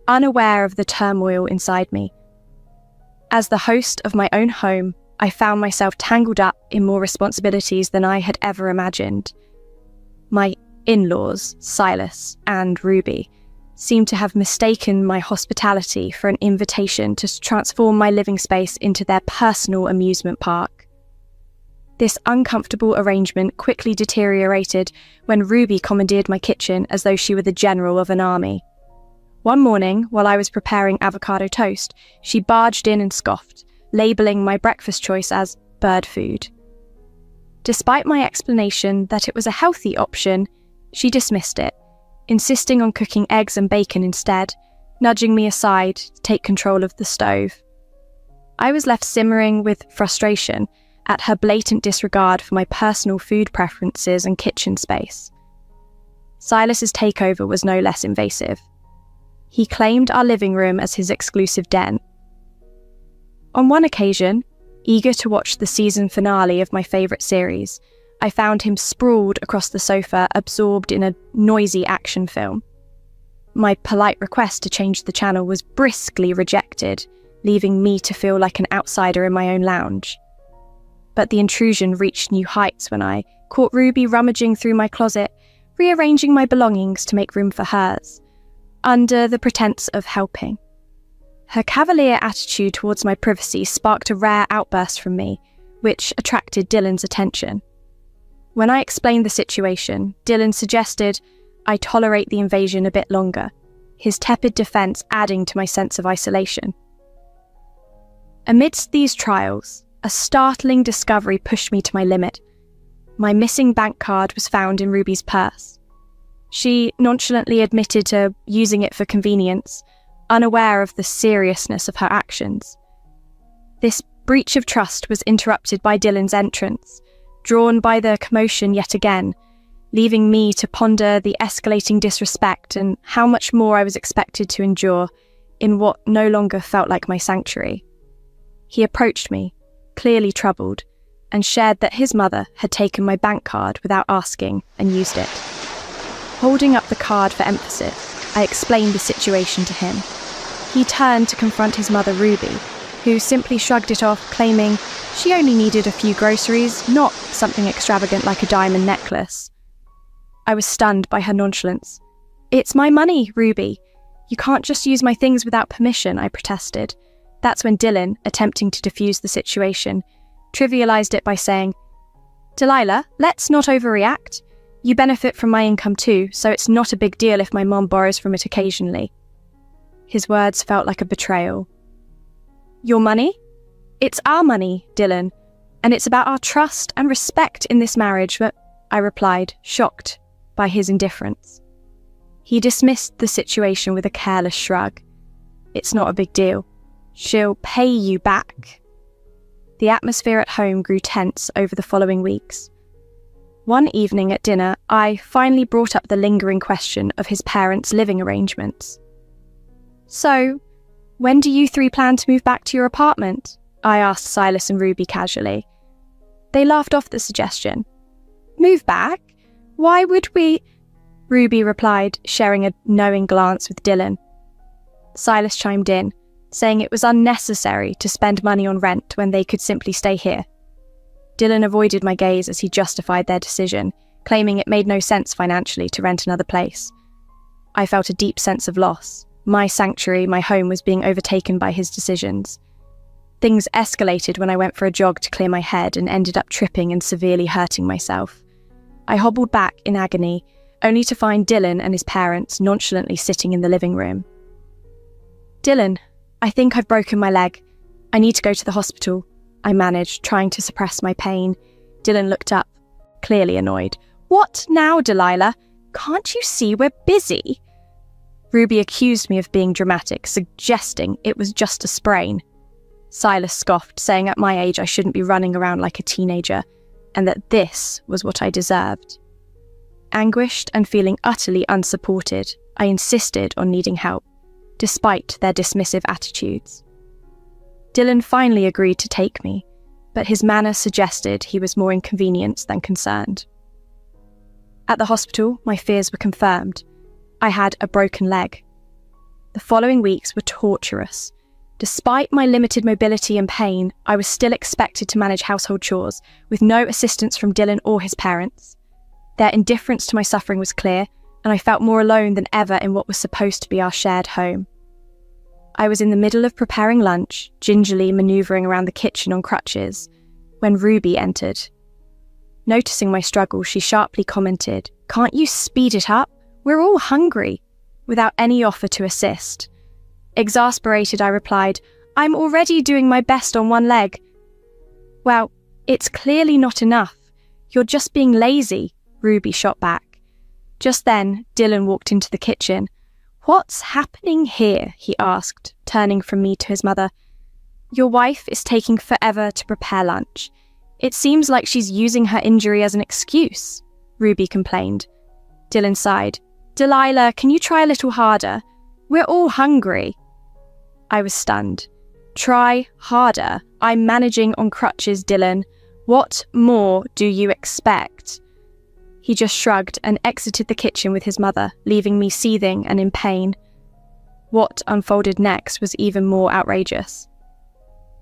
[SPEAKER 5] unaware of the turmoil inside me. As the host of my own home, I found myself tangled up in more responsibilities than I had ever imagined. My in-laws, Silas and Ruby, seemed to have mistaken my hospitality for an invitation to transform my living space into their personal amusement park. This uncomfortable arrangement quickly deteriorated when Ruby commandeered my kitchen as though she were the general of an army. One morning, while I was preparing avocado toast, she barged in and scoffed, labeling my breakfast choice as bird food. Despite my explanation that it was a healthy option, she dismissed it, insisting on cooking eggs and bacon instead, nudging me aside to take control of the stove. I was left simmering with frustration at her blatant disregard for my personal food preferences and kitchen space. Silas's takeover was no less invasive. He claimed our living room as his exclusive den. On one occasion, eager to watch the season finale of my favourite series, I found him sprawled across the sofa, absorbed in a noisy action film. My polite request to change the channel was briskly rejected, leaving me to feel like an outsider in my own lounge. But the intrusion reached new heights when I caught Ruby rummaging through my closet, rearranging my belongings to make room for hers, under the pretense of helping. Her cavalier attitude towards my privacy sparked a rare outburst from me, which attracted Dylan's attention. When I explained the situation, Dylan suggested I tolerate the invasion a bit longer, his tepid defense adding to my sense of isolation. Amidst these trials, a startling discovery pushed me to my limit. My missing bank card was found in Ruby's purse. She nonchalantly admitted to using it for convenience, unaware of the seriousness of her actions. This breach of trust was interrupted by Dylan's entrance, drawn by the commotion yet again, leaving me to ponder the escalating disrespect and how much more I was expected to endure in what no longer felt like my sanctuary. He approached me, clearly troubled, and shared that his mother had taken my bank card without asking and used it. Holding up the card for emphasis, I explained the situation to him. He turned to confront his mother, Ruby, who simply shrugged it off, claiming she only needed a few groceries, not something extravagant like a diamond necklace. I was stunned by her nonchalance. "It's my money, Ruby. You can't just use my things without permission," I protested. That's when Dylan, attempting to defuse the situation, trivialized it by saying, "Delilah, let's not overreact. You benefit from my income too, so it's not a big deal if my mom borrows from it occasionally." His words felt like a betrayal. "Your money? It's our money, Dylan, and it's about our trust and respect in this marriage," but I replied, shocked by his indifference. He dismissed the situation with a careless shrug. "It's not a big deal. She'll pay you back." The atmosphere at home grew tense over the following weeks. One evening at dinner, I finally brought up the lingering question of his parents' living arrangements. "So, when do you three plan to move back to your apartment?" I asked Silas and Ruby casually. They laughed off the suggestion. "Move back? Why would we?" Ruby replied, sharing a knowing glance with Dylan. Silas chimed in, saying it was unnecessary to spend money on rent when they could simply stay here. Dylan avoided my gaze as he justified their decision, claiming it made no sense financially to rent another place. I felt a deep sense of loss. My sanctuary, my home, was being overtaken by his decisions. Things escalated when I went for a jog to clear my head and ended up tripping and severely hurting myself. I hobbled back in agony, only to find Dylan and his parents nonchalantly sitting in the living room. "Dylan, I think I've broken my leg. I need to go to the hospital," I managed, trying to suppress my pain. Dylan looked up, clearly annoyed. "What now, Delilah? Can't you see we're busy?" Ruby accused me of being dramatic, suggesting it was just a sprain. Silas scoffed, saying at my age I shouldn't be running around like a teenager, and that this was what I deserved. Anguished and feeling utterly unsupported, I insisted on needing help, despite their dismissive attitudes. Dylan finally agreed to take me, but his manner suggested he was more inconvenienced than concerned. At the hospital, my fears were confirmed. I had a broken leg. The following weeks were torturous. Despite my limited mobility and pain, I was still expected to manage household chores, with no assistance from Dylan or his parents. Their indifference to my suffering was clear, and I felt more alone than ever in what was supposed to be our shared home. I was in the middle of preparing lunch, gingerly manoeuvring around the kitchen on crutches, when Ruby entered. Noticing my struggle, she sharply commented, "Can't you speed it up? We're all hungry," without any offer to assist. Exasperated, I replied, "I'm already doing my best on one leg." "Well, it's clearly not enough. You're just being lazy," Ruby shot back. Just then, Dylan walked into the kitchen. "What's happening here?" he asked, turning from me to his mother. "Your wife is taking forever to prepare lunch. It seems like she's using her injury as an excuse," Ruby complained. Dylan sighed. "Delilah, can you try a little harder? We're all hungry." I was stunned. "Try harder? I'm managing on crutches, Dylan. What more do you expect?" He just shrugged and exited the kitchen with his mother, leaving me seething and in pain. What unfolded next was even more outrageous.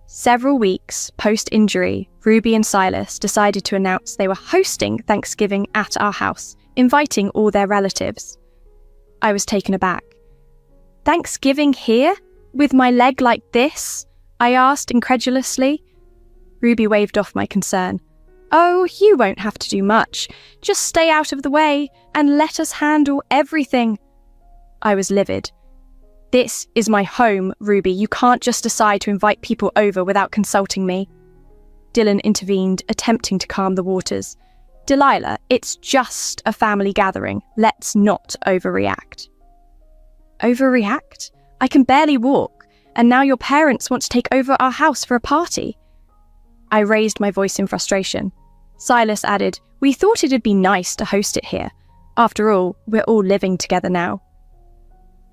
[SPEAKER 5] Several weeks post-injury, Ruby and Silas decided to announce they were hosting Thanksgiving at our house, inviting all their relatives. I was taken aback. "Thanksgiving here? With my leg like this?" I asked incredulously. Ruby waved off my concern. "Oh, you won't have to do much. Just stay out of the way and let us handle everything." I was livid. "This is my home, Ruby. You can't just decide to invite people over without consulting me." Dylan intervened, attempting to calm the waters. "Delilah, it's just a family gathering. Let's not overreact." "Overreact? I can barely walk, and now your parents want to take over our house for a party." I raised my voice in frustration. Silas added, "We thought it'd be nice to host it here. After all, we're all living together now."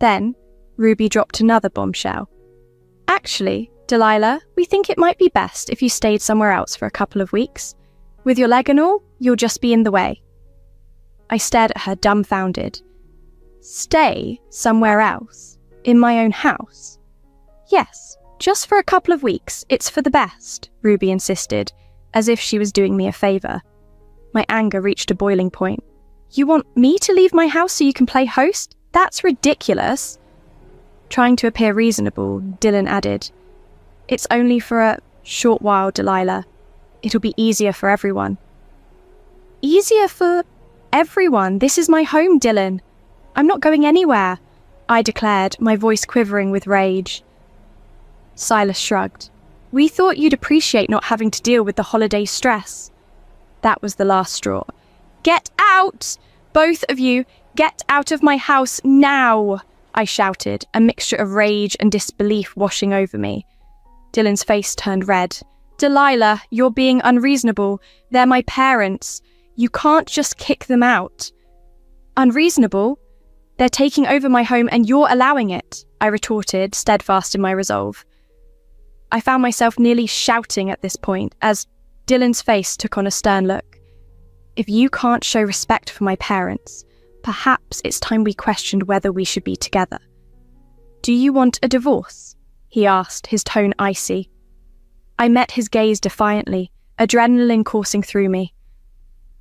[SPEAKER 5] Then, Ruby dropped another bombshell. "Actually, Delilah, we think it might be best if you stayed somewhere else for a couple of weeks. With your leg and all, you'll just be in the way." I stared at her dumbfounded. "Stay somewhere else? In my own house?" "Yes, just for a couple of weeks. It's for the best," Ruby insisted, as if she was doing me a favour. My anger reached a boiling point. "You want me to leave my house so you can play host? That's ridiculous." Trying to appear reasonable, Dylan added, "It's only for a short while, Delilah. It'll be easier for everyone." "Easier for everyone? This is my home, Dylan. I'm not going anywhere," I declared, my voice quivering with rage. Silas shrugged. "We thought you'd appreciate not having to deal with the holiday stress." That was the last straw. "Get out! Both of you, get out of my house now!" I shouted, a mixture of rage and disbelief washing over me. Dylan's face turned red. "Delilah, you're being unreasonable. They're my parents. You can't just kick them out." "Unreasonable? They're taking over my home and you're allowing it," I retorted, steadfast in my resolve. I found myself nearly shouting at this point as Dylan's face took on a stern look. "If you can't show respect for my parents, perhaps it's time we questioned whether we should be together." "Do you want a divorce?" he asked, his tone icy. I met his gaze defiantly, adrenaline coursing through me.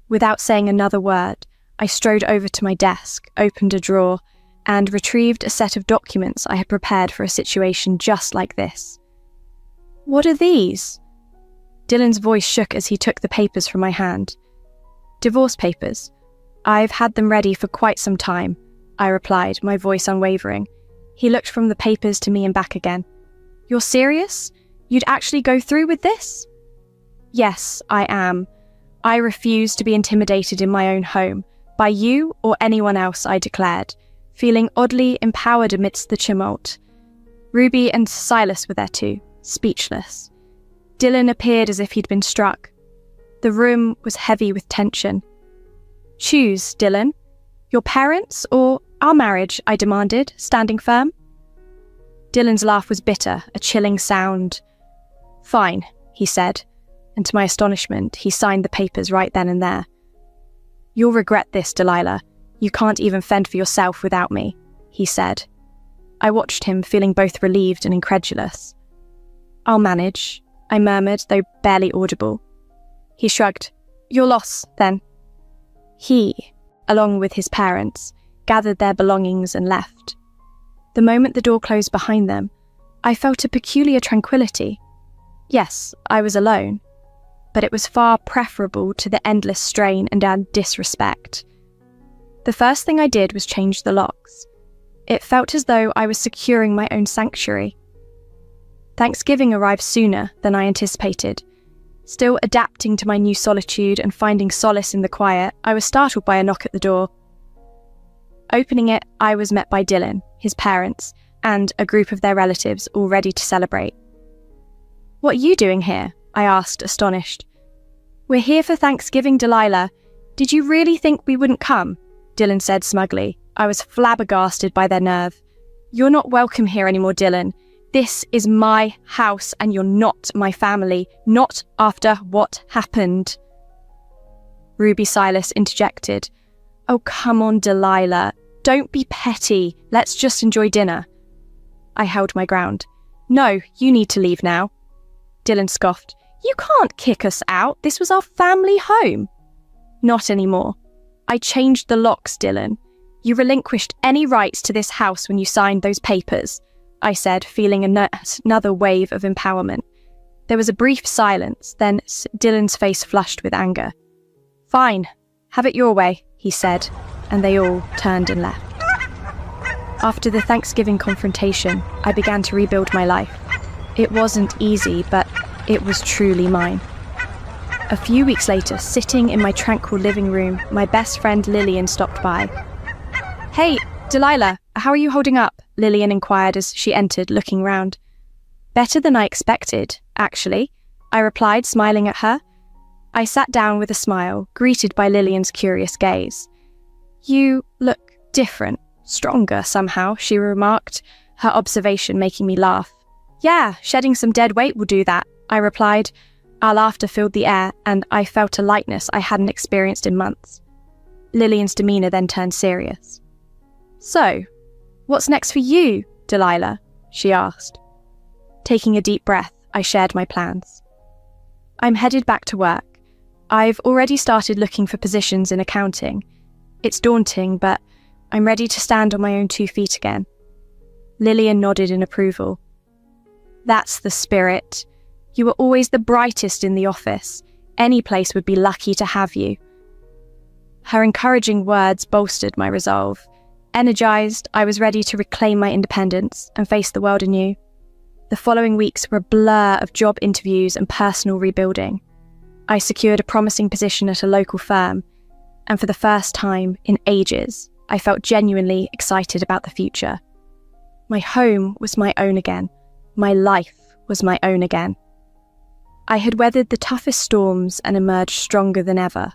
[SPEAKER 5] Without saying another word, I strode over to my desk, opened a drawer, and retrieved a set of documents I had prepared for a situation just like this. "What are these?" Dylan's voice shook as he took the papers from my hand. "Divorce papers. I've had them ready for quite some time," I replied, my voice unwavering. He looked from the papers to me and back again. "You're serious? You'd actually go through with this?" "Yes, I am. I refuse to be intimidated in my own home, by you or anyone else," I declared, feeling oddly empowered amidst the tumult. Ruby and Silas were there too, speechless. Dylan appeared as if he'd been struck. The room was heavy with tension. "Choose, Dylan. Your parents or our marriage?" I demanded, standing firm. Dylan's laugh was bitter, a chilling sound. "Fine," he said, and to my astonishment, he signed the papers right then and there. "You'll regret this, Delilah. You can't even fend for yourself without me," he said. I watched him, feeling both relieved and incredulous. "I'll manage," I murmured, though barely audible. He shrugged. "Your loss, then." He, along with his parents, gathered their belongings and left. The moment the door closed behind them, I felt a peculiar tranquility. Yes, I was alone, but it was far preferable to the endless strain and disrespect. The first thing I did was change the locks. It felt as though I was securing my own sanctuary. Thanksgiving arrived sooner than I anticipated. Still adapting to my new solitude and finding solace in the quiet, I was startled by a knock at the door. Opening it, I was met by Dylan, his parents, and a group of their relatives all ready to celebrate. "What are you doing here?" I asked, astonished. "We're here for Thanksgiving, Delilah. Did you really think we wouldn't come?" Dylan said smugly. I was flabbergasted by their nerve. "You're not welcome here anymore, Dylan. This is my house and you're not my family, not after what happened." Ruby Silas interjected. "Oh, come on, Delilah. Don't be petty. Let's just enjoy dinner." I held my ground. "No, you need to leave now." Dylan scoffed. "You can't kick us out. This was our family home." "Not anymore. I changed the locks, Dylan. You relinquished any rights to this house when you signed those papers," I said, feeling another wave of empowerment. There was a brief silence, then Dylan's face flushed with anger. "Fine, have it your way," he said, and they all turned and left. After the Thanksgiving confrontation, I began to rebuild my life. It wasn't easy, but it was truly mine. A few weeks later, sitting in my tranquil living room, my best friend Lillian stopped by. "Hey, Delilah, how are you holding up?" Lillian inquired as she entered, looking round. "Better than I expected, actually," I replied, smiling at her. I sat down with a smile, greeted by Lillian's curious gaze. "You look different, stronger somehow," she remarked, her observation making me laugh. "Yeah, shedding some dead weight will do that," I replied. Our laughter filled the air, and I felt a lightness I hadn't experienced in months. Lillian's demeanour then turned serious. "So, what's next for you, Delilah?" she asked. Taking a deep breath, I shared my plans. "I'm headed back to work. I've already started looking for positions in accounting. It's daunting, but I'm ready to stand on my own 2 feet again." Lillian nodded in approval. "That's the spirit. You were always the brightest in the office. Any place would be lucky to have you." Her encouraging words bolstered my resolve. Energized, I was ready to reclaim my independence and face the world anew. The following weeks were a blur of job interviews and personal rebuilding. I secured a promising position at a local firm, and for the first time in ages, I felt genuinely excited about the future. My home was my own again. My life was my own again. I had weathered the toughest storms and emerged stronger than ever.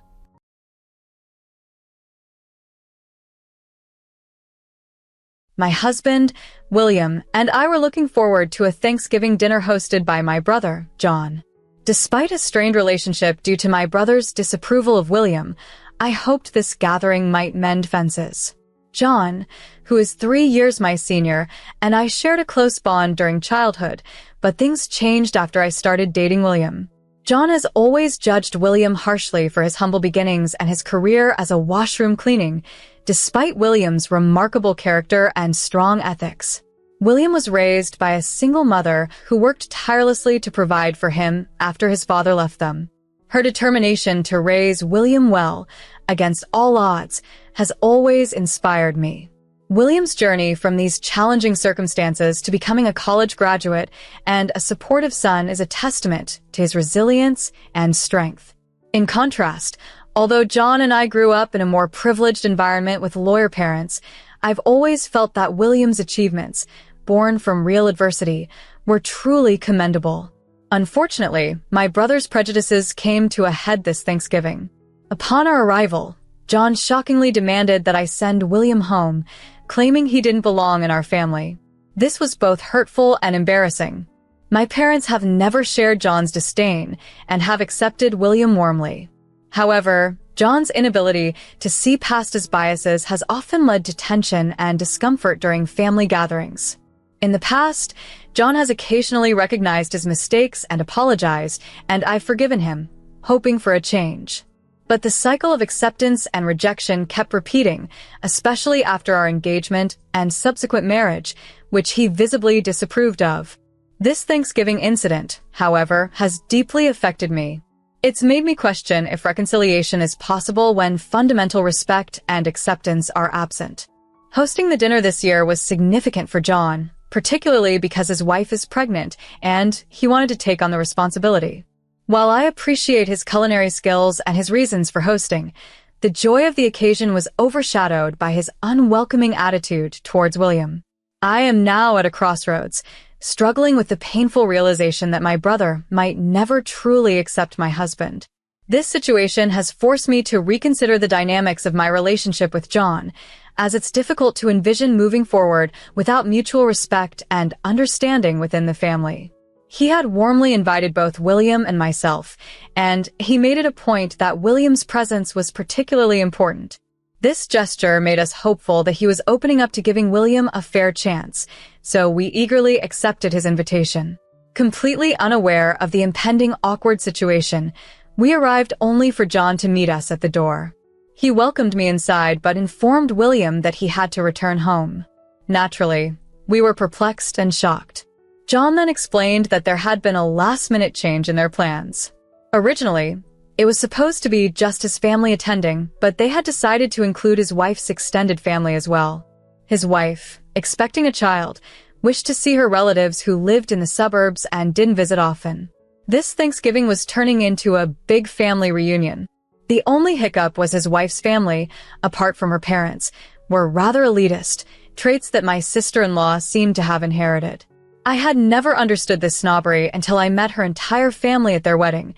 [SPEAKER 3] My husband, William, and I were looking forward to a Thanksgiving dinner hosted by my brother, John. Despite a strained relationship due to my brother's disapproval of William, I hoped this gathering might mend fences. John, who is 3 years my senior, and I shared a close bond during childhood, but things changed after I started dating William. John has always judged William harshly for his humble beginnings and his career as a washroom cleaning, despite William's remarkable character and strong ethics. William was raised by a single mother who worked tirelessly to provide for him after his father left them. Her determination to raise William well, against all odds, has always inspired me. William's journey from these challenging circumstances to becoming a college graduate and a supportive son is a testament to his resilience and strength. In contrast, although John and I grew up in a more privileged environment with lawyer parents, I've always felt that William's achievements, born from real adversity were truly commendable. Unfortunately, my brother's prejudices came to a head this Thanksgiving. Upon our arrival, John shockingly demanded that I send William home, claiming he didn't belong in our family. This was both hurtful and embarrassing. My parents have never shared John's disdain and have accepted William warmly. However, John's inability to see past his biases has often led to tension and discomfort during family gatherings. In the past, John has occasionally recognized his mistakes and apologized, and I've forgiven him, hoping for a change. But the cycle of acceptance and rejection kept repeating, especially after our engagement and subsequent marriage, which he visibly disapproved of. This Thanksgiving incident, however, has deeply affected me. It's made me question if reconciliation is possible when fundamental respect and acceptance are absent. Hosting the dinner this year was significant for John, particularly because his wife is pregnant and he wanted to take on the responsibility. While I appreciate his culinary skills and his reasons for hosting, the joy of the occasion was overshadowed by his unwelcoming attitude towards William. I am now at a crossroads, struggling with the painful realization that my brother might never truly accept my husband. This situation has forced me to reconsider the dynamics of my relationship with John, as it's difficult to envision moving forward without mutual respect and understanding within the family. He had warmly invited both William and myself, and he made it a point that William's presence was particularly important. This gesture made us hopeful that he was opening up to giving William a fair chance, so we eagerly accepted his invitation. Completely unaware of the impending awkward situation, we arrived only for John to meet us at the door. He welcomed me inside but informed William that he had to return home. Naturally, we were perplexed and shocked. John then explained that there had been a last-minute change in their plans. Originally, it was supposed to be just his family attending, but they had decided to include his wife's extended family as well. His wife, expecting a child, wished to see her relatives who lived in the suburbs and didn't visit often. This Thanksgiving was turning into a big family reunion. The only hiccup was his wife's family, apart from her parents, were rather elitist, traits that my sister-in-law seemed to have inherited. I had never understood this snobbery until I met her entire family at their wedding.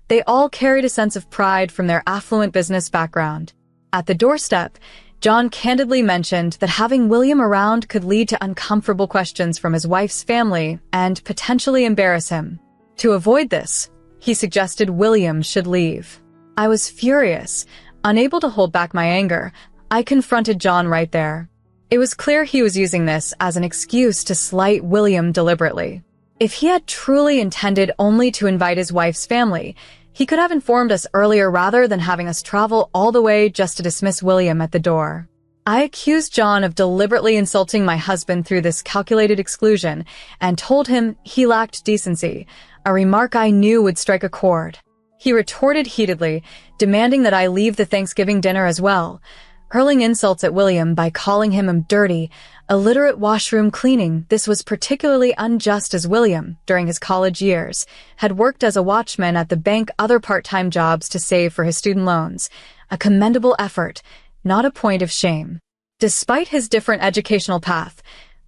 [SPEAKER 3] They all carried a sense of pride from their affluent business background. At the doorstep, John candidly mentioned that having William around could lead to uncomfortable questions from his wife's family and potentially embarrass him. To avoid this, he suggested William should leave. I was furious. Unable to hold back my anger, I confronted John right there. It was clear he was using this as an excuse to slight William deliberately. If he had truly intended only to invite his wife's family, he could have informed us earlier rather than having us travel all the way just to dismiss William at the door. I accused John of deliberately insulting my husband through this calculated exclusion and told him he lacked decency, a remark I knew would strike a chord. He retorted heatedly, demanding that I leave the Thanksgiving dinner as well, hurling insults at William by calling him dirty, illiterate washroom cleaning. This was particularly unjust as William, during his college years, had worked as a watchman at the bank, other part-time jobs to save for his student loans. A commendable effort, not a point of shame. Despite his different educational path,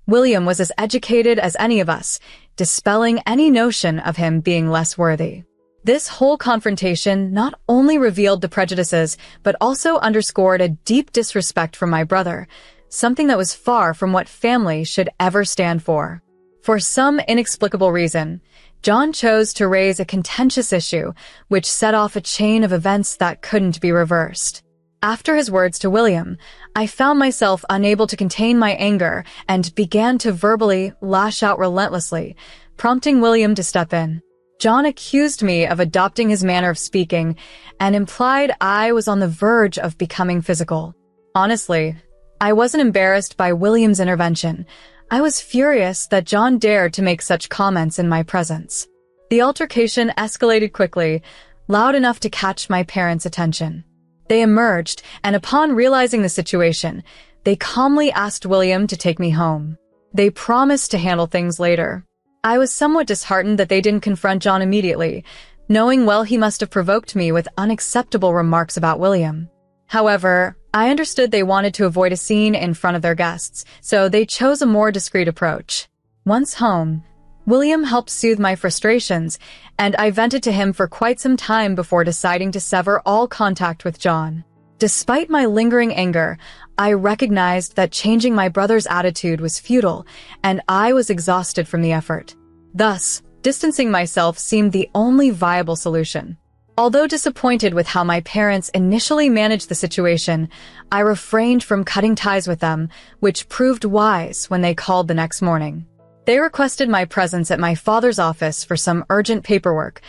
[SPEAKER 3] William was as educated as any of us, dispelling any notion of him being less worthy. This whole confrontation not only revealed the prejudices, but also underscored a deep disrespect for my brother, something that was far from what family should ever stand for. For some inexplicable reason, John chose to raise a contentious issue, which set off a chain of events that couldn't be reversed. After his words to William, I found myself unable to contain my anger and began to verbally lash out relentlessly, prompting William to step in. John accused me of adopting his manner of speaking and implied I was on the verge of becoming physical. Honestly, I wasn't embarrassed by William's intervention. I was furious that John dared to make such comments in my presence. The altercation escalated quickly, loud enough to catch my parents' attention. They emerged, and upon realizing the situation, they calmly asked William to take me home. They promised to handle things later. I was somewhat disheartened that they didn't confront John immediately, knowing well he must have provoked me with unacceptable remarks about William. However, I understood they wanted to avoid a scene in front of their guests, so they chose a more discreet approach. Once home, William helped soothe my frustrations, and I vented to him for quite some time before deciding to sever all contact with John. Despite my lingering anger, I recognized that changing my brother's attitude was futile, and I was exhausted from the effort. Thus, distancing myself seemed the only viable solution. Although disappointed with how my parents initially managed the situation, I refrained from cutting ties with them, which proved wise when they called the next morning. They requested my presence at my father's office for some urgent paperwork,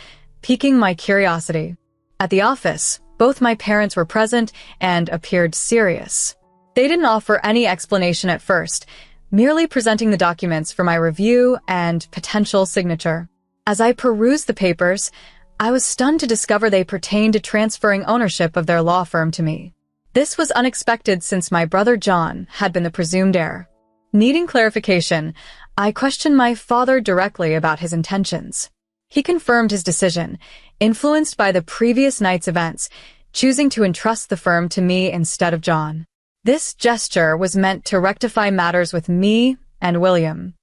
[SPEAKER 3] piquing my curiosity. At the office, both my parents were present and appeared serious. They didn't offer any explanation at first, merely presenting the documents for my review and potential signature. As I perused the papers, I was stunned to discover they pertained to transferring ownership of their law firm to me. This was unexpected since my brother John had been the presumed heir. Needing clarification, I questioned my father directly about his intentions. He confirmed his decision, influenced by the previous night's events, choosing to entrust the firm to me instead of John. This gesture was meant to rectify matters with me and William.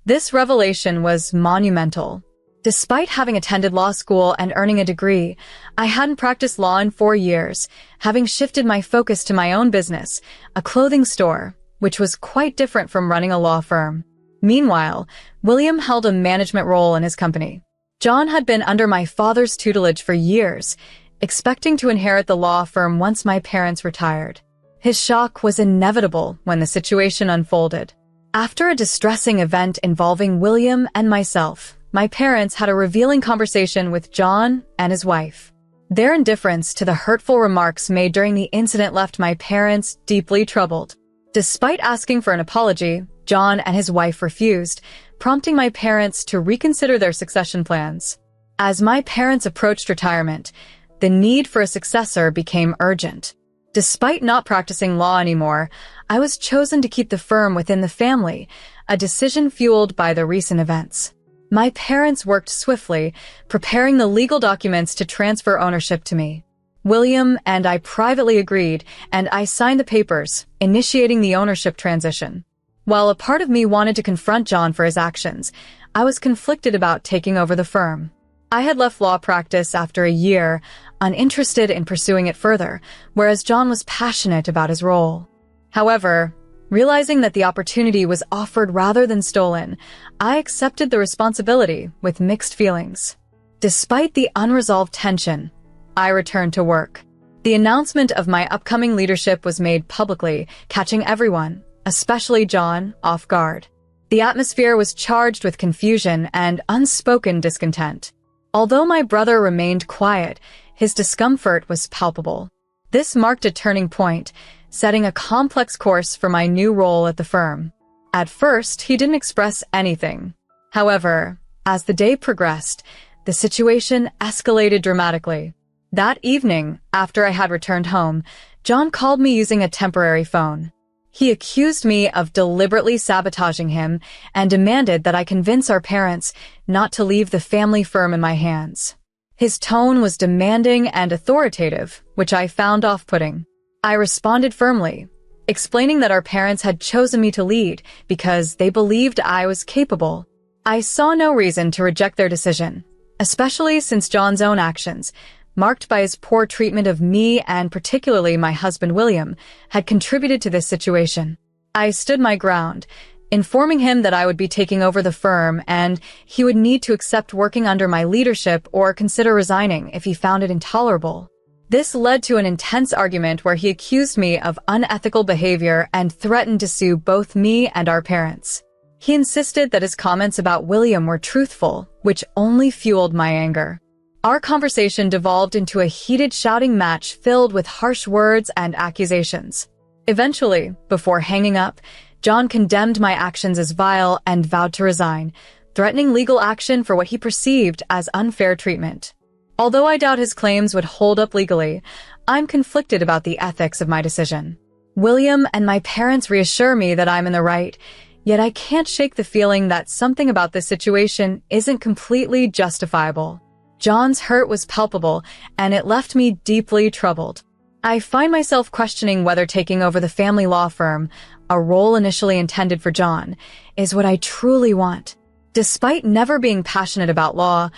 [SPEAKER 3] This revelation was monumental. Despite having attended law school and earning a degree, I hadn't practiced law in 4 years, having shifted my focus to my own business, a clothing store, which was quite different from running a law firm. Meanwhile, William held a management role in his company. John had been under my father's tutelage for years, expecting to inherit the law firm once my parents retired. His shock was inevitable when the situation unfolded. After a distressing event involving William and myself, my parents had a revealing conversation with John and his wife. Their indifference to the hurtful remarks made during the incident left my parents deeply troubled. Despite asking for an apology, John and his wife refused, prompting my parents to reconsider their succession plans. As my parents approached retirement, the need for a successor became urgent. Despite not practicing law anymore, I was chosen to keep the firm within the family, a decision fueled by the recent events. My parents worked swiftly, preparing the legal documents to transfer ownership to me. William and I privately agreed, and I signed the papers, initiating the ownership transition. While a part of me wanted to confront John for his actions, I was conflicted about taking over the firm. I had left law practice after a year, uninterested in pursuing it further, whereas John was passionate about his role. However, realizing that the opportunity was offered rather than stolen, I accepted the responsibility with mixed feelings. Despite the unresolved tension, I returned to work. The announcement of my upcoming leadership was made publicly, catching everyone, especially John, off guard. The atmosphere was charged with confusion and unspoken discontent. Although my brother remained quiet, his discomfort was palpable. This marked a turning point, setting a complex course for my new role at the firm. At first, he didn't express anything. However, as the day progressed, the situation escalated dramatically. That evening, after I had returned home, John called me using a temporary phone. He accused me of deliberately sabotaging him and demanded that I convince our parents not to leave the family firm in my hands. His tone was demanding and authoritative, which I found off-putting. I responded firmly, explaining that our parents had chosen me to lead because they believed I was capable. I saw no reason to reject their decision, especially since John's own actions, marked by his poor treatment of me and particularly my husband William, had contributed to this situation. I stood my ground, informing him that I would be taking over the firm and he would need to accept working under my leadership or consider resigning if he found it intolerable. This led to an intense argument where he accused me of unethical behavior and threatened to sue both me and our parents. He insisted that his comments about William were truthful, which only fueled my anger. Our conversation devolved into a heated shouting match filled with harsh words and accusations. Eventually, before hanging up, John condemned my actions as vile and vowed to resign, threatening legal action for what he perceived as unfair treatment. Although I doubt his claims would hold up legally, I'm conflicted about the ethics of my decision. William and my parents reassure me that I'm in the right, yet I can't shake the feeling that something about this situation isn't completely justifiable. John's hurt was palpable, and it left me deeply troubled. I find myself questioning whether taking over the family law firm, a role initially intended for John, is what I truly want. Despite never being passionate about law,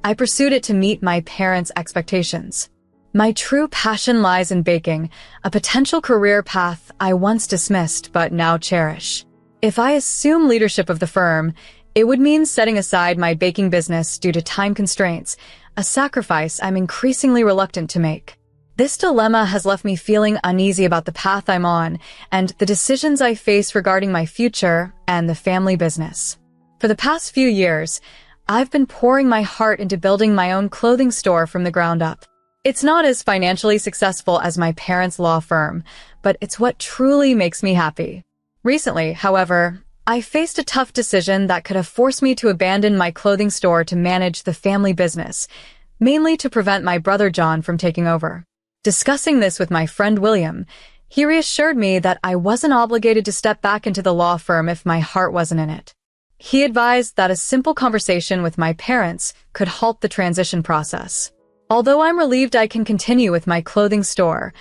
[SPEAKER 3] I pursued it to meet my parents' expectations. My true passion lies in baking, a potential career path I once dismissed but now cherish. If I assume leadership of the firm, it would mean setting aside my baking business due to time constraints, a sacrifice I'm increasingly reluctant to make. This dilemma has left me feeling uneasy about the path I'm on and the decisions I face regarding my future and the family business. For the past few years, I've been pouring my heart into building my own clothing store from the ground up. It's not as financially successful as my parents' law firm, but it's what truly makes me happy. Recently, however, I faced a tough decision that could have forced me to abandon my clothing store to manage the family business, mainly to prevent my brother John from taking over. Discussing this with my friend William, he reassured me that I wasn't obligated to step back into the law firm if my heart wasn't in it. He advised that a simple conversation with my parents could halt the transition process. Although I'm relieved I can continue with my clothing store,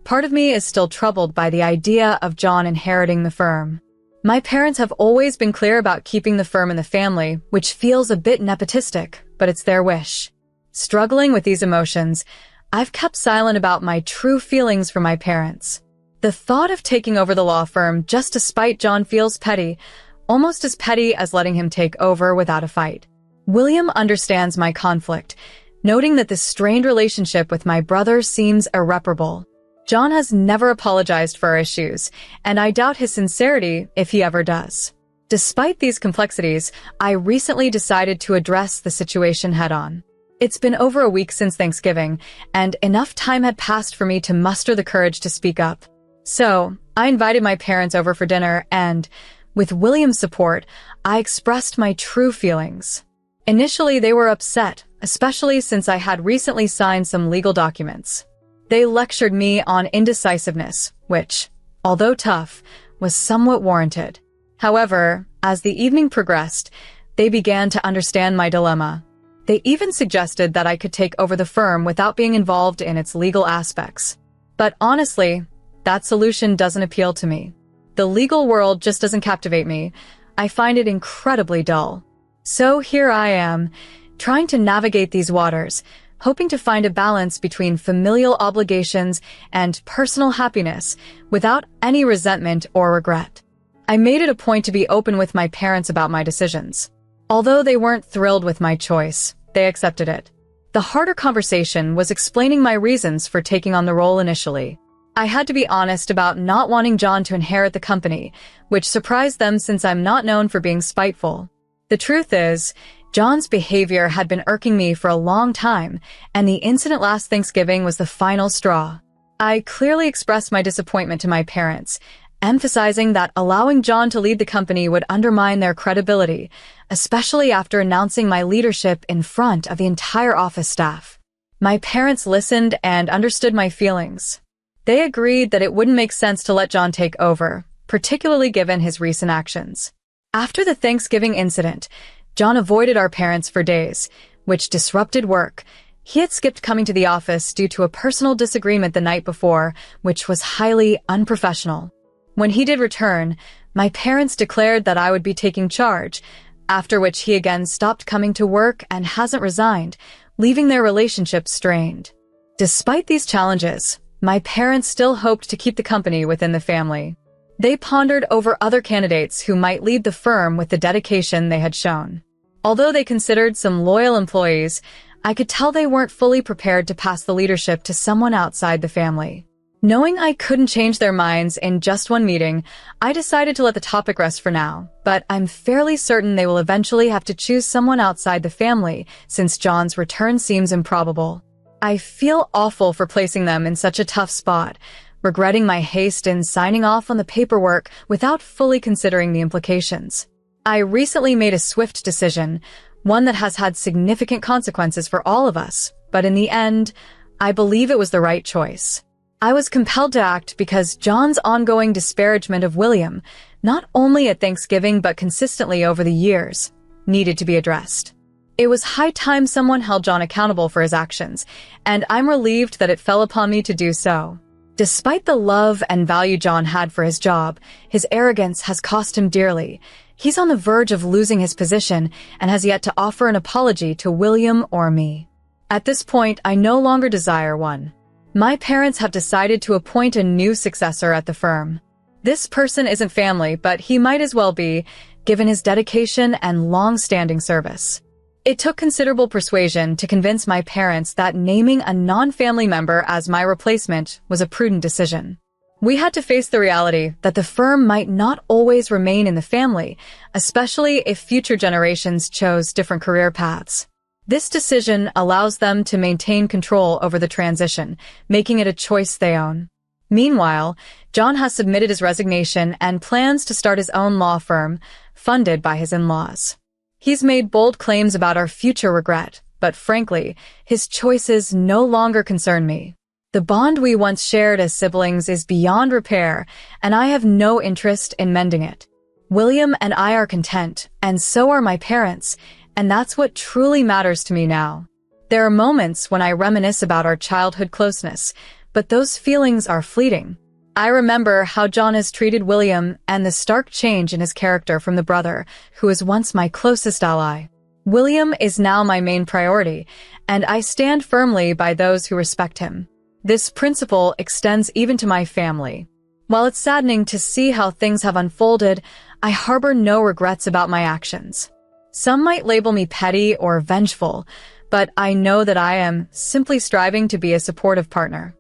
[SPEAKER 3] part of me is still troubled by the idea of John inheriting the firm. My parents have always been clear about keeping the firm in the family, which feels a bit nepotistic, but it's their wish. Struggling with these emotions, I've kept silent about my true feelings for my parents. The thought of taking over the law firm just to spite John feels petty, almost as petty as letting him take over without a fight. William understands my conflict, noting that this strained relationship with my brother seems irreparable. John has never apologized for our issues, and I doubt his sincerity if he ever does. Despite these complexities, I recently decided to address the situation head-on. It's been over a week since Thanksgiving, and enough time had passed for me to muster the courage to speak up. So, I invited my parents over for dinner and, with William's support, I expressed my true feelings. Initially, they were upset, especially since I had recently signed some legal documents. They lectured me on indecisiveness, which, although tough, was somewhat warranted. However, as the evening progressed, they began to understand my dilemma. They even suggested that I could take over the firm without being involved in its legal aspects. But honestly, that solution doesn't appeal to me. The legal world just doesn't captivate me. I find it incredibly dull. So here I am, trying to navigate these waters, hoping to find a balance between familial obligations and personal happiness without any resentment or regret. I made it a point to be open with my parents about my decisions. Although they weren't thrilled with my choice, they accepted it. The harder conversation was explaining my reasons for taking on the role initially. I had to be honest about not wanting John to inherit the company, which surprised them since I'm not known for being spiteful. The truth is, John's behavior had been irking me for a long time, and the incident last Thanksgiving was the final straw. I clearly expressed my disappointment to my parents, emphasizing that allowing John to lead the company would undermine their credibility, especially after announcing my leadership in front of the entire office staff. My parents listened and understood my feelings. They agreed that it wouldn't make sense to let John take over, particularly given his recent actions. After the Thanksgiving incident, John avoided our parents for days, which disrupted work. He had skipped coming to the office due to a personal disagreement the night before, which was highly unprofessional. When he did return, my parents declared that I would be taking charge, after which he again stopped coming to work and hasn't resigned, leaving their relationship strained. Despite these challenges, my parents still hoped to keep the company within the family. They pondered over other candidates who might lead the firm with the dedication they had shown. Although they considered some loyal employees, I could tell they weren't fully prepared to pass the leadership to someone outside the family. Knowing I couldn't change their minds in just one meeting, I decided to let the topic rest for now, but I'm fairly certain they will eventually have to choose someone outside the family since John's return seems improbable. I feel awful for placing them in such a tough spot, regretting my haste in signing off on the paperwork without fully considering the implications. I recently made a swift decision, one that has had significant consequences for all of us, but in the end, I believe it was the right choice. I was compelled to act because John's ongoing disparagement of William, not only at Thanksgiving but consistently over the years, needed to be addressed. It was high time someone held John accountable for his actions, and I'm relieved that it fell upon me to do so. Despite the love and value John had for his job, his arrogance has cost him dearly. He's on the verge of losing his position and has yet to offer an apology to William or me. At this point, I no longer desire one. My parents have decided to appoint a new successor at the firm. This person isn't family, but he might as well be, given his dedication and long-standing service. It took considerable persuasion to convince my parents that naming a non-family member as my replacement was a prudent decision. We had to face the reality that the firm might not always remain in the family, especially if future generations chose different career paths. This decision allows them to maintain control over the transition, making it a choice they own. Meanwhile, John has submitted his resignation and plans to start his own law firm, funded by his in-laws. He's made bold claims about our future regret, but frankly, his choices no longer concern me. The bond we once shared as siblings is beyond repair, and I have no interest in mending it. William and I are content, and so are my parents, and that's what truly matters to me now. There are moments when I reminisce about our childhood closeness, but those feelings are fleeting. I remember how John has treated William and the stark change in his character from the brother who was once my closest ally. William is now my main priority, and I stand firmly by those who respect him. This principle extends even to my family. While it's saddening to see how things have unfolded, I harbor no regrets about my actions. Some might label me petty or vengeful, but I know that I am simply striving to be a supportive partner.